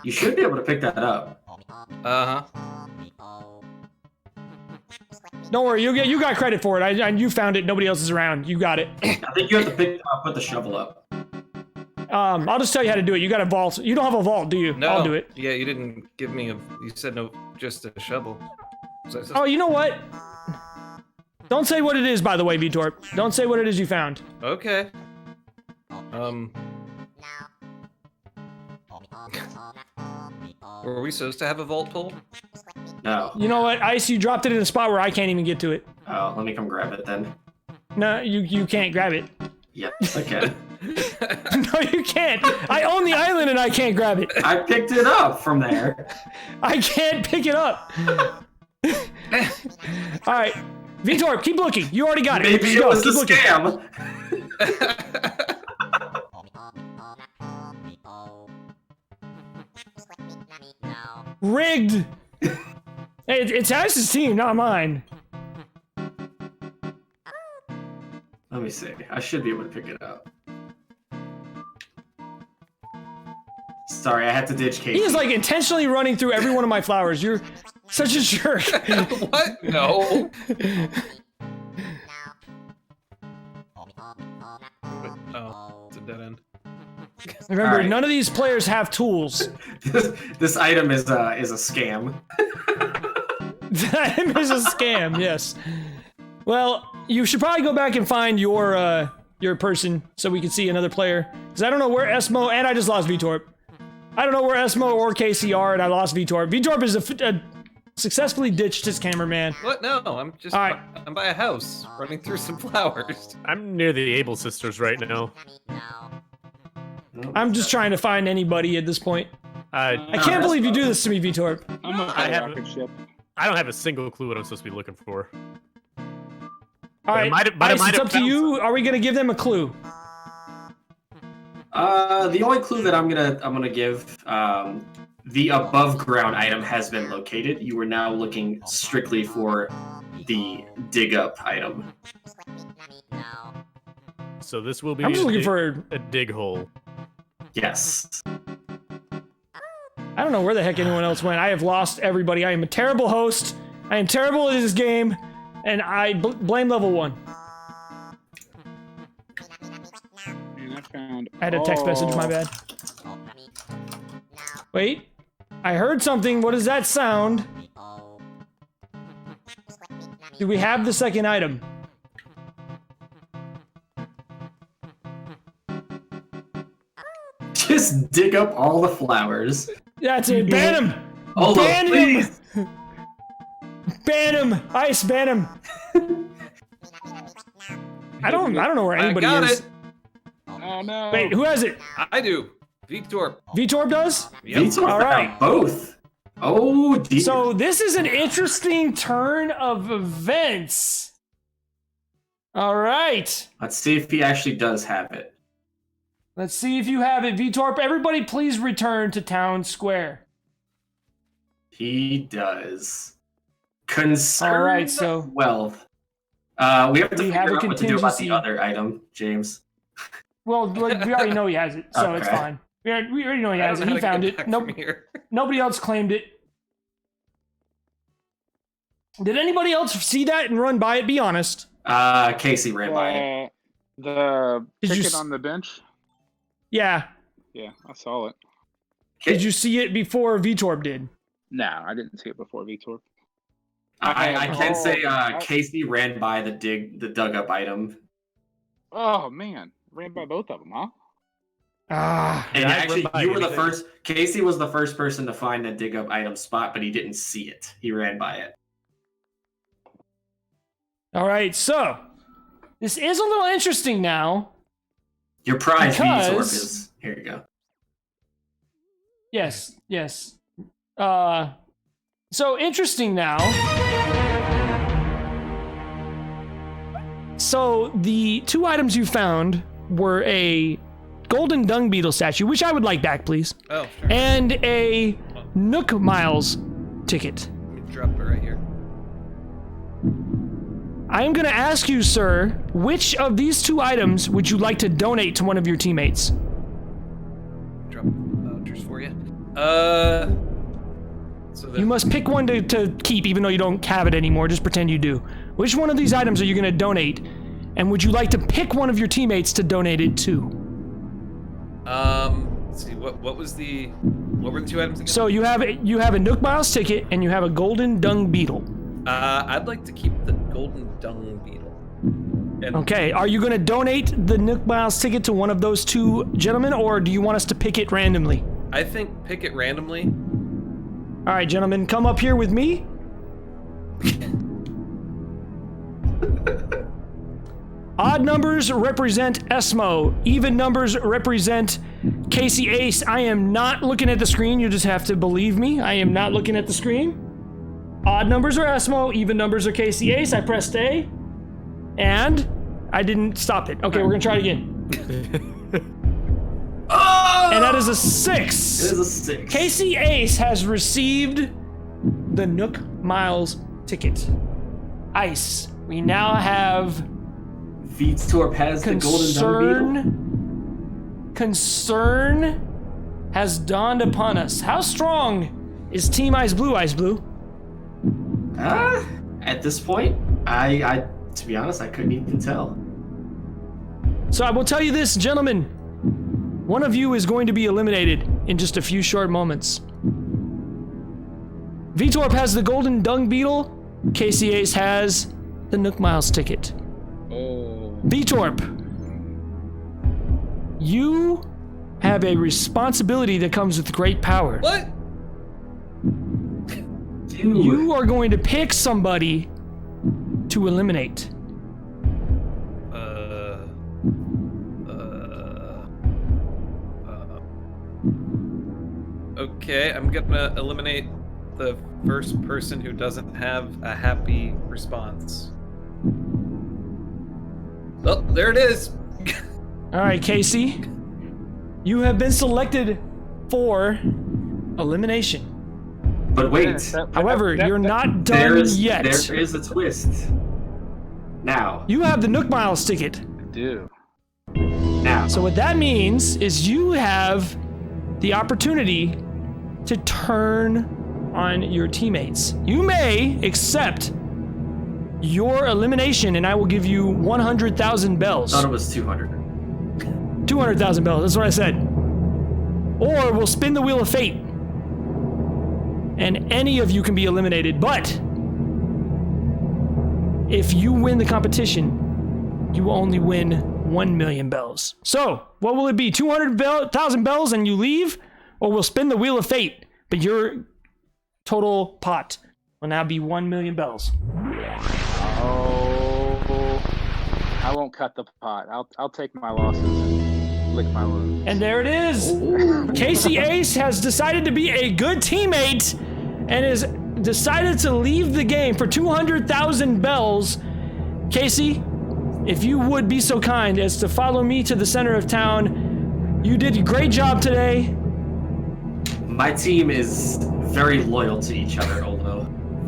You should be able to pick that up. Uh-huh. Don't worry, you got credit for it. You found it. Nobody else is around. You got it. I think you have to put the shovel up. I'll just tell you how to do it. You got a vault. You don't have a vault, do you? No. I'll do it. Yeah, you didn't give me a... You said no, just a shovel. Oh, you know what? Don't say what it is, by the way, Vitorp. Don't say what it is you found. Okay. Were we supposed to have a vault pull? No. You know what, Ice? You dropped it in a spot where I can't even get to it. Oh, let me come grab it then. No, you can't grab it. Yep, I can. No, you can't. I own the island and I can't grab it. I picked it up from there. I can't pick it up. All right, Vitorp, keep looking. You already got it. Maybe it was a scam. Rigged. Hey, it's Ice's team, not mine. Let me see. I should be able to pick it up. Sorry, I had to ditch Casey. He is like intentionally running through every one of my flowers. You're such a jerk. What? No. Oh, it's a dead end. Remember, right. None of these players have tools. This item is a scam. That is a scam, yes. Well, you should probably go back and find your person so we can see another player. Because I don't know where Esmo, and I just lost Vitorp. I don't know where Esmo or Casey are, and I lost Vitorp. Vitorp is successfully ditched his cameraman. What? No, I'm just. All right. I'm by a house, running through some flowers. I'm near the Able sisters right now. I'm just trying to find anybody at this point. I can't believe you do this to me, Vitorp. I'm a rocket ship. I don't have a single clue what I'm supposed to be looking for. All right, Ice, it's up to you. Are we gonna give them a clue? The only clue that I'm gonna give, the above ground item has been located. You are now looking strictly for the dig up item. So this will be I'm just looking for a dig hole. Yes. I don't know where the heck anyone else went. I have lost everybody. I am a terrible host. I am terrible at this game, and I blame level 1. Man, I had a text message, my bad. Wait, I heard something. What does that sound? Do we have the second item? Just dig up all the flowers. That's it. Ban him. Hold ban on, him. please. Ban him. Ice, ban him. I don't know where anybody I got is. it. Oh no. Wait, who has it? I do. Vitorp. Vitorp does? Yep. Vitorp All right. both. Oh, dear. So this is an interesting turn of events. All right. Let's see if he actually does have it. Let's see if you have it, Vitorp. Everybody please return to Town Square. He does. Concern All right, so wealth. We have to we figure have a out what to do about contingency. the other item, James. well, like, we already know he has it, so it's Okay. fine. We already know he I has don't it. know He how to found get it. back Nope. from here. Nobody else claimed it. Did anybody else see that and run by it? Be honest. Casey ran by it. The Did you ticket s- on the bench? Yeah. Yeah, I saw it. Did you see it before Vitorp did? No, I didn't see it before Vitor. I can say I- Casey ran by the dug up item. Oh man, ran by both of them, huh? Ah. And I actually, ran by you were the anything. first. Casey was the first person to find the dig up item spot, but he didn't see it. He ran by it. All right, so this is a little interesting now. Your prize, Because- Vitorp, is here. You go. Yes, yes. So interesting now. So the two items you found were a golden dung beetle statue, which I would like back, please, Oh, sure. and a Nook Miles ticket. Let me drop it right here. I am going to ask you, sir, which of these two items would you like to donate to one of your teammates? Drop vouchers for you. So You must pick one to keep, even though you don't have it anymore. Just pretend you do. Which one of these items are you going to donate? And would you like to pick one of your teammates to donate it to? Let's see. What were the two items again? So you have a Nook Miles ticket and you have a golden dung beetle. I'd like to keep the golden dung beetle. And Okay, are you going to donate the Nook Miles ticket to one of those two gentlemen, or do you want us to pick it randomly? I think pick it randomly. All right, gentlemen, come up here with me. Odd numbers represent Esmo. Even numbers represent Casey Ace. I am not looking at the screen. You just have to believe me. I am not looking at the screen. Odd numbers are Esmo. Even numbers are Casey Ace. I pressed A. And I didn't stop it. Okay, we're going to try it again. Oh! And that is a 6. It is a 6. Casey Ace has received the Nook Miles ticket. Ice. We now have Vitorp has the golden dung beetle. Concern has dawned upon us. How strong is Team Ice Blue, Ice Blue? At this point, I to be honest, I couldn't even tell. So I will tell you this, gentlemen. One of you is going to be eliminated in just a few short moments. Vitorp has the Golden Dung Beetle. Casey Ace has the Nook Miles ticket. Oh. Vitorp, you have a responsibility that comes with great power. What? You are going to pick somebody to eliminate. Okay, I'm gonna eliminate the first person who doesn't have a happy response. Oh, there it is. All right, Casey, you have been selected for elimination. But wait, However, you're not done yet. There is a twist. Now. You have the Nook Miles ticket. I do. Now. So what that means is you have the opportunity to turn on your teammates. You may accept your elimination, and I will give you 100,000 bells. I thought it was 200. 200,000 bells, that's what I said. Or we'll spin the wheel of fate, and any of you can be eliminated. But if you win the competition, you only win 1 million bells. So what will it be? 200,000 bells and you leave, or we'll spin the wheel of fate, but your total pot will now be 1 million bells. Oh, I won't cut the pot. I'll take my losses and lick my wounds. And there it is. Casey Ace has decided to be a good teammate and has decided to leave the game for 200,000 bells. Casey, if you would be so kind as to follow me to the center of town. You did a great job today. My team is very loyal to each other, Oldo.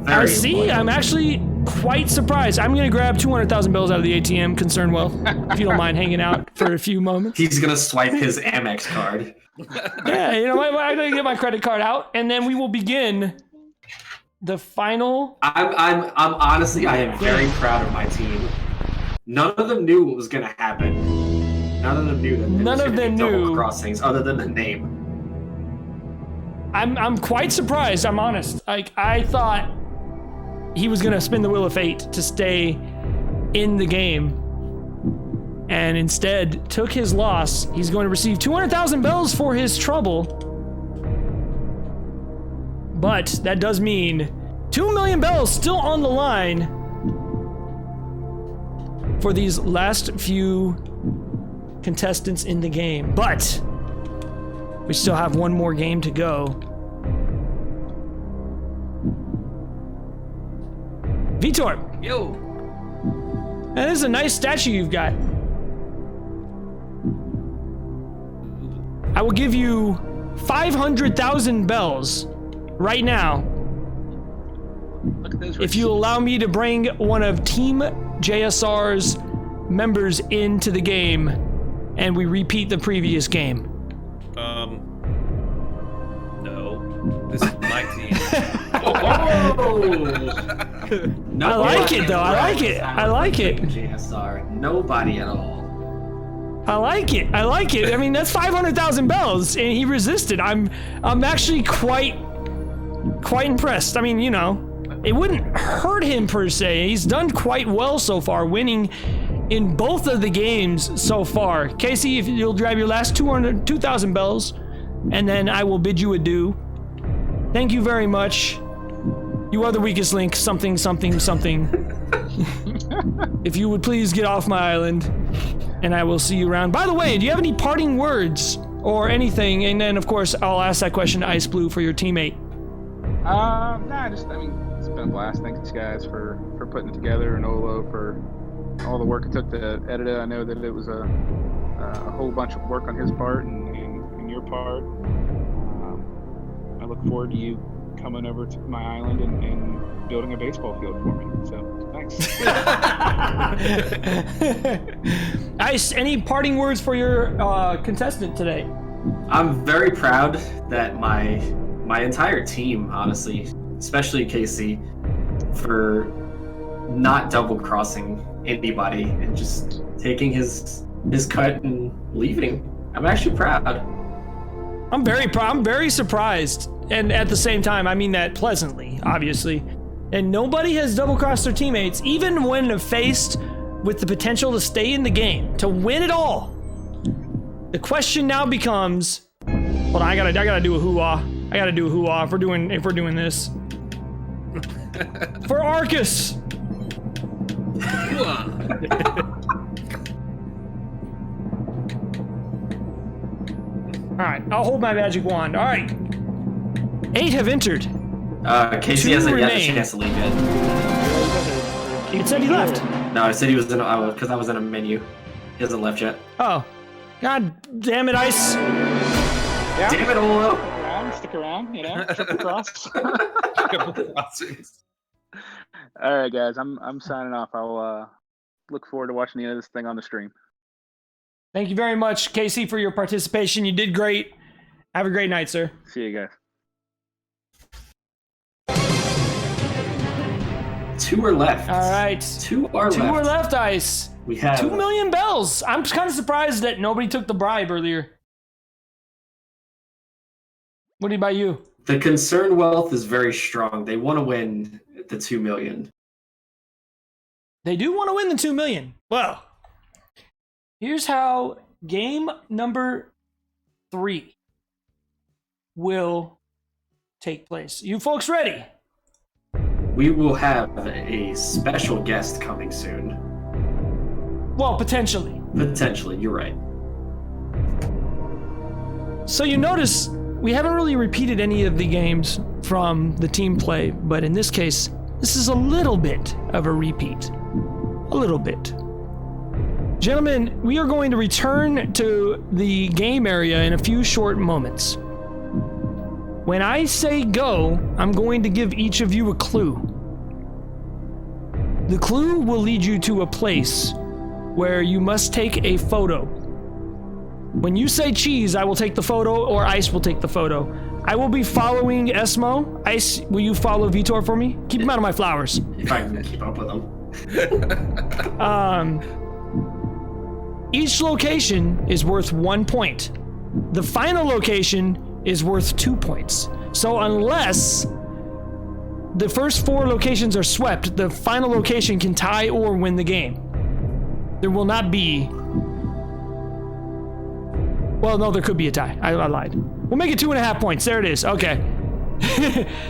I see. Loyal. I'm actually quite surprised. I'm going to grab 200,000 bells out of the ATM, Concernwell, if you don't mind hanging out for a few moments. He's going to swipe his Amex card. Yeah, you know what? I'm going to get my credit card out, and then we will begin the final. I'm honestly, I am very proud of my team. None of them knew what was going to happen. None of them knew that there was gonna be double crossings other than the name. I'm quite surprised, I'm honest. Like, I thought he was gonna spin the wheel of fate to stay in the game, and instead took his loss. He's going to receive 200,000 bells for his trouble. But that does mean 2 million bells still on the line for these last few contestants in the game. But we still have one more game to go. Vitorp. Yo. That is a nice statue you've got. I will give you 500,000 bells right now if you allow me to bring one of Team JSR's members into the game and we repeat the previous game. No. This is my team. I like it though. I like it. I like it. JSR. Nobody at all. I like it. I like it. I mean, that's 500,000 bells, and he resisted. I'm actually quite impressed. I mean, you know, it wouldn't hurt him per se. He's done quite well so far, winning in both of the games so far. Casey, if you'll grab your last 2,000 bells, and then I will bid you adieu. Thank you very much. You are the weakest link. Something, something, something. If you would please get off my island, and I will see you around. By the way, do you have any parting words or anything? And then, of course, I'll ask that question to Ice Blue for your teammate. Nah, I mean, it's been a blast. Thanks, guys, for putting it together, and Olo for all the work it took to edit it. I know that it was a whole bunch of work on his part and your part. I look forward to you coming over to my island and building a baseball field for me. So, thanks. Ice, any parting words for your contestant today? I'm very proud that my entire team, honestly, especially Casey, for not double crossing anybody and just taking his cut and leaving. I'm actually proud. I'm very proud. I'm very surprised and at the same time, I mean that pleasantly, obviously. And nobody has double-crossed their teammates, even when faced with the potential to stay in the game, to win it all. The question now becomes, hold on, I gotta do a hoo-ah. I gotta do a hoo-ah if we're doing this. For Arcus! Alright, I'll hold my magic wand. Alright. 8 have entered. Casey 2 hasn't had a remain. chance to leave yet. It said he left. No, I said he was in because I was in a menu. He hasn't left yet. Oh. God damn it, Ice. Yeah. Damn it, Olo. Stick around, you know, triple cross. Triple crossings. All right, guys, I'm signing off. I'll look forward to watching the end of this thing on the stream. Thank you very much, Casey, for your participation. You did great. Have a great night, sir. See you guys. 2 are left. All right. 2 are left. 2 are left, Ice. We have 2 million bells. I'm kind of surprised that nobody took the bribe earlier. What about you? The concern wealth is very strong. They want to win the 2 million. They do want to win the 2 million. Well, here's how game number 3 will take place. You folks ready? We will have a special guest coming soon. Well, potentially. Potentially, you're right. So you notice we haven't really repeated any of the games from the team play, but in this case, this is a little bit of a repeat. A little bit. Gentlemen, we are going to return to the game area in a few short moments. When I say go, I'm going to give each of you a clue. The clue will lead you to a place where you must take a photo. When you say cheese, I will take the photo, or Ice will take the photo. I will be following Esmo. Ice, will you follow Vitor for me? Keep him out of my flowers. If I can keep up with them. Each location is worth 1 point. The final location is worth 2 points. So unless the first 4 locations are swept, the final location can tie or win the game. There will not be... Well, no, there could be a tie. I lied. We'll make it 2.5 points. There it is. Okay.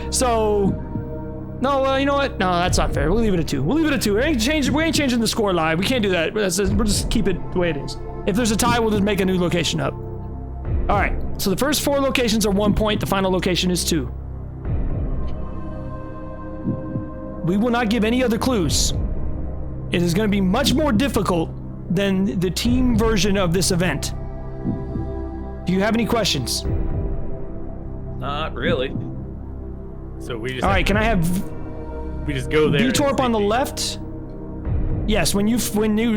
So... No, you know what? No, that's not fair. We'll leave it at 2. We'll leave it at 2. We ain't changing the score live. We can't do that. We'll just keep it the way it is. If there's a tie, we'll just make a new location up. All right. So the first 4 locations are 1 point. The final location is 2. We will not give any other clues. It is going to be much more difficult than the team version of this event. Do you have any questions? Not really. So we just. All right. Can I have We just go there. Vitorp on the left? Yes. When you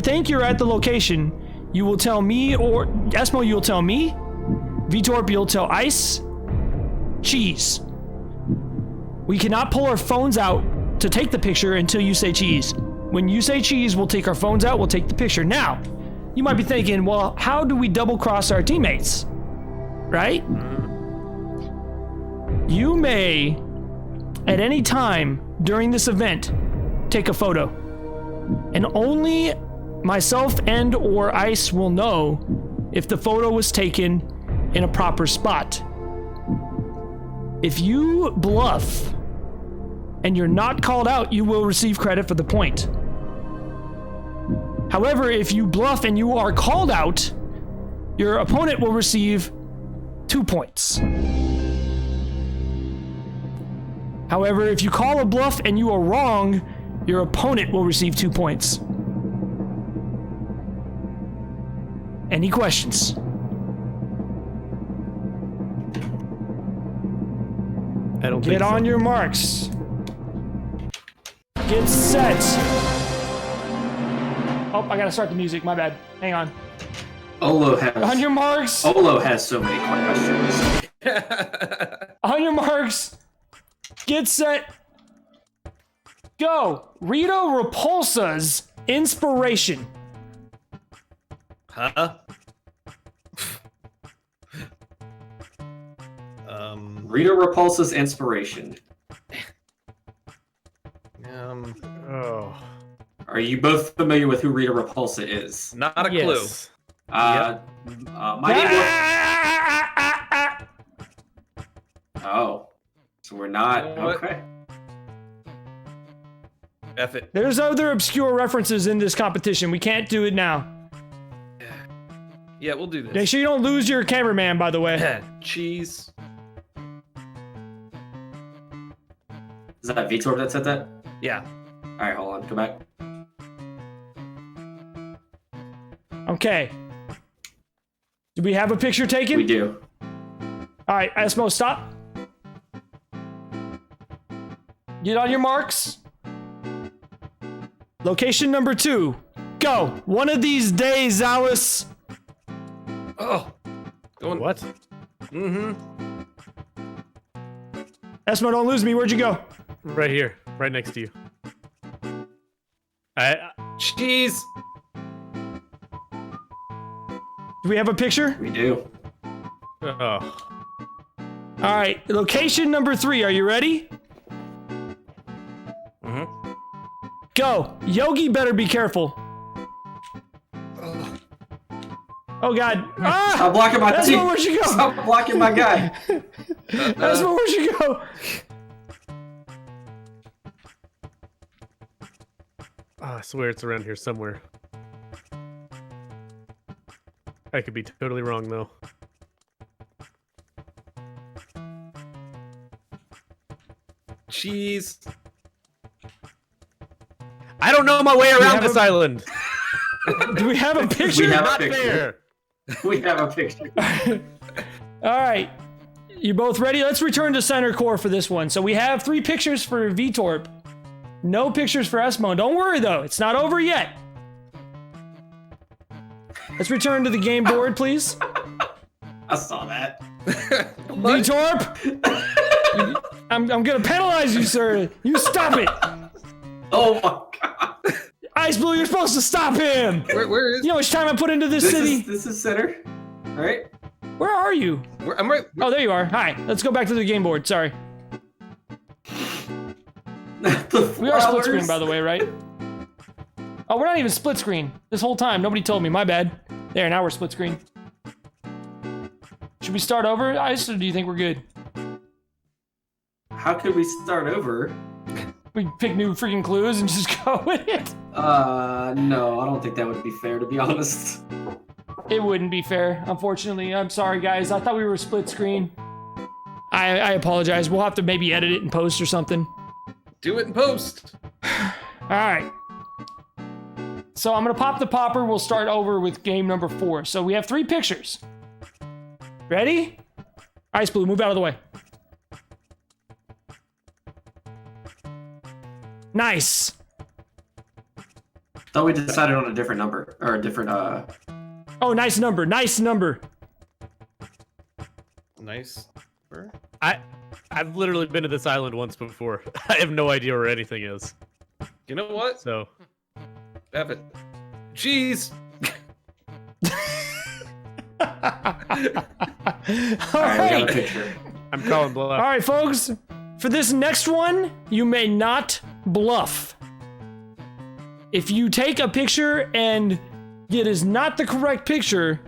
think you're at the location, you will tell me, or Esmo, you'll tell me. Vitorp, you'll tell Ice. Cheese. We cannot pull our phones out to take the picture until you say cheese. When you say cheese, we'll take our phones out, we'll take the picture. Now, you might be thinking, well, how do we double cross our teammates? Right? You may, at any time during this event, take a photo. And only myself and or Ice will know if the photo was taken in a proper spot. If you bluff and you're not called out, you will receive credit for the point. However, if you bluff and you are called out, your opponent will receive 2 points. However, if you call a bluff and you are wrong, your opponent will receive 2 points. Any questions? I don't Get think on so. your marks. Get set. Oh, I gotta start the music. My bad. Hang on. Olo has. On your marks. Olo has so many questions. On your marks. Get set. Go. Rita Repulsa's inspiration. Huh? Rita Repulsa's inspiration. Oh. Are you both familiar with who Rita Repulsa is? Not a clue. Yes. My name Oh. So we're not. What? Okay. F it. There's other obscure references in this competition. We can't do it now. Yeah, we'll do this. Make sure you don't lose your cameraman, by the way. Cheese. Is that Vitor that said that? Yeah. Alright, hold on. Go back. Okay. Do we have a picture taken? We do. Alright, Esmo, stop. Get on your marks. Location number 2. Go. One of these days, Alice. Oh. Going. What? Mm-hmm. Esmo, don't lose me. Where'd you go? Right here. Right next to you. Cheese. Do we have a picture? We do. Oh. Alright, location number 3. Are you ready? Mm-hmm. Go. Yogi better be careful. Oh god. Ah! Stop blocking my team. Esmo, where'd you go? Stop blocking my guy. Esmo, where'd you go? I swear it's around here somewhere. I could be totally wrong, though. Cheese. I don't know my way around this island. Do we have a picture? We have a Not picture. fair. We have a picture. Alright. You both ready? Let's return to center core for this one. So we have 3 pictures for Vitorp. No pictures for Esmo. Don't worry though, it's not over yet. Let's return to the game board, please. I saw that. Vitorp! I'm gonna penalize you, sir. You stop it! Oh my god. Ice Blue, you're supposed to stop him! Where is? You know how much time I put into this city? This is center. Alright. Where are you? I'm right. Oh, there you are. Hi. Let's go back to the game board. Sorry. We are split screen, by the way, right? Oh, we're not even split screen this whole time. Nobody told me. My bad. There, now we're split screen. Should we start over, Ice, or do you think we're good? How could we start over? We pick new freaking clues and just go with it. No, I don't think that would be fair, to be honest. It wouldn't be fair, unfortunately. I'm sorry, guys. I thought we were split screen. I apologize. We'll have to maybe edit it in post or something. Do it in post. All right. So I'm gonna pop the popper. We'll start over with game number 4. So we have 3 pictures. Ready? Ice Blue, move out of the way. Nice. Thought we decided on a different number or a different Oh, nice number. Nice number. Nice. I've literally been to this island once before. I have no idea where anything is. You know what? So. F it. Cheese. All Alright, we got a right. picture. I'm calling bluff. All right, folks. For this next one, you may not bluff. If you take a picture and it is not the correct picture,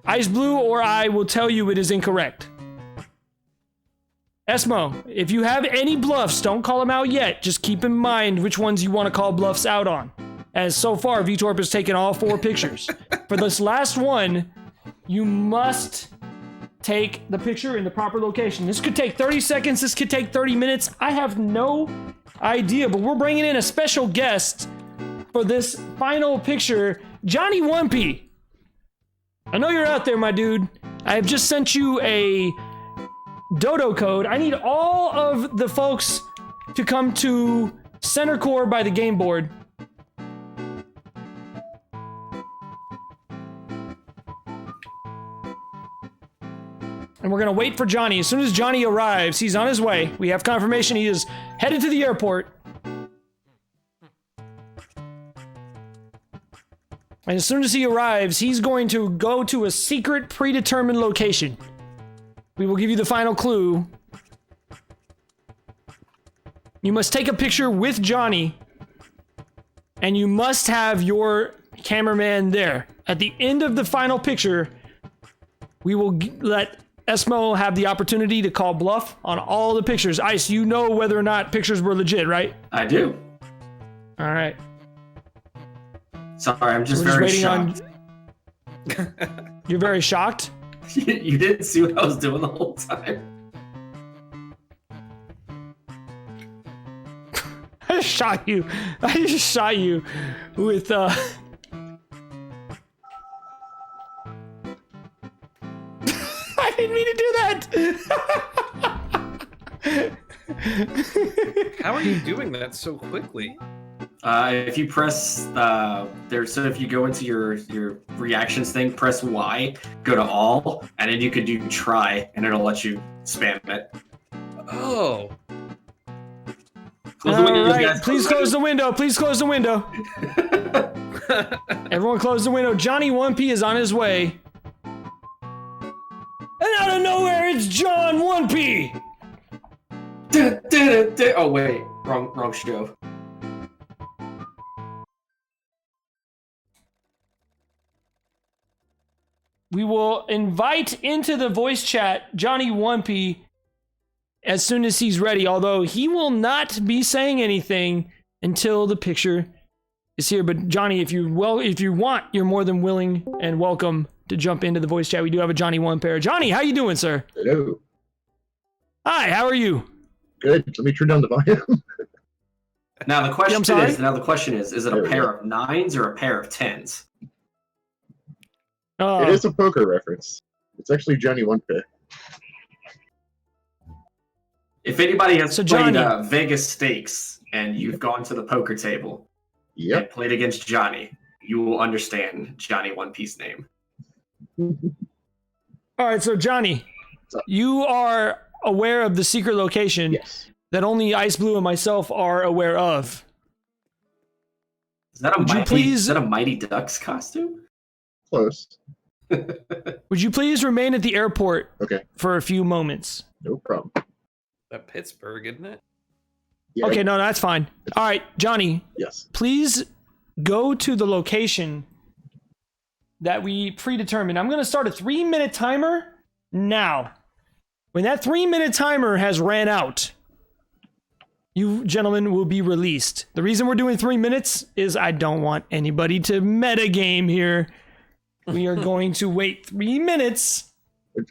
Ice Blue or I will tell you it is incorrect. Esmo, if you have any bluffs, don't call them out yet. Just keep in mind which ones you want to call bluffs out on. As so far, Vitorp has taken all 4 pictures. For this last one, you must take the picture in the proper location. This could take 30 seconds. This could take 30 minutes. I have no idea, but we're bringing in a special guest for this final picture, Johnny Wumpy. I know you're out there, my dude. I have just sent you a dodo code. I need all of the folks to come to center core by the game board. And we're gonna wait for Johnny. As soon as Johnny arrives, he's on his way. We have confirmation he is headed to the airport. And as soon as he arrives, he's going to go to a secret predetermined location. We will give you the final clue. You must take a picture with Johnny, and you must have your cameraman there. At the end of the final picture, we will let Esmo have the opportunity to call bluff on all the pictures. Ice, you know whether or not pictures were legit, right? I do. All right. Sorry, I'm just We're very waiting shocked. You're very shocked? You didn't see what I was doing the whole time. I just shot you. I just shot you with I didn't mean to do that. How are you doing that so quickly? If you press so if you go into your reactions thing, press Y, go to all, and then you could do try, and it'll let you spam it. Oh. Close the window, right, guys. please close the window. Please close the window. Everyone close the window. Johnny 1P is on his way. And out of nowhere, it's John 1P. Oh wait, wrong show. We will invite into the voice chat Johnny 1P as soon as he's ready, although he will not be saying anything until the picture is here. But Johnny, if you want, you're more than willing and welcome to jump into the voice chat. We do have a Johnny 1 pair. Johnny, how you doing, sir? Hello. Hi, how are you? Good. Let me turn down the volume. Now the question is it There a we pair go. of 9s or a pair of 10s? Oh, It is a poker reference. It's actually Johnny One Pair. If anybody has So, played Johnny- Vegas Stakes and you've gone to the poker table Yep. and played against Johnny, you will understand Johnny One Piece name. All right, so Johnny, you are aware of the secret location that only Ice Blue and myself are aware of. Is that Would you a Mighty Ducks costume? Close. Would you please remain at the airport Okay. for a few moments? No problem. That Pittsburgh, isn't it? Yeah. Okay, no, that's fine. All right, Johnny. Yes. Please go to the location that we predetermined. I'm going to start a 3-minute timer now. When that 3-minute timer has ran out, you gentlemen will be released. The reason we're doing 3 minutes is I don't want anybody to metagame here. We are going to wait 3 minutes.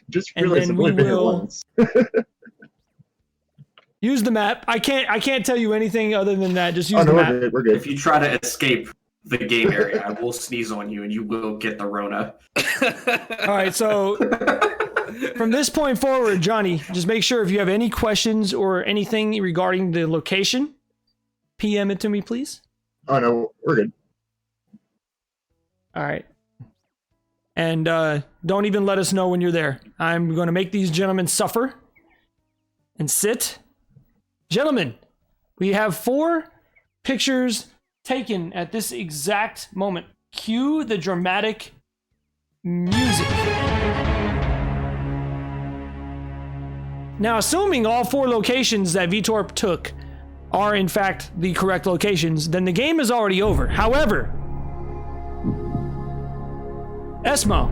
Just and realized then I've we only been here will once. use the map. I can't tell you anything other than that. Just use Oh, no, the we're map. good. We're good. If you try to escape the game area, I will sneeze on you and you will get the Rona. All right, so from this point forward, Johnny, just make sure if you have any questions or anything regarding the location, PM it to me, please. Oh, no, we're good. All right. And don't even let us know when you're there. I'm going to make these gentlemen suffer and sit. Gentlemen, we have 4 pictures taken at this exact moment. Cue the dramatic music. Now, assuming all 4 locations that Vitorp took are in fact the correct locations, then the game is already over. However, Esmo,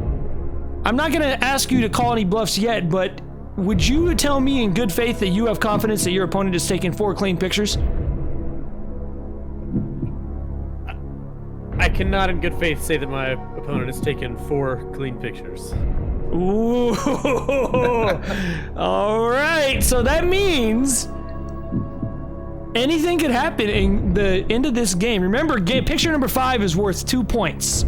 I'm not going to ask you to call any bluffs yet, but would you tell me in good faith that you have confidence that your opponent has taken 4 clean pictures? I cannot in good faith say that my opponent has taken 4 clean pictures. Ooh. All right, so that means anything could happen in the end of this game. Remember, picture number 5 is worth 2 points.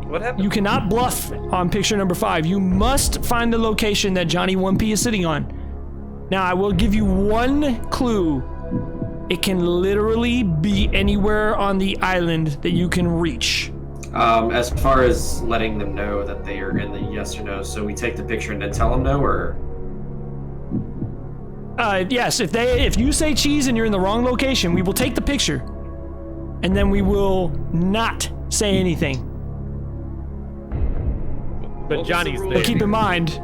What happened? You cannot bluff on picture number 5. You must find the location that Johnny 1P is sitting on. Now, I will give you one clue. It can literally be anywhere on the island that you can reach. As far as letting them know that they are in the yes or no, so we take the picture and then tell them no, or? Yes, if you say cheese and you're in the wrong location, we will take the picture. And then we will not say anything. But Johnny's there. But keep in mind,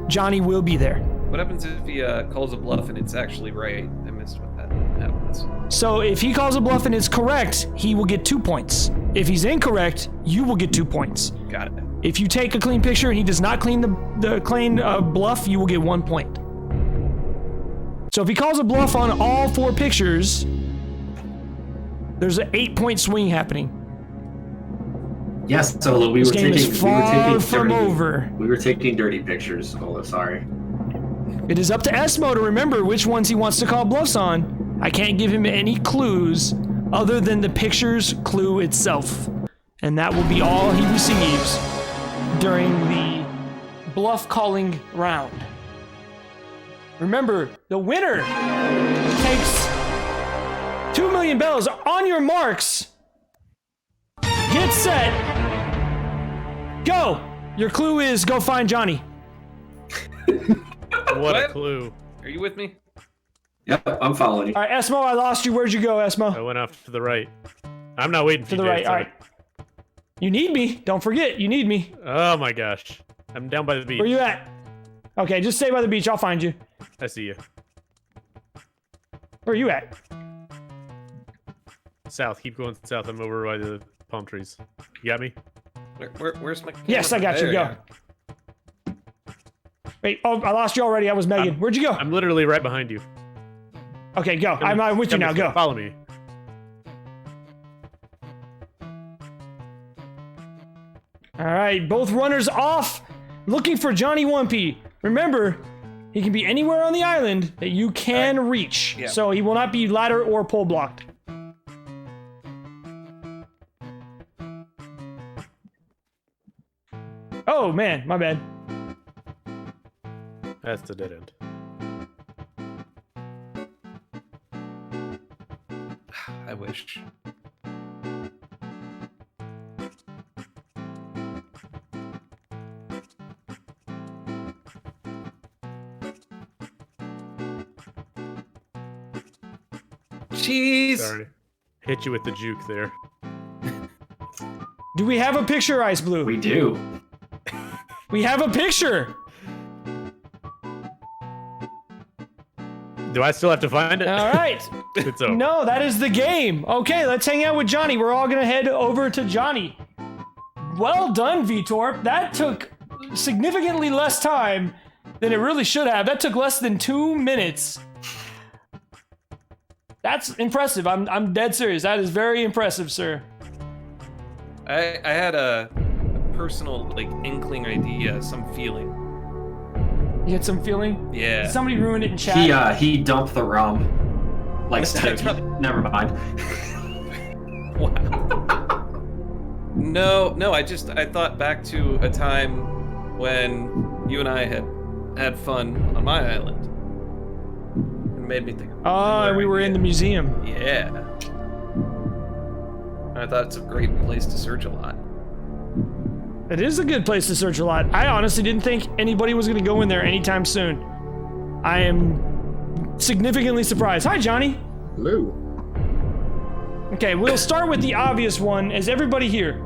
Johnny will be there. What happens if he calls a bluff and it's actually right? I missed what that happens. So if he calls a bluff and it's correct, he will get 2 points. If he's incorrect, you will get 2 points. Got it. If you take a clean picture and he does not clean the clean bluff, you will get 1 point. So if he calls a bluff on all 4 pictures, there's an 8-point swing happening. Yes, Solo, we This were game taking is far from dirty, over. We were taking dirty pictures, Solo, sorry. It is up to Esmo to remember which ones he wants to call bluffs on. I can't give him any clues other than the picture's clue itself. And that will be all he receives during the bluff calling round. Remember, the winner takes 2 million bells. On your marks, get set, go. Your clue is go find Johnny. What a clue. Are you with me? Yep, I'm following you. All right, Esmo, I lost you. Where'd you go, Esmo? I went off to the right. I'm not waiting for To the you, right, Jay, all sorry. right. You need me. Don't forget, you need me. Oh my gosh. I'm down by the beach. Where you at? Okay, just stay by the beach. I'll find you. I see you. Where are you at? South. Keep going south. I'm over by the palm trees. You got me? Where's my camera? Yes, I got you. There Go. Wait, oh, I lost you already. I was Megan. Where'd you go? I'm literally right behind you. Okay, go. I'm with you now. Go. Follow me. All right, both runners off, looking for Johnny Wumpy. Remember, he can be anywhere on the island that you can reach, Yeah. so he will not be ladder or pole blocked. Oh man, my bad. That's the dead end. I wish. Jeez. Sorry. Hit you with the juke there. Do we have a picture, Ice Blue? We do. We have a picture. Do I still have to find it? All right. It's over. No, that is the game. Okay, let's hang out with Johnny. We're all gonna head over to Johnny. Well done, Vitor. That took significantly less time than it really should have. That took less than 2 minutes. That's impressive. I'm dead serious. That is very impressive, sir. I had a personal inkling idea, some feeling. You had some feeling? Yeah. Did somebody ruined it in chat? He dumped the rum. Like never mind. Wow. No, I thought back to a time when you and I had fun on my island. It made me think of Oh, we were in the museum. Yeah. I thought it's a great place to search a lot. It is a good place to search a lot. I honestly didn't think anybody was going to go in there anytime soon. I am significantly surprised. Hi, Johnny. Hello. Okay, we'll start with the obvious one. Is everybody here?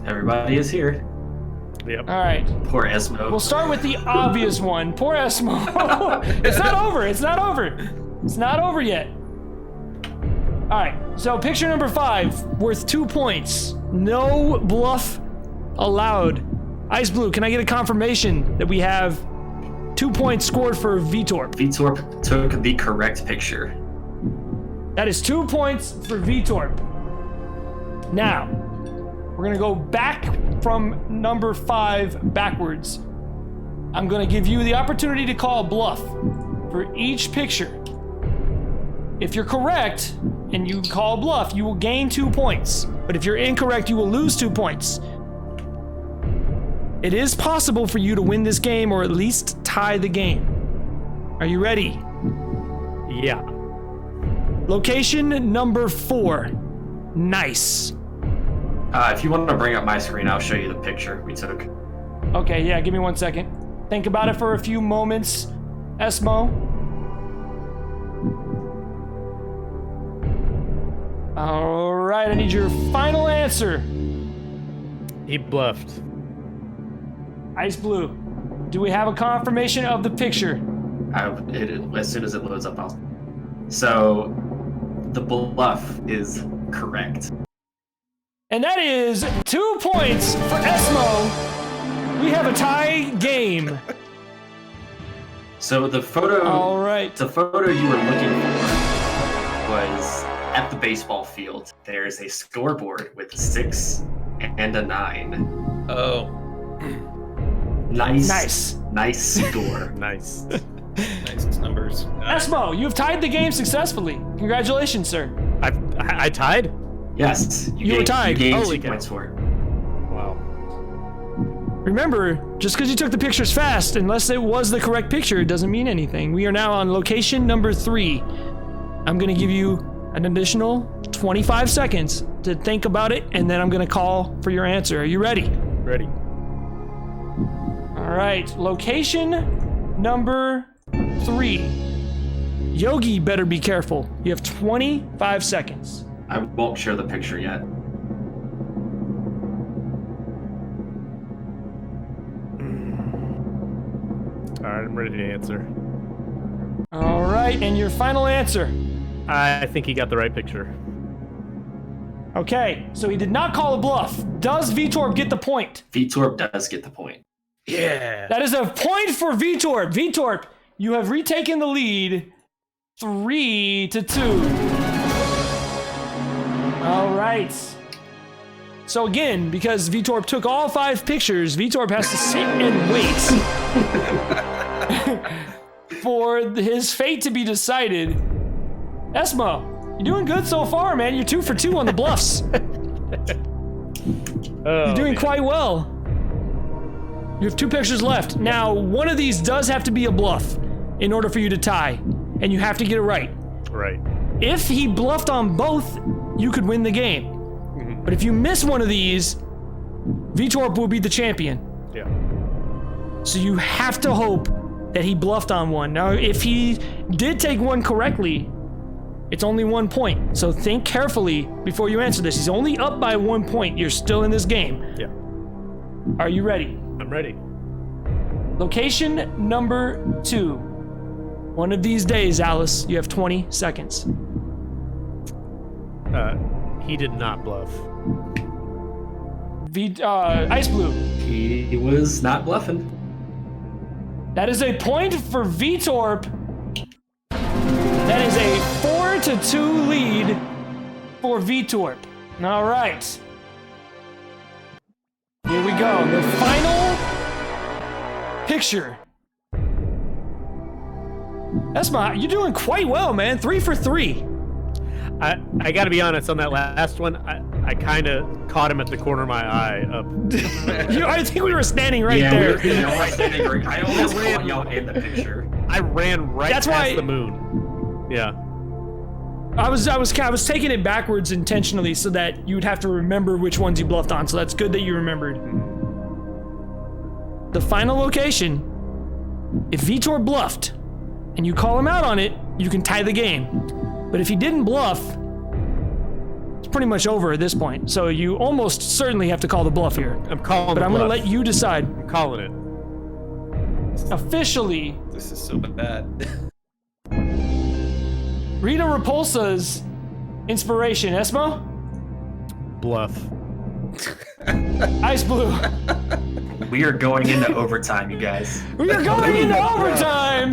Everybody is here. Yep. All right. Poor Esmo. We'll start with the obvious one. Poor Esmo. It's not over. It's not over. It's not over yet. All right. So picture number 5, worth 2 points. No bluff allowed. Ice Blue, can I get a confirmation that we have 2 points scored for Vitor? Vitor took the correct picture. That is 2 points for Vitor. Now, we're gonna go back from number 5 backwards. I'm gonna give you the opportunity to call a bluff for each picture. If you're correct and you call a bluff, you will gain 2 points. But if you're incorrect, you will lose 2 points. It is possible for you to win this game or at least tie the game. Are you ready? Yeah. Location number 4. Nice. If you want to bring up my screen, I'll show you the picture we took. Okay, yeah, give me 1 second. Think about it for a few moments, Esmo. All right, I need your final answer. He bluffed. Ice Blue. Do we have a confirmation of the picture? As soon as it loads up, I'll. So, the bluff is correct. And that is 2 points for Esmo. We have a tie game. So the photo. All right. The photo you were looking for was at the baseball field. There's a scoreboard with a 6 and a 9. Oh. Nice score. Nice. Nice numbers. Esmo, you've tied the game successfully. Congratulations, sir. I tied? Yes. You were tied. You gained Holy 2 cow. points for it. Wow. Remember, just because you took the pictures fast, unless it was the correct picture, it doesn't mean anything. We are now on location number 3. I'm going to give you an additional 25 seconds to think about it, and then I'm going to call for your answer. Are you ready? Ready. All right, location number 3. Yogi better be careful. You have 25 seconds. I won't share the picture yet. All right, I'm ready to answer. All right, and your final answer. I think he got the right picture. Okay, so he did not call a bluff. Does Vitorb get the point? Vitorb does get the point. Yeah. That is a point for Vitorb. Vitorb, you have retaken the lead 3-2. All right. So again, because Vitorb took all 5 pictures, Vitorb has to sit and wait for his fate to be decided. Esmo, you're doing good so far, man. You're 2 for 2 on the bluffs. You're doing quite well. You have 2 pictures left. Now, one of these does have to be a bluff in order for you to tie, and you have to get it right. Right. If he bluffed on both, you could win the game. Mm-hmm. But if you miss one of these, Vitorb will be the champion. Yeah. So you have to hope that he bluffed on one. Now, if he did take one correctly, it's only 1 point. So think carefully before you answer this. He's only up by 1 point. You're still in this game. Yeah. Are you ready? I'm ready. Location number 2. One of these days, Alice, you have 20 seconds. He did not bluff. Ice Blue. He was not bluffing. That is a point for Vitorb. That is a 4-2 lead for Vitorb. All right. Here we go. The final picture. Esma, you're doing quite well, man. 3 for 3. I gotta be honest, on that last one, I kind of caught him at the corner of my eye. I think we were standing right there. We were standing right. I almost caught y'all in the picture. I ran right past the moon. Yeah. I was taking it backwards intentionally so that you would have to remember which ones you bluffed on. So that's good that you remembered. The final location. If Vitor bluffed, and you call him out on it, you can tie the game. But if he didn't bluff, it's pretty much over at this point. So you almost certainly have to call the bluff here. I'm calling But I'm going to let you decide. I'm calling it. Officially. This is so bad. Rita Repulsa's inspiration. Esmo? Bluff. Ice Blue. We are going into overtime, you guys. We are going into overtime!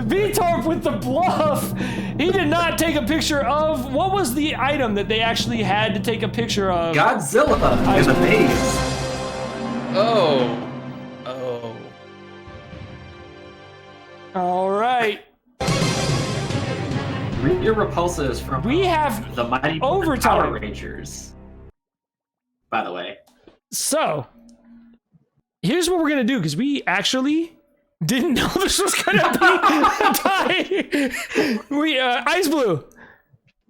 Vitorp with the bluff! He did not take a picture of... What was the item that they actually had to take a picture of? Godzilla in the maze. Oh. All right. Rita Repulsa is from We have the Mighty overtime. Power Rangers. By the way. So, here's what we're going to do, because we actually didn't know this was going to be a tie. Ice Blue,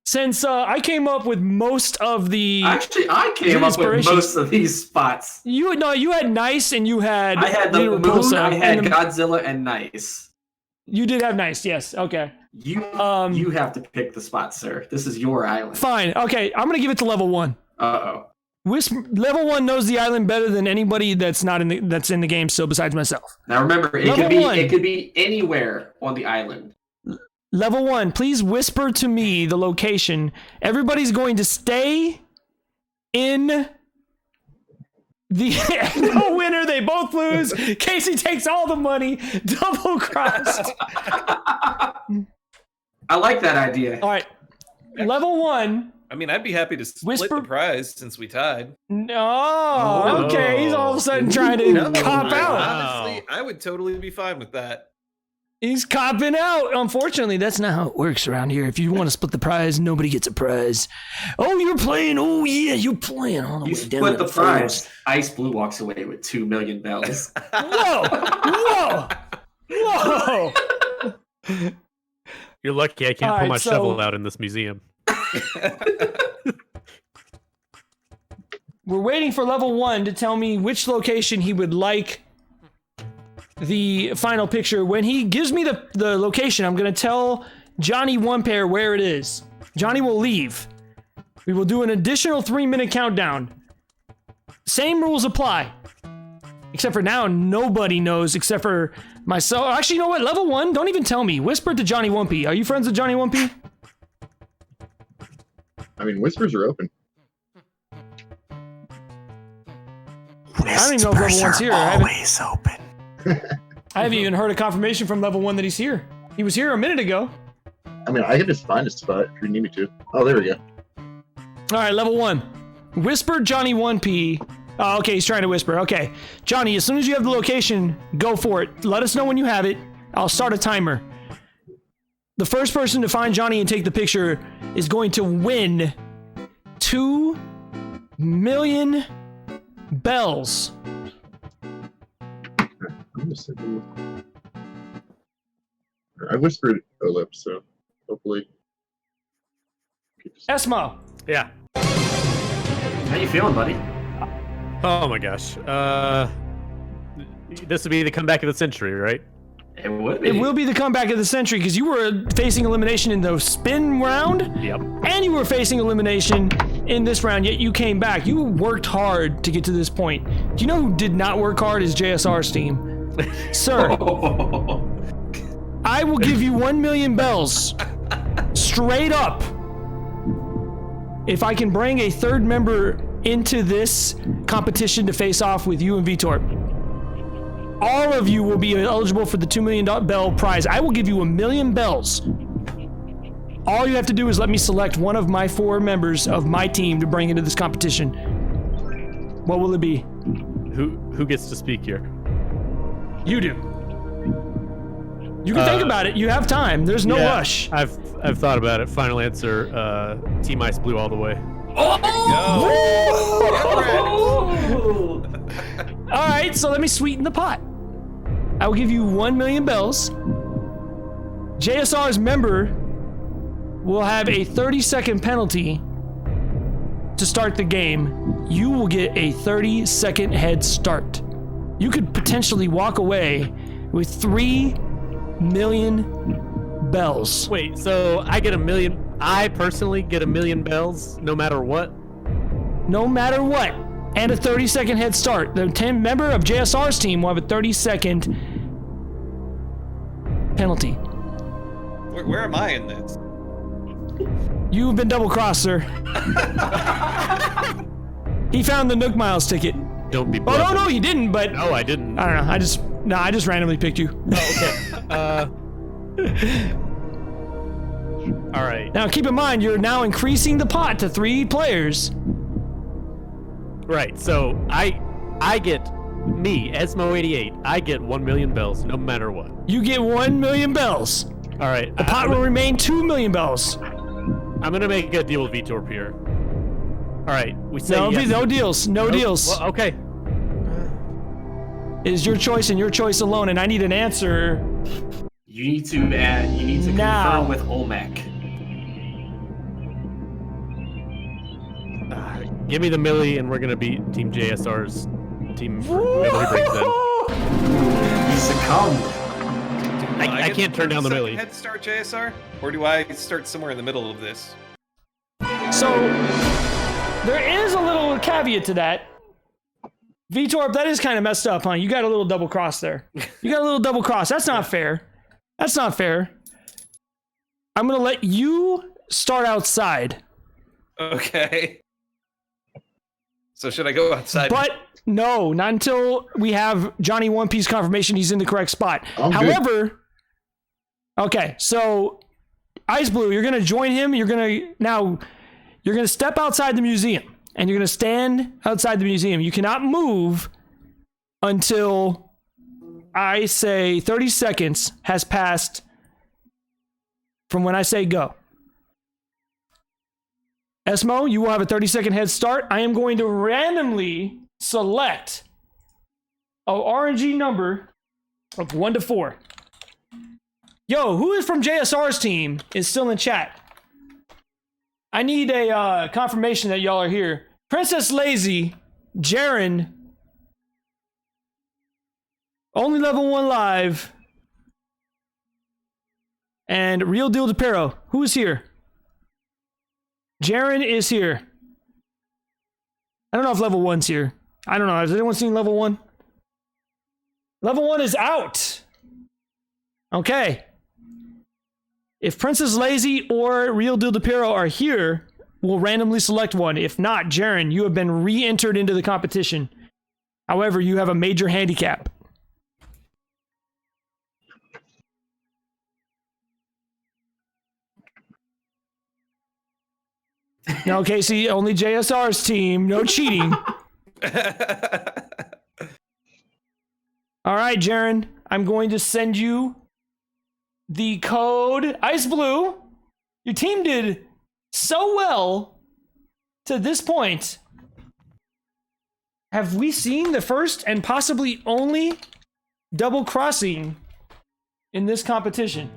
since I came up with most of the... Actually, I came up with most of these spots. You had Nice and you had... I had the Rita moon, Repulsa I had and Godzilla and Nice. You did have Nice, yes, okay. You have to pick the spot, sir. This is your island. Fine, okay, I'm going to give it to level 1. Uh-oh. Level 1 knows the island better than anybody that's not in the game still besides myself. Now remember, it could be anywhere on the island. Level 1, please whisper to me the location. Everybody's going to stay in the no winner. They both lose. Casey takes all the money. Double crossed. I like that idea. All right. Level 1. I mean, I'd be happy to split the prize since we tied. No. Okay. He's all of a sudden trying to cop out. Honestly, I would totally be fine with that. He's copping out. Unfortunately, that's not how it works around here. If you want to split the prize, nobody gets a prize. Oh, you're playing. Oh, yeah, you're playing all the way down. Split the prize. Ice Blue walks away with 2 million bells. Whoa! Whoa! You're lucky I can't pull my shovel out in this museum. We're waiting for level 1 to tell me which location he would like the final picture. When he gives me the location, I'm going to tell Johnny One Pair where it is. Johnny will leave. We will do an additional 3-minute countdown. Same rules apply. Except for now, nobody knows except for myself. Actually, you know what? Level 1, don't even tell me. Whisper to Johnny Wumpy. Are you friends with Johnny Wumpy? I mean, whispers are open. I don't even know if level 1's here. Always open. I haven't even heard a confirmation from level 1 that he's here. He was here a minute ago. I mean, I can just find a spot if you need me to. Oh, there we go. All right, level 1. Whisper Johnny 1P. Oh, okay, he's trying to whisper. Okay. Johnny, as soon as you have the location, go for it. Let us know when you have it. I'll start a timer. The first person to find Johnny and take the picture is going to win 2 million bells. I'm just thinking. I whispered Olip, so hopefully. Esmo. Yeah. How you feeling, buddy? Oh my gosh. This would be the comeback of the century, right? It would be. It will be the comeback of the century because you were facing elimination in the spin round. Yep. And you were facing elimination in this round, yet you came back. You worked hard to get to this point. Do you know who did not work hard is JSR's team? Sir, I will give you 1 million bells straight up if I can bring a third member into this competition to face off with you and Vitor. All of you will be eligible for the $2 million bell prize. I will give you 1 million bells. All you have to do is let me select one of my 4 members of my team to bring into this competition. What will it be? Who gets to speak here? You do. You can think about it. You have time. There's no rush. I've thought about it. Final answer, Team Ice Blue all the way. All right, so let me sweeten the pot. I will give you 1 million bells. JSR's member will have a 30-second penalty to start the game. You will get a 30-second head start. You could potentially walk away with 3 million bells. Wait, so I get 1 million. I personally get 1 million bells no matter what? No matter what. And a 30-second head start. The 10 member of JSR's team will have a 30-second penalty. Where am I in this? You've been double-crossed, sir. He found the Nook Miles ticket. Don't be. Oh no, he didn't. But no, I didn't. I don't know. I just randomly picked you. Oh, okay. All right. Now keep in mind, you're now increasing the pot to 3 players. Right. So I get me, Esmo88. I get 1 million bells no matter what. You get 1 million bells. All right. The pot will remain 2 million bells. I'm gonna make a deal with Vitor here. All right. We say no, yes. no deals. No deals. Well, okay. It is your choice and your choice alone, and I need an answer. You need to now. confirm with Olmec. Give me the millie, and we're gonna beat Team JSR's team. Whoever he brings in. You succumbed. I can't turn down the millie. Head start JSR, or do I start somewhere in the middle of this? So, There is a little caveat to that. Vitor, that is kind of messed up, huh? You got a little double cross there. You got a little double cross. That's not fair. That's not fair. I'm going to let you start outside. Okay. So should I go outside? But no, not until we have Johnny One Piece confirmation he's in the correct spot. However, okay, so Ice Blue, you're going to join him. You're going to step outside the museum. And you're going to stand outside the museum. You cannot move until I say 30 seconds has passed from when I say go. Esmo, you will have a 30-second head start. I am going to randomly select a RNG number of 1 to 4. Yo, who is from JSR's team is still in chat? I need a confirmation that y'all are here. Princess Lazy, Jaren, OnlyLevelOne Live, and Real Deal DePero. Who is here? Jaren is here. I don't know if Level 1's here. I don't know. Has anyone seen Level 1? Level 1 is out. Okay. If Princess Lazy or Real Deal DePero are here, we'll randomly select one. If not, Jaren, you have been re-entered into the competition. However, you have a major handicap. No, Casey, only JSR's team. No cheating. All right, Jaren, I'm going to send you the code Ice Blue. Your team did so well to this point. Have we seen the first and possibly only double crossing in this competition?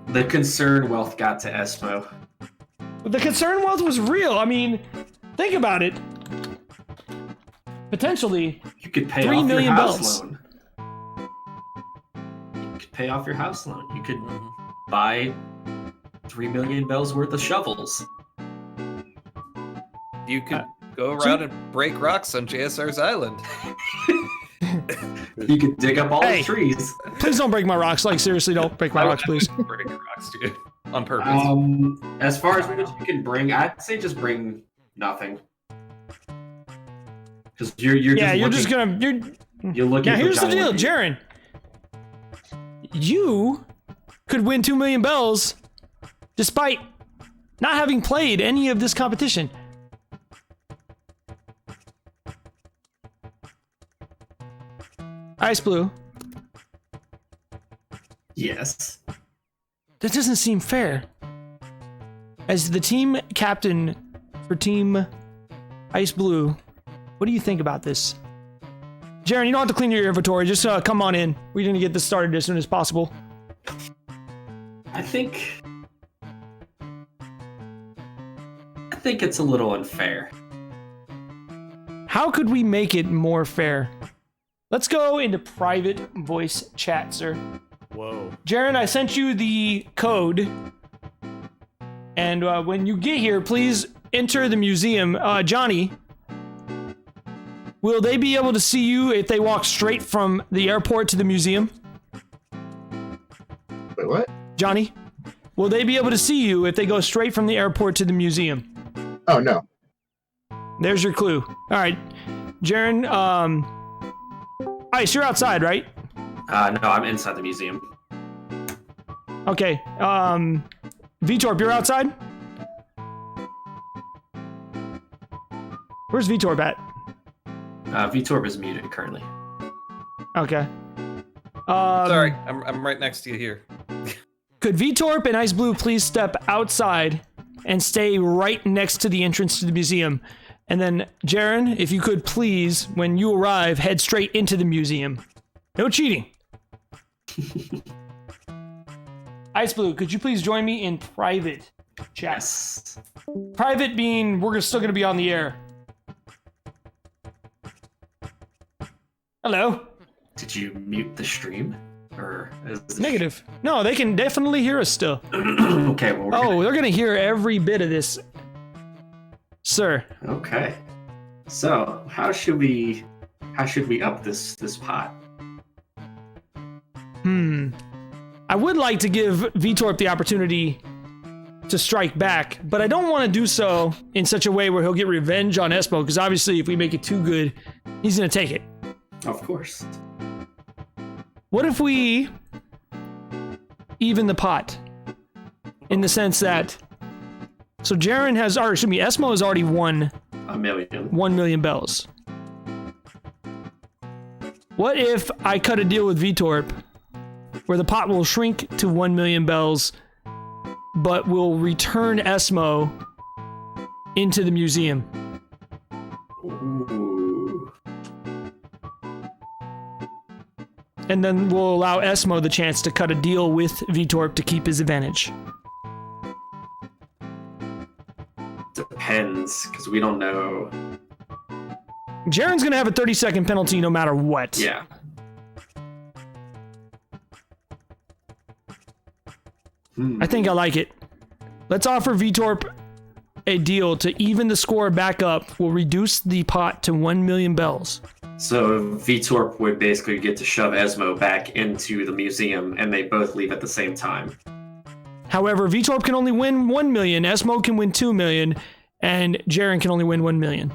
The concern wealth got to Esmo. But the concern wealth was real. I mean, think about it. Potentially, you could pay 3 off million your house bells. loan. You could pay off your house loan. You could buy 3 million bells worth of shovels. You could go around and break rocks on JSR's island. You could dig up all the trees. Please don't break my rocks. Like, seriously, don't break my rocks, please. Break rocks, dude. On purpose. As far as what you can bring, I'd say just bring nothing. Because you're looking. Now for here's the Johnny deal, One Piece. Jaren. You could win 2 million bells despite not having played any of this competition. Ice Blue. Yes. That doesn't seem fair. As the team captain for Team Ice Blue, what do you think about this? Jaren, you don't have to clean your inventory. Just come on in. We're going to get this started as soon as possible. I think it's a little unfair. How could we make it more fair? Let's go into private voice chat, sir. Whoa. Jaren, I sent you the code. And when you get here, please enter the museum. Johnny, will they be able to see you if they walk straight from the airport to the museum? Wait, what? Johnny, will they be able to see you if they go straight from the airport to the museum? Oh, no. There's your clue. All right. Jaren, Ice, you're outside, right? No, I'm inside the museum. Okay. Vitor, you're outside? Where's Vitor at? Vitorb is muted currently. Okay. Sorry, I'm right next to you here. Could Vitorp and Ice Blue please step outside and stay right next to the entrance to the museum? And then, Jaren, if you could please, when you arrive, head straight into the museum. No cheating. Ice Blue, could you please join me in private chat? Yes. Private being we're still going to be on the air. Hello. Did you mute the stream? Or is this... Negative. No, they can definitely hear us still. Okay, well, they're going to hear every bit of this. sir. Okay. So how should we up this pot? I would like to give Vitorp the opportunity to strike back, but I don't want to do so in such a way where he'll get revenge on Esmo, because obviously if we make it too good, he's going to take it. Of course. What if we even the pot? In the sense that, so Jaren has, or excuse me, Esmo has already won 1 million. 1 million bells. What if I cut a deal with Vitorp where the pot will shrink to 1 million bells, but will return Esmo into the museum? Ooh. And then we'll allow Esmo the chance to cut a deal with Vitorp to keep his advantage. Depends, because we don't know. Jaren's gonna have a 30-second penalty no matter what. Yeah. I think I like it. Let's offer Vitorp a deal to even the score back up. We'll reduce the pot to 1 million bells. So Vitorp would basically get to shove Esmo back into the museum, and they both leave at the same time. However, Vitorp can only win 1 million, Esmo can win 2 million, and Jaren can only win 1 million.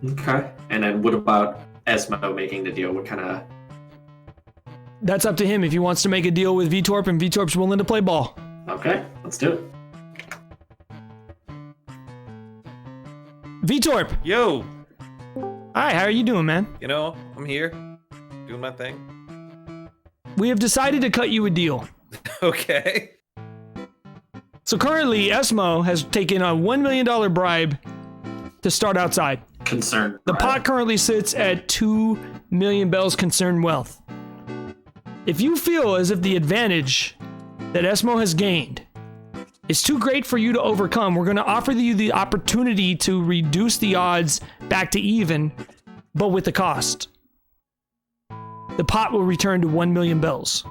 Okay. And then what about Esmo making the deal? What kind of... That's up to him if he wants to make a deal with Vitorp and Vitorp's willing to play ball. Okay, let's do it. Vitorp! Yo! Hi, how are you doing, man? You know, I'm here, doing my thing. We have decided to cut you a deal. Okay. So currently, Esmo has taken a $1 million bribe to start outside. Concerned. The pot currently sits at 2 million bells concerned wealth. If you feel as if the advantage that Esmo has gained is too great for you to overcome, we're going to offer you the opportunity to reduce the odds back to even, but with the cost. The pot will return to 1 million bells.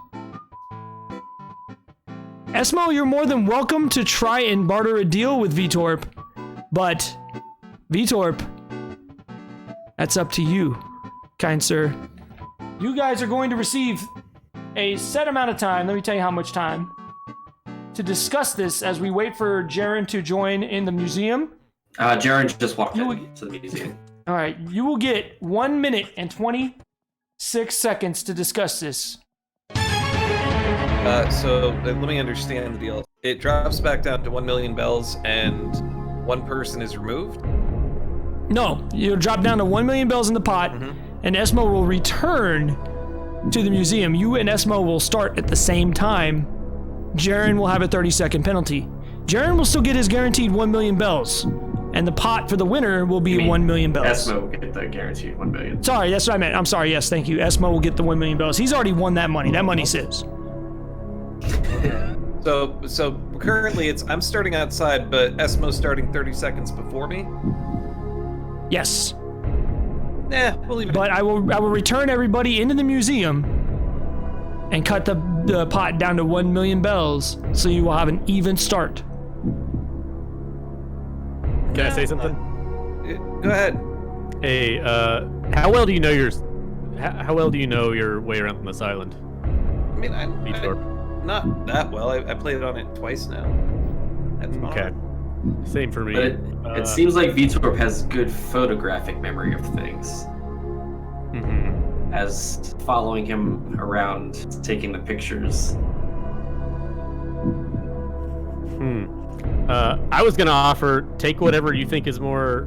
Esmo, you're more than welcome to try and barter a deal with Vitorp, but Vitorp, that's up to you, kind sir. You guys are going to receive a set amount of time, let me tell you how much time, to discuss this as we wait for Jaren to join in the museum. Jaren just walked into the museum. All right, you will get 1 minute and 26 seconds to discuss this. So let me understand the deal. It drops back down to 1 million bells and one person is removed? No, you'll drop down to 1 million bells in the pot, and Esmo will return to the museum. You and Esmo will start at the same time. Jaren will have a 30-second penalty. Jaren will still get his guaranteed 1 million bells, and the pot for the winner will be 1 million bells. Esmo will get the guaranteed 1 million. Sorry, that's what I meant. I'm sorry. Yes, thank you. Esmo will get the 1 million bells. He's already won that money. That money sits. So currently I'm starting outside, but Esmo's starting 30 seconds before me? Yes. Nah, we'll leave it. But I will return everybody into the museum and cut the pot down to 1 million bells, so you will have an even start. Can I say something? Go ahead. Hey, how well do you know how well do you know your way around this island? I mean, not that well. I played on it twice now. Okay. Same for me. But it seems like Vitorp has good photographic memory of things. As following him around, taking the pictures. I was gonna offer, take whatever you think is more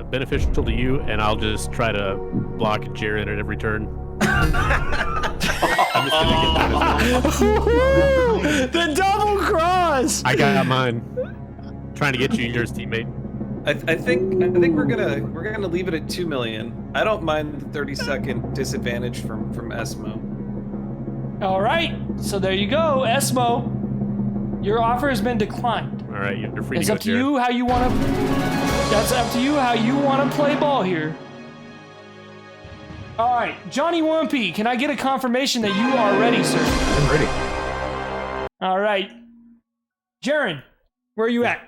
beneficial to you, and I'll just try to block Jaren at every turn. I'm just gonna get The double cross! I got mine. Trying to get you yours, teammate. I think we're gonna leave it at 2 million. I don't mind the 30-second disadvantage from Esmo. All right, so there you go, Esmo. Your offer has been declined. All right, you're free It's to go, up to you how you want to. That's up to you how you want to play ball here. All right, Johnny Wumpy, can I get a confirmation that you are ready, sir? I'm ready. All right, Jaren, where are you at?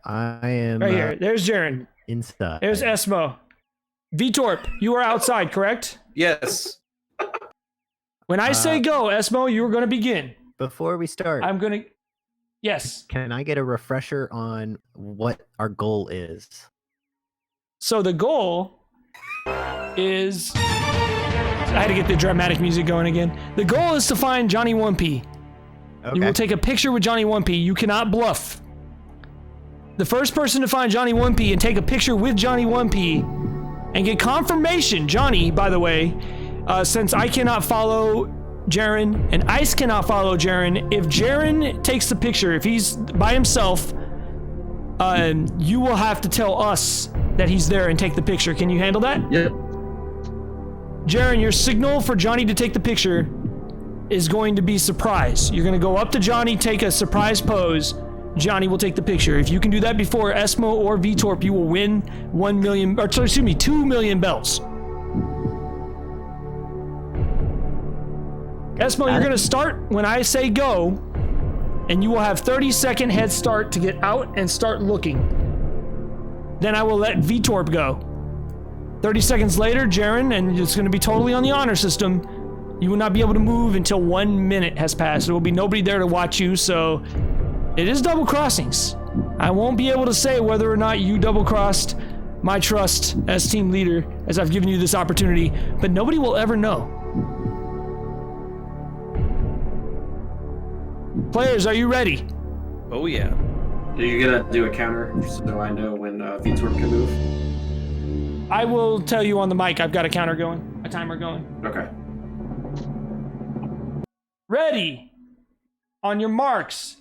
I am Right here. There's Jaren. inside. There's Esmo. Vitorp, you are outside, correct? Yes. When I say go, Esmo, you are going to begin. Before we start, I'm going to... Yes. can I get a refresher on what our goal is? So the goal is... I had to get the dramatic music going again. The goal is to find Johnny 1P. Okay. You will take a picture with Johnny 1P. You cannot bluff. The first person to find Johnny 1P and take a picture with Johnny 1P and get confirmation, Johnny, by the way, since I cannot follow Jaren and Ice cannot follow Jaren, if Jaren takes the picture, if he's by himself, you will have to tell us that he's there and take the picture. Can you handle that? Yep. Jaren, your signal for Johnny to take the picture is going to be surprise. You're going to go up to Johnny, take a surprise pose. Johnny will take the picture. If you can do that before Esmo or Vitorp, you will win 2 million bells. Esmo, you're going to start when I say go, and you will have 30-second head start to get out and start looking. Then I will let Vitorp go. 30 seconds later, Jaren, and it's going to be totally on the honor system, you will not be able to move until 1 minute has passed. There will be nobody there to watch you, so it is double crossings. I won't be able to say whether or not you double crossed my trust as team leader, as I've given you this opportunity, but nobody will ever know. Players, are you ready? Oh yeah. Are you gonna do a counter so I know when Vitorp can move? I will tell you on the mic. I've got a counter going, a timer going. Okay. Ready. On your marks.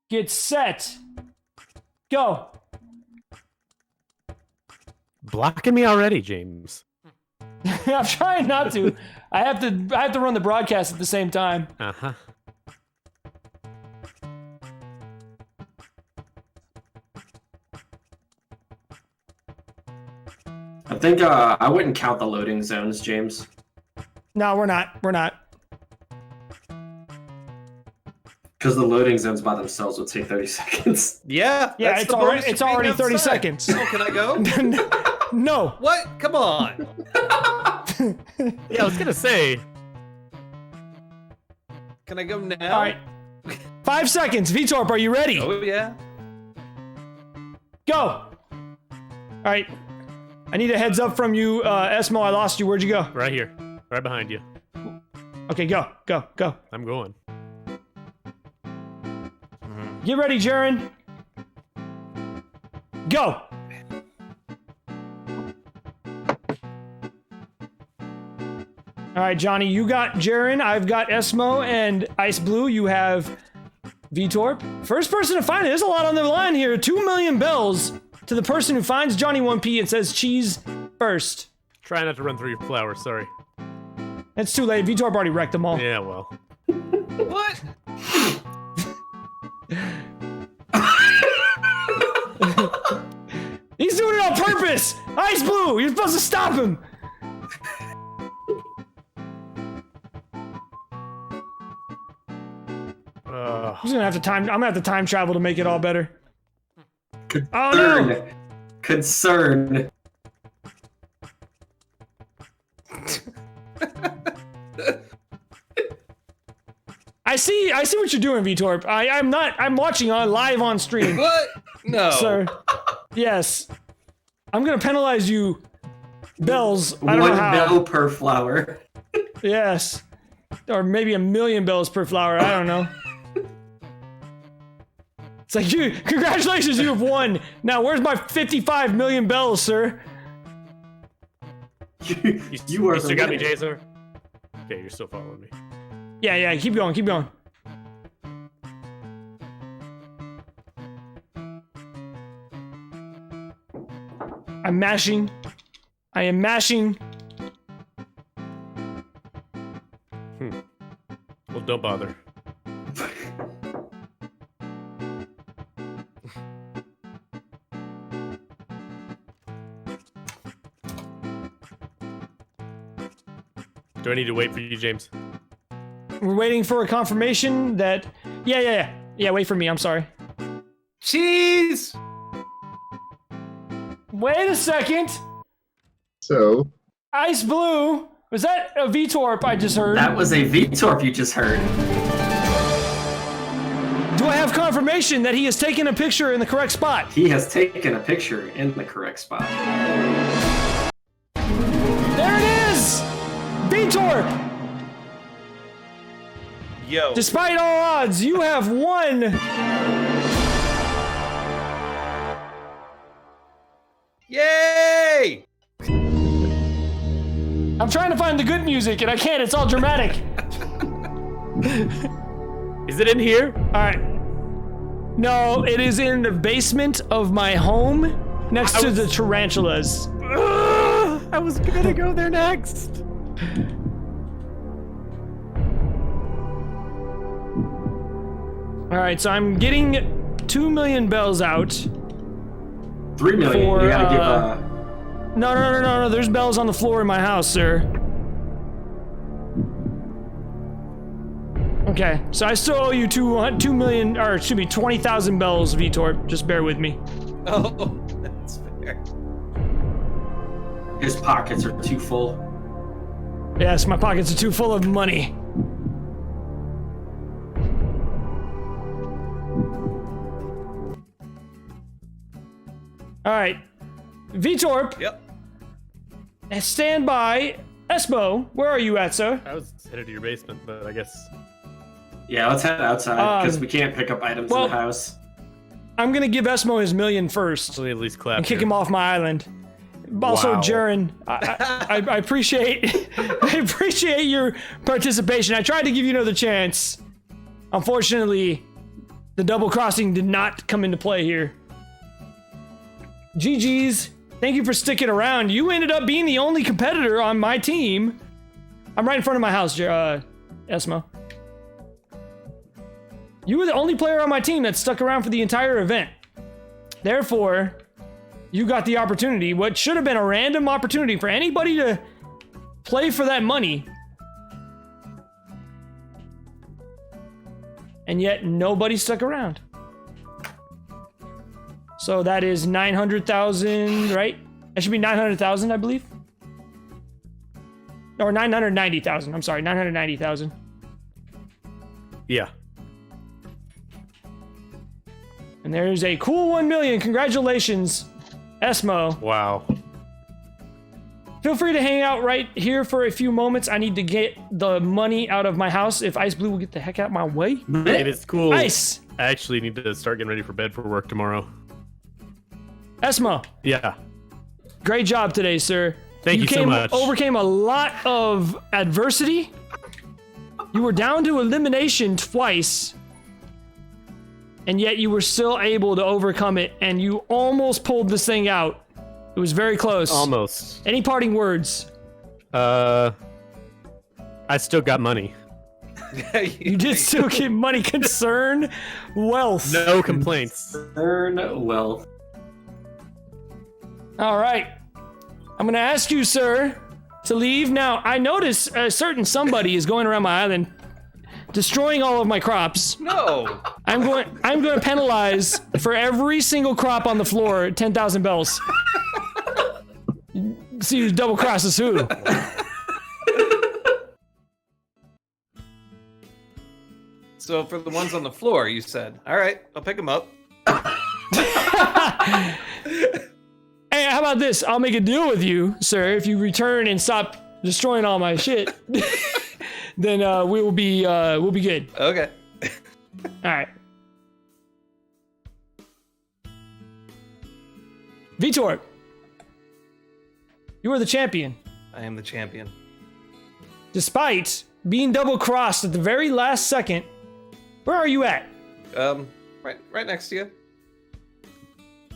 Get set. Go. Blocking me already, James. I'm trying not to. I have to run the broadcast at the same time. Uh-huh. I think I wouldn't count the loading zones, James. No, we're not. We're not. Because the loading zones by themselves would take 30 seconds. Yeah. Yeah, that's it's the already bonus it's of being already 30 outside. seconds. Oh, can I go? No. What? Come on. Yeah, I was gonna say. Can I go now? All right. 5 seconds. Vitorp, are you ready? Oh yeah. Go. All right. I need a heads up from you, Esmo. I lost you. Where'd you go? Right here. Right behind you. Okay, go. I'm going. Get ready, Jaren. Go. All right, Johnny, you got Jaren. I've got Esmo and Ice Blue. You have Vitorp. First person to find it. There's a lot on the line here. 2 million bells to the person who finds Johnny 1P and says cheese first. Try not to run through your flowers, sorry. It's too late. Vitorp already wrecked them all. Yeah, well. What? He's doing it on purpose! Ice Blue, you're supposed to stop him! I'm gonna have to time travel to make it all better. Concern. Oh no! Concern. I see what you're doing, Vitorp. I'm watching live on stream. What? No. Sir. Yes. I'm gonna penalize you. Bells. I don't know One how. bell per flower. Yes. Or maybe 1 million bells per flower. I don't know. It's like, congratulations, you have won. Now, where's my 55 million bells, sir? You are You still got me, winner. Jason? Okay, you're still following me. Yeah, keep going. I'm mashing. I am mashing. Well, don't bother. Do I need to wait for you, James? We're waiting for a confirmation that... Yeah, wait for me, I'm sorry. Cheese! Wait a second. So, Ice Blue. Was that a VTorp I just heard? That was a VTorp you just heard. Do I have confirmation that he has taken a picture in the correct spot? He has taken a picture in the correct spot. There it is! VTorp! Yo. Despite all odds, you have won. Yay! I'm trying to find the good music and I can't, it's all dramatic. Is it in here? Alright. No, it is in the basement of my home next to the tarantulas. I was gonna go there next. Alright, so I'm getting 2 million bells out. 3 million. For, you gotta give No, there's bells on the floor in my house, sir. Okay, so I still owe you 2 million, or excuse me, 20,000 bells, VTorp. Just bear with me. Oh, that's fair. His pockets are too full. Yes, my pockets are too full of money. Alright. VTorp. Yep. Stand by. Espo, where are you at, sir? I was headed to your basement, but I guess... Yeah, let's head outside, because we can't pick up items in the house. I'm gonna give Esmo his million first. At least clap and kick him off my island. Also, Jaren, I appreciate I appreciate your participation. I tried to give you another chance. Unfortunately, the double crossing did not come into play here. GG's. Thank you for sticking around. You ended up being the only competitor on my team. I'm right in front of my house, Esmo. You were the only player on my team that stuck around for the entire event. Therefore, you got the opportunity, what should have been a random opportunity for anybody to play for that money. And yet, nobody stuck around. So that is 900,000, right? That should be 900,000, I believe. Or 990,000. I'm sorry, 990,000. Yeah. And there's a cool 1 million. Congratulations, Esmo. Wow. Feel free to hang out right here for a few moments. I need to get the money out of my house. If Ice Blue will get the heck out my way. It is cool. Ice. I actually need to start getting ready for bed for work tomorrow. Esmo. Yeah. Great job today, sir. Thank you so much. Overcame a lot of adversity. You were down to elimination twice. And yet you were still able to overcome it, and you almost pulled this thing out. It was very close. Almost. Any parting words? I still got money. You did still get money. Concern, wealth. No complaints. Concern, wealth. All right. I'm going to ask you, sir, to leave. Now, I notice a certain somebody is going around my island destroying all of my crops. No. I'm going to penalize for every single crop on the floor 10,000 bells. See who double crosses who. So for the ones on the floor, you said, all right, I'll pick them up. Hey, how about this? I'll make a deal with you, sir. If you return and stop destroying all my shit, then we'll be good. Okay. All right. VTorp, you are the champion. I am the champion. Despite being double crossed at the very last second, where are you at? Right next to you.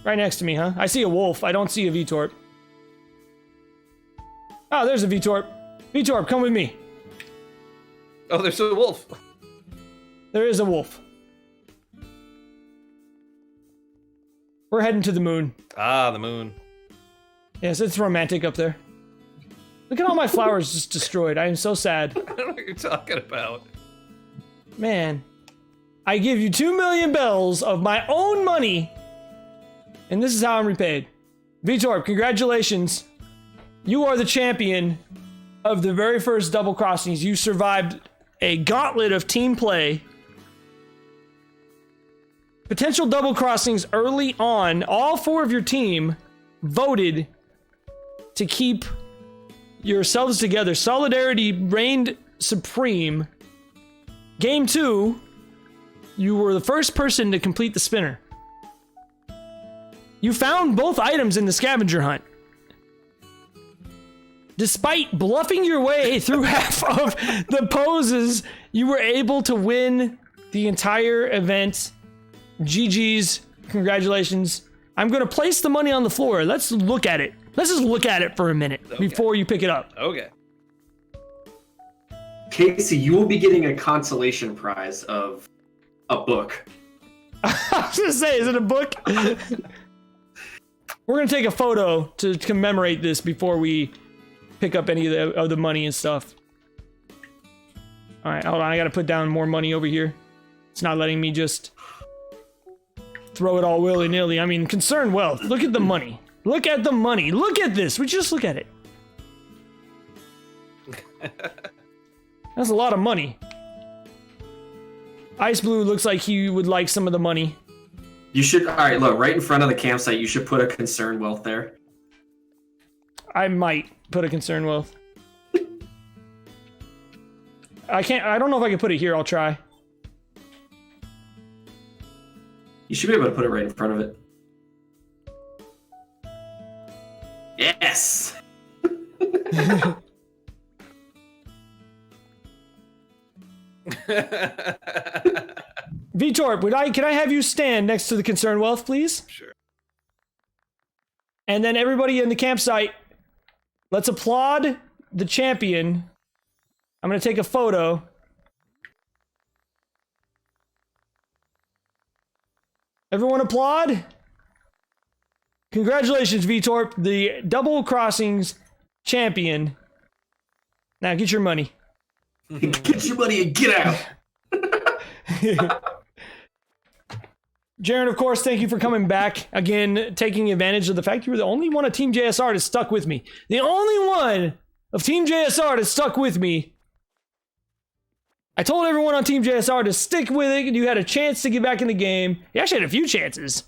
Right next to me, huh? I see a wolf. I don't see a VTorp. Oh, there's a VTorp. VTorp, come with me. Oh, there's a wolf. There is a wolf. We're heading to the moon. Ah, the moon. Yes, it's romantic up there. Look at all my flowers just destroyed. I am so sad. I don't know what you're talking about. Man, I give you 2 million bells of my own money, and this is how I'm repaid. Vitor, congratulations. You are the champion of the very first double crossings. You survived a gauntlet of team play. Potential double crossings early on. All 4 of your team voted to keep yourselves together. Solidarity reigned supreme. Game 2, you were the first person to complete the spinner. You found both items in the scavenger hunt. Despite bluffing your way through half of the poses, you were able to win the entire event. GG's, congratulations. I'm gonna place the money on the floor. Let's look at it. Let's just look at it for a minute before you pick it up. Okay. Casey, you will be getting a consolation prize of a book. I was gonna say, is it a book? We're gonna take a photo to commemorate this before we pick up any of the money and stuff. All right, hold on. I gotta put down more money over here. It's not letting me just throw it all willy-nilly. I mean, concerned wealth. Look at the money. Look at the money. Look at this. We just look at it. That's a lot of money. Ice Blue looks like he would like some of the money. You should, all right, look, right in front of the campsite, you should put a concern wealth there. I might put a concern wealth. I don't know if I can put it here. I'll try. You should be able to put it right in front of it. Yes! Vitor, can I have you stand next to the concern wealth, please? Sure. And then everybody in the campsite, let's applaud the champion. I'm gonna take a photo. Everyone applaud. Congratulations, Vitor, the double crossings champion. Now get your money. Get your money and get out. Jaren, of course, thank you for coming back. Again, taking advantage of the fact you were the only one of Team JSR that stuck with me. The only one of Team JSR that stuck with me. I told everyone on Team JSR to stick with it, and you had a chance to get back in the game. You actually had a few chances.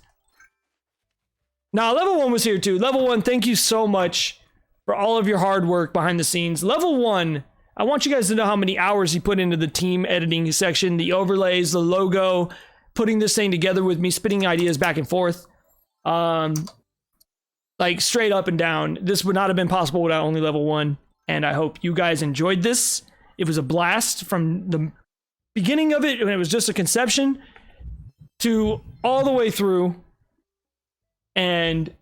Now, Level 1 was here too. Level 1, thank you so much for all of your hard work behind the scenes. Level 1, I want you guys to know how many hours he put into the team editing section, the overlays, the logo, putting this thing together with me, spitting ideas back and forth. Like straight up and down. This would not have been possible without only Level 1. And I hope you guys enjoyed this. It was a blast from the beginning of it, when it was just a conception, to all the way through. And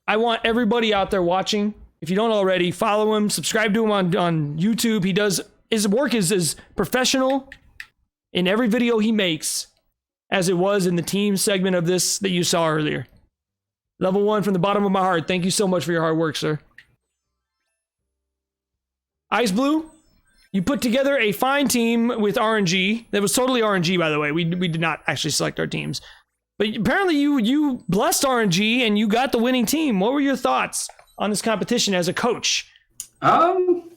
I want everybody out there watching, if you don't already, follow him, subscribe to him on YouTube. His work is as professional in every video he makes as it was in the team segment of this that you saw earlier. Level 1, from the bottom of my heart, thank you so much for your hard work, sir. Ice Blue, you put together a fine team with RNG. That was totally RNG, by the way. We did not actually select our teams. But apparently you blessed RNG and you got the winning team. What were your thoughts on this competition as a coach? Well,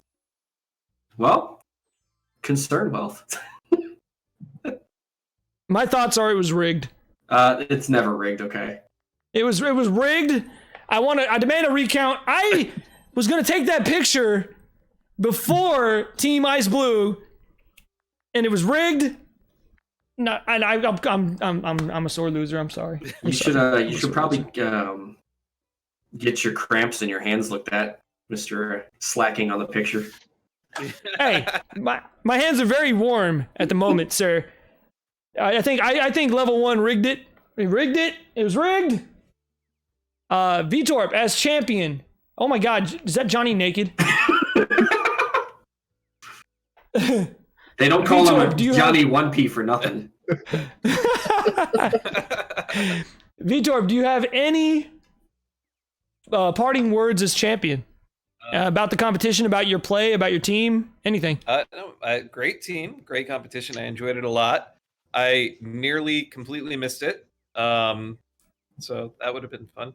concern wealth. My thoughts are it was rigged. It's never rigged, okay? It was rigged. I demand a recount. I was gonna take that picture before Team Ice Blue, and it was rigged. No, I'm a sore loser. I'm sorry. You should probably get your cramps in your hands looked at, Mr. Slacking on the picture. Hey, my hands are very warm at the moment, sir. I think Level 1 rigged it. We rigged it. It was rigged. Vitor as champion. Oh my God, is that Johnny Naked? They don't call him Johnny 1P for nothing. Vitor, do you have any parting words as champion about the competition, about your play, about your team, anything? No, great team, great competition. I enjoyed it a lot. I nearly completely missed it, so that would have been fun.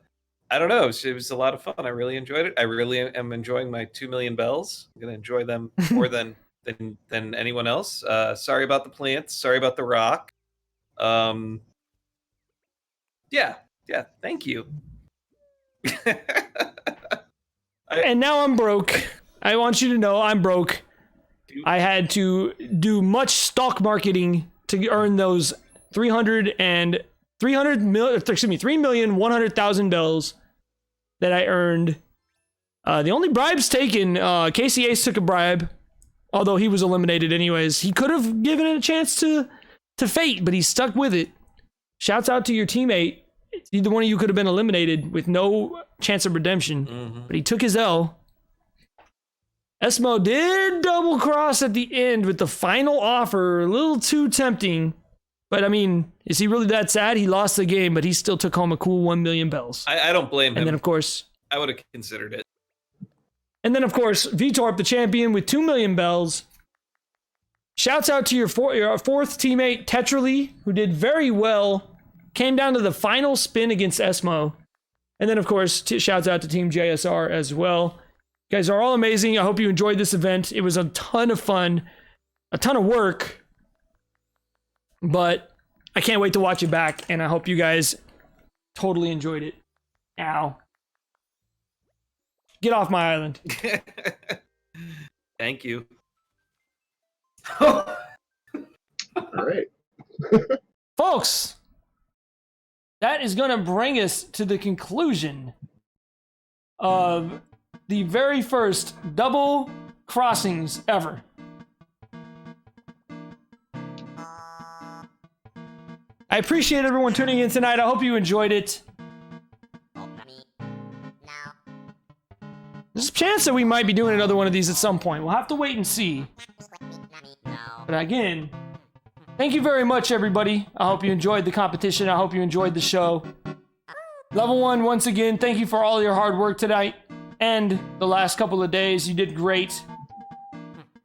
I don't know. It was a lot of fun. I really enjoyed it. I really am enjoying my 2 million bells. I'm gonna enjoy them more than anyone else. Sorry about the plants. Sorry about the rock. Yeah. Thank you. And now I'm broke. I want you to know I'm broke. I had to do much stock marketing to earn those 3,100,000 bells that I earned. The only bribes taken, Casey Ace took a bribe, although he was eliminated anyways. He could have given it a chance to Fate, but he stuck with it. Shouts out to your teammate. Either one of you could have been eliminated with no chance of redemption, but he took his L. Esmo did double cross at the end with the final offer, a little too tempting. But I mean, is he really that sad? He lost the game, but he still took home a cool 1 million bells. I don't blame him. And then, of course, I would have considered it. And then, of course, Vitorp, the champion, with 2 million bells. Shouts out to your fourth teammate, Tetrally, who did very well. Came down to the final spin against Esmo. And then, of course, shouts out to Team JSR as well. You guys are all amazing. I hope you enjoyed this event. It was a ton of fun, a ton of work. But I can't wait to watch it back, and I hope you guys totally enjoyed it. Ow. Get off my island. Thank you. All right. Folks, that is going to bring us to the conclusion of the very first double crossings ever. I appreciate everyone tuning in tonight. I hope you enjoyed it. There's a chance that we might be doing another one of these at some point. We'll have to wait and see. But again, thank you very much, everybody. I hope you enjoyed the competition. I hope you enjoyed the show. Level 1, once again, thank you for all your hard work tonight and the last couple of days. You did great.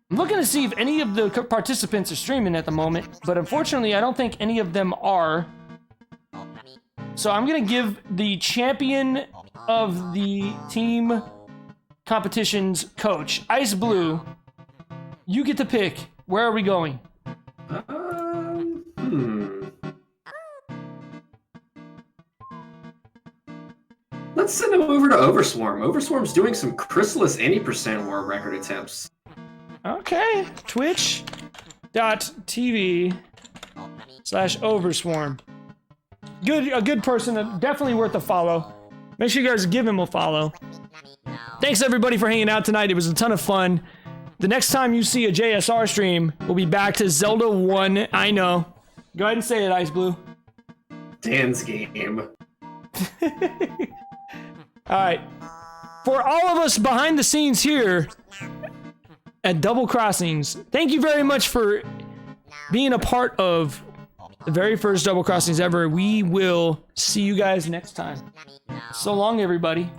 I'm looking to see if any of the participants are streaming at the moment, but unfortunately, I don't think any of them are. So I'm going to give the champion of the team competition's coach, Ice Blue. You get to pick. Where are we going? Let's send him over to Overswarm. Overswarm's doing some Chrysalis any % war record attempts. Okay, twitch.tv/Overswarm. A good person, definitely worth a follow. Make sure you guys give him a follow. Thanks everybody for hanging out tonight. It was a ton of fun. The next time you see a JSR stream, we'll be back to Zelda 1. I know. Go ahead and say it, Ice Blue. Dan's game. Alright. For all of us behind the scenes here at Double Crossings, thank you very much for being a part of the very first Double Crossings ever. We will see you guys next time. So long, everybody.